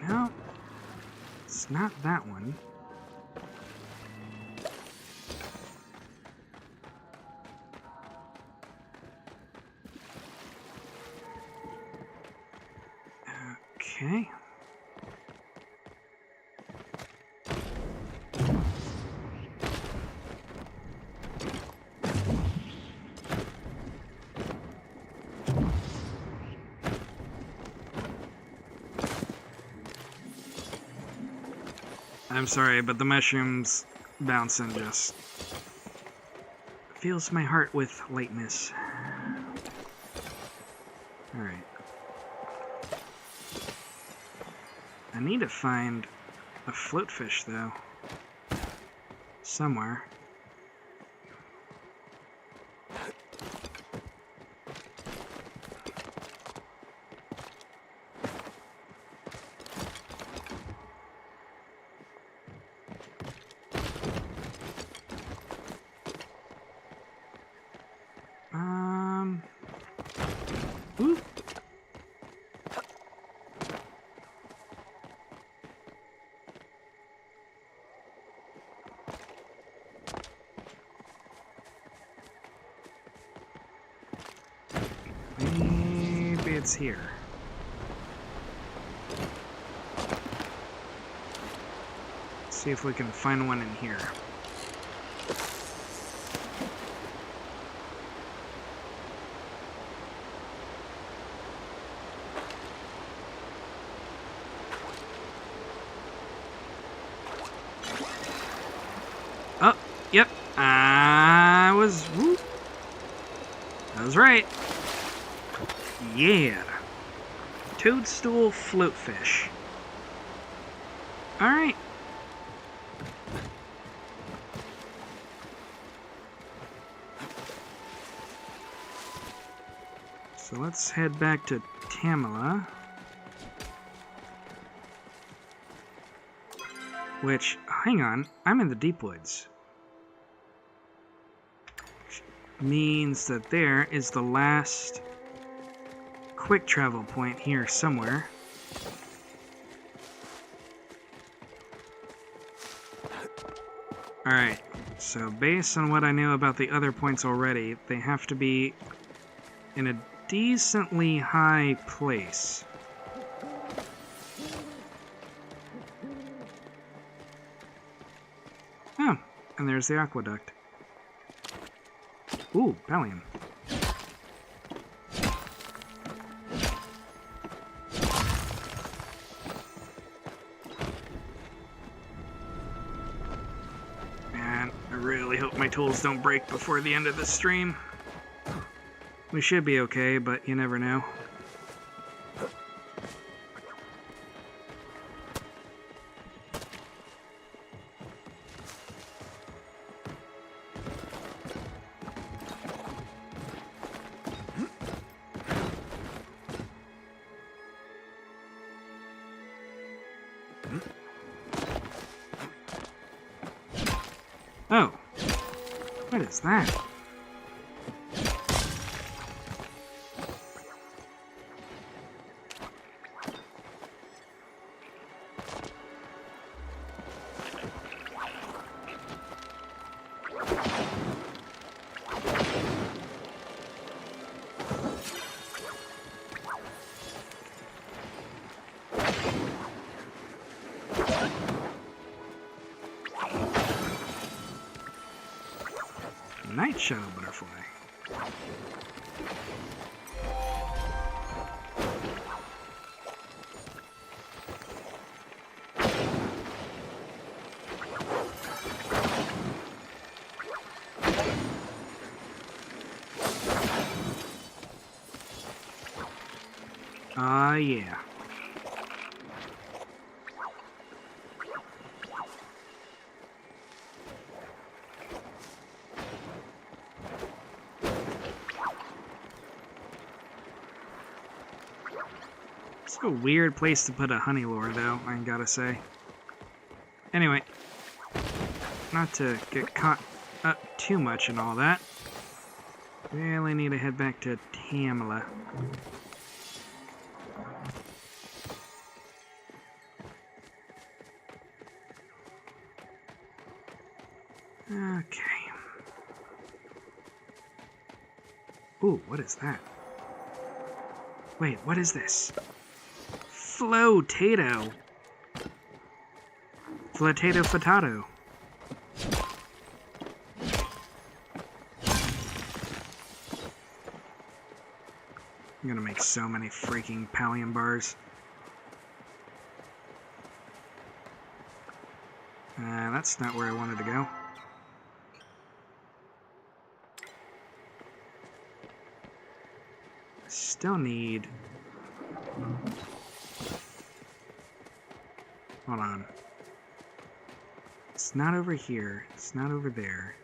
No, it's not that one. Okay. I'm sorry, but the mushrooms bouncing just fills my heart with lightness. Alright. I need to find a floatfish, though. Somewhere. Ooh. Maybe it's here. Let's see if we can find one in here. Oh, yep. I was right. Yeah. Toadstool floatfish. Alright. So let's head back to Tamala. Which, hang on, I'm in the deep woods. Means that there is the last quick travel point here somewhere. Alright, so based on what I know about the other points already, they have to be in a decently high place. Oh, and there's the aqueduct. Ooh, Palia. Man, I really hope my tools don't break before the end of the stream. We should be okay, but you never know. Oh, what is that? night shadow butterfly. Ah, yeah. It's a weird place to put a honey lure, though, I gotta say. Anyway, not to get caught up too much in all that, really need to head back to Tamala. Okay. Ooh, what is that? Wait, what is this? Flotato. Flotato fatato. I'm gonna make so many freaking Palium bars. That's not where I wanted to go. Still need... Hold on. It's not over here. It's not over there.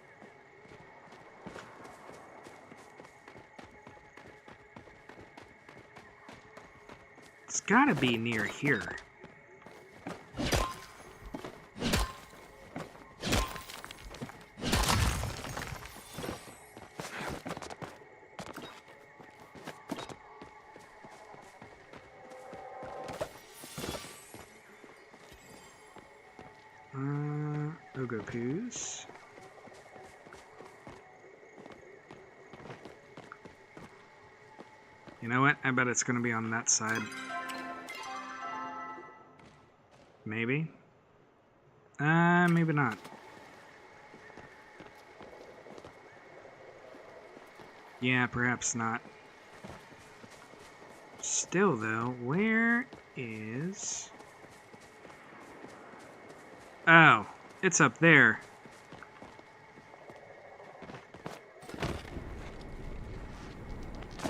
It's gotta be near here. Ogopoos. You know what? I bet it's gonna be on that side. Maybe. Maybe not. Yeah, perhaps not. Still, though, where is... Oh, it's up there.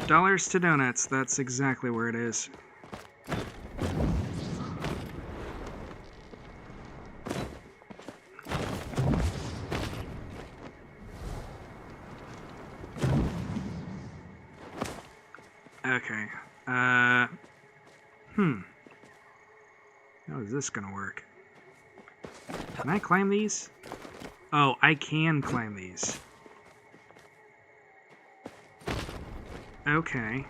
Dollars to donuts, that's exactly where it is. Okay, how is this gonna work? Can I climb these? Oh, I can climb these. Okay.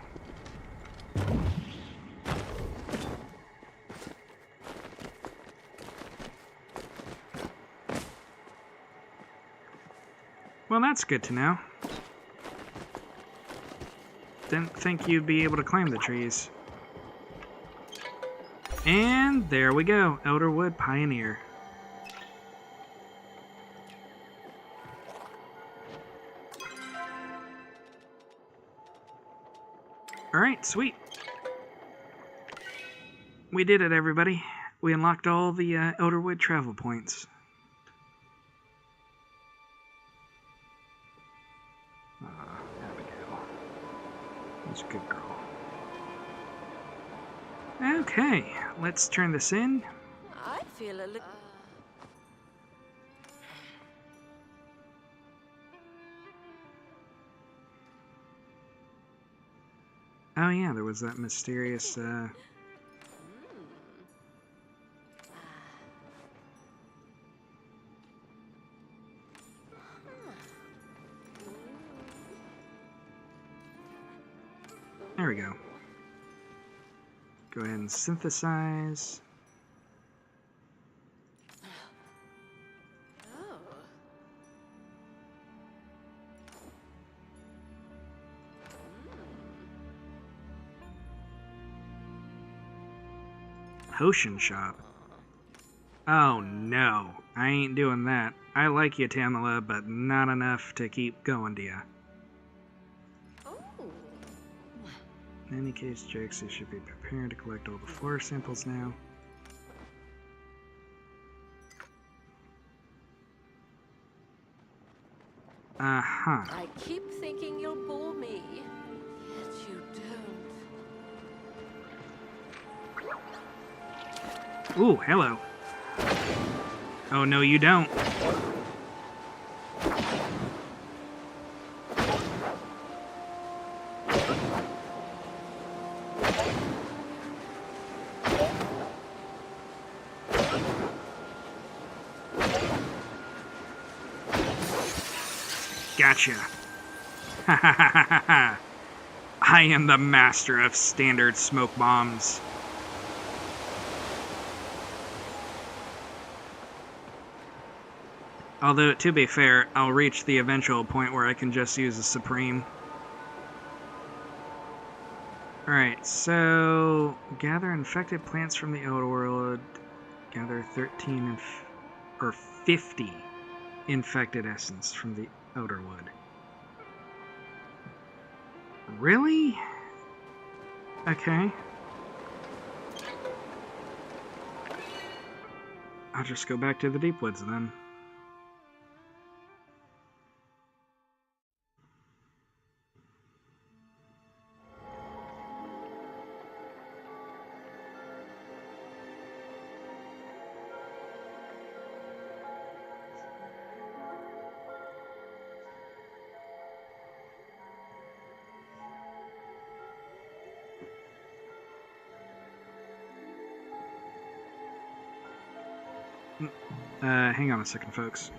Well, that's good to know. Didn't think you'd be able to climb the trees. And there we go, ElderWood Pioneer. Alright, sweet. We did it, everybody. We unlocked all the ElderWood travel points. Abigail. That's a good girl. Okay, let's turn this in.
I feel a little...
Oh yeah, there was that mysterious, There we go. Go ahead and synthesize.
Oh.
Potion shop. Oh no, I ain't doing that. I like you, Tamala, but not enough to keep going, dear.
Oh.
In any case, Jax, you should be prepared to collect all the floor samples now. Uh-huh.
I keep thinking you'll bore me, yet you don't.
Ooh, hello. Oh, no, you don't. Gotcha. Ha ha ha ha ha. I am the master of standard smoke bombs. Although, to be fair, I'll reach the eventual point where I can just use a Supreme. Alright, so... gather infected plants from the ElderWood. Gather 13 or 50 infected essence from the ElderWood. Really? Okay. I'll just go back to the deep woods then. Hang on a second, folks.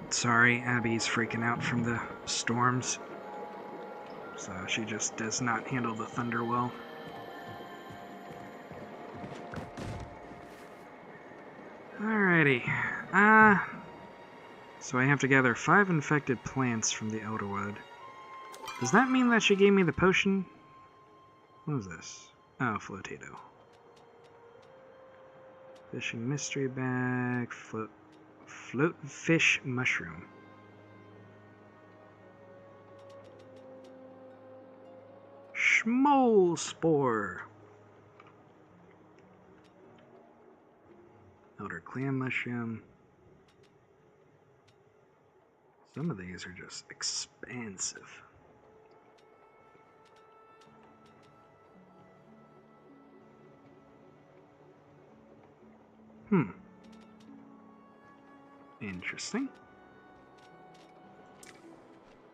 Sorry, Abby's freaking out from the storms. So she just does not handle the thunder well. Alrighty. So I have to gather 5 infected plants from the ElderWood. Does that mean that she gave me the potion? What is this? Oh, Flotato. Fishing mystery bag, float fish mushroom. Schmole spore. Elder clam mushroom. Some of these are just expansive. Interesting.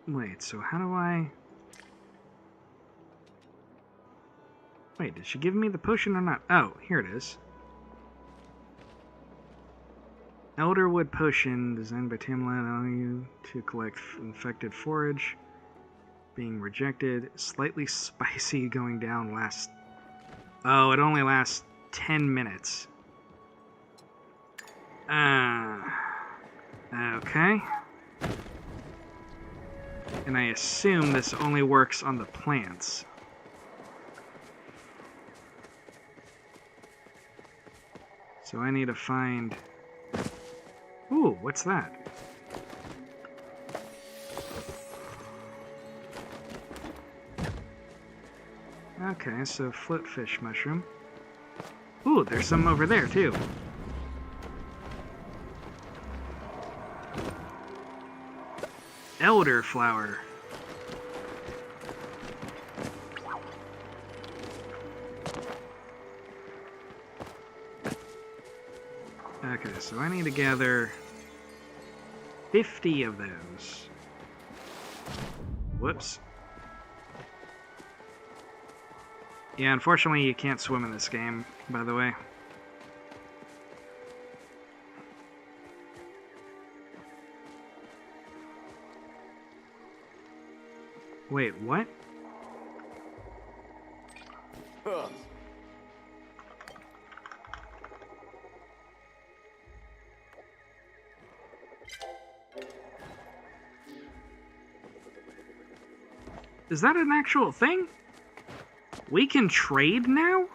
Wait, so how do I... Wait, did she give me the potion or not? Oh, here it is. ElderWood potion, designed by Tamala, allowing you to collect infected forage. Being rejected. Slightly spicy, going down last... Oh, it only lasts 10 minutes. Okay. And I assume this only works on the plants. So I need to find... Ooh, what's that? Okay, so floatfish mushroom. Ooh, there's some over there too. Elderflower. Okay, so I need to gather 50 of those. Whoops. Yeah, unfortunately you can't swim in this game, by the way. Wait, what?
Huh.
Is that an actual thing? We can trade now?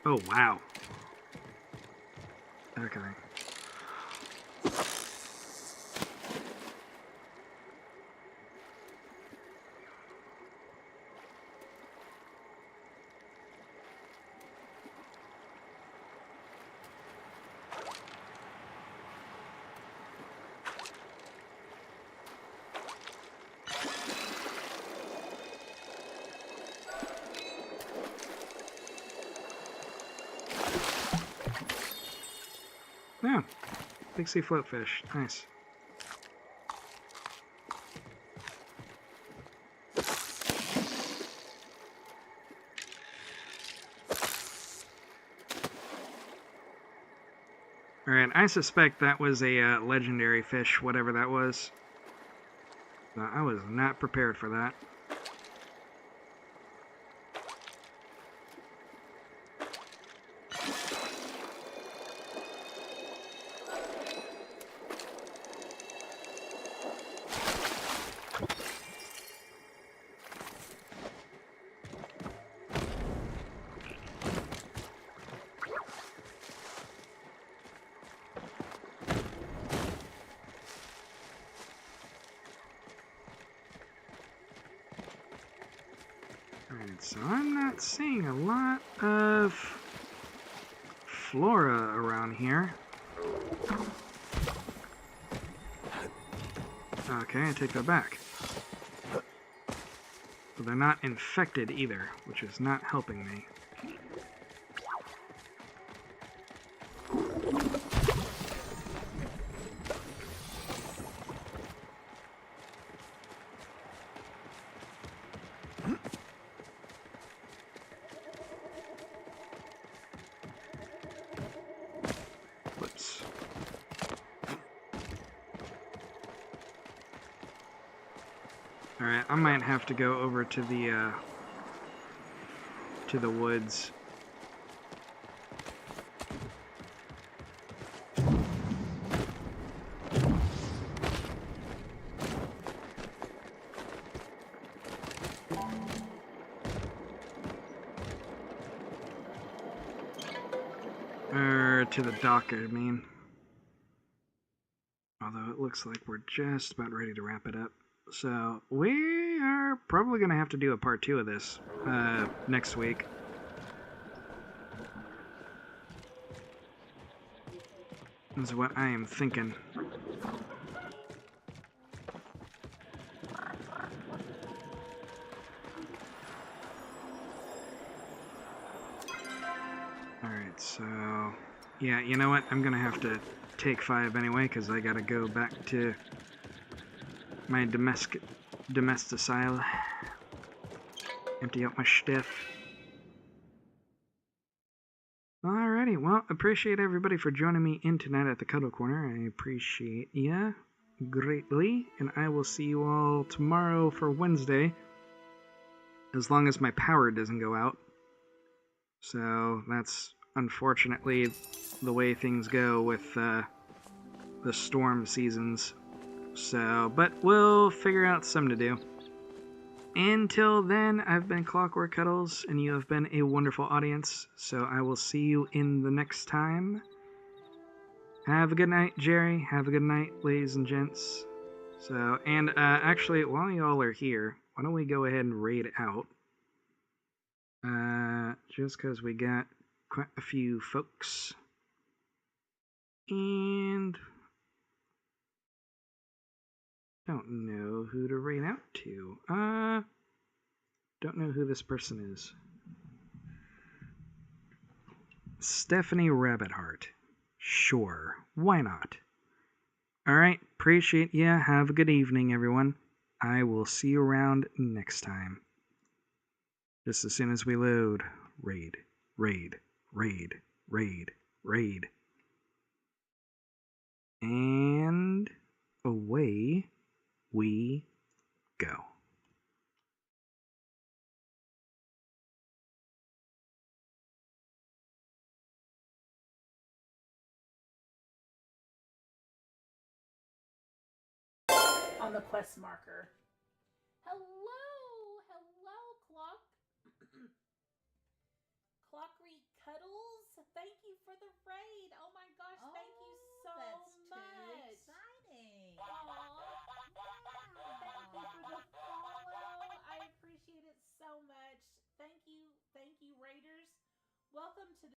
Oh, wow. Okay. Yeah, big sea floatfish. Nice. Alright, I suspect that was a legendary fish, whatever that was. I was not prepared for that. Alright, so I'm not seeing a lot of flora around here. Okay, I take that back. But they're not infected either, which is not helping me. Whoops. Alright, I might have to go over to the woods. To the dock, I mean. Although it looks like we're just about ready to wrap it up. So, we are probably going to have to do a part 2 of this next week. Is what I am thinking. Alright, so... yeah, you know what? I'm going to have to take 5 anyway, because I got to go back to my domesticile. Empty out my stuff. Alrighty, well, appreciate everybody for joining me in tonight at the Cuddle Corner. I appreciate ya greatly, and I will see you all tomorrow for Wednesday, as long as my power doesn't go out. So, that's unfortunately the way things go with the storm seasons. So, but we'll figure out something to do. Until then, I've been Clockwork Cuddles, and you have been a wonderful audience, so I will see you in the next time. Have a good night, Jerry. Have a good night, ladies and gents. So, and actually, while y'all are here, why don't we go ahead and raid out? Just because we got quite a few folks. And... don't know who to raid out to. Don't know who this person is. Stephanie Rabbit-Heart. Sure, why not? Alright, appreciate ya. Have a good evening, everyone. I will see you around next time. Just as soon as we load. Raid, raid, raid, raid, raid. And away we go.
On the quest marker.
Hello, Clock. Clockery Cuddles. Thank you for the raid. Oh my gosh, thank you so much.
Exciting.
Thank you for the follow. I appreciate it so much. Thank you, raiders. Welcome to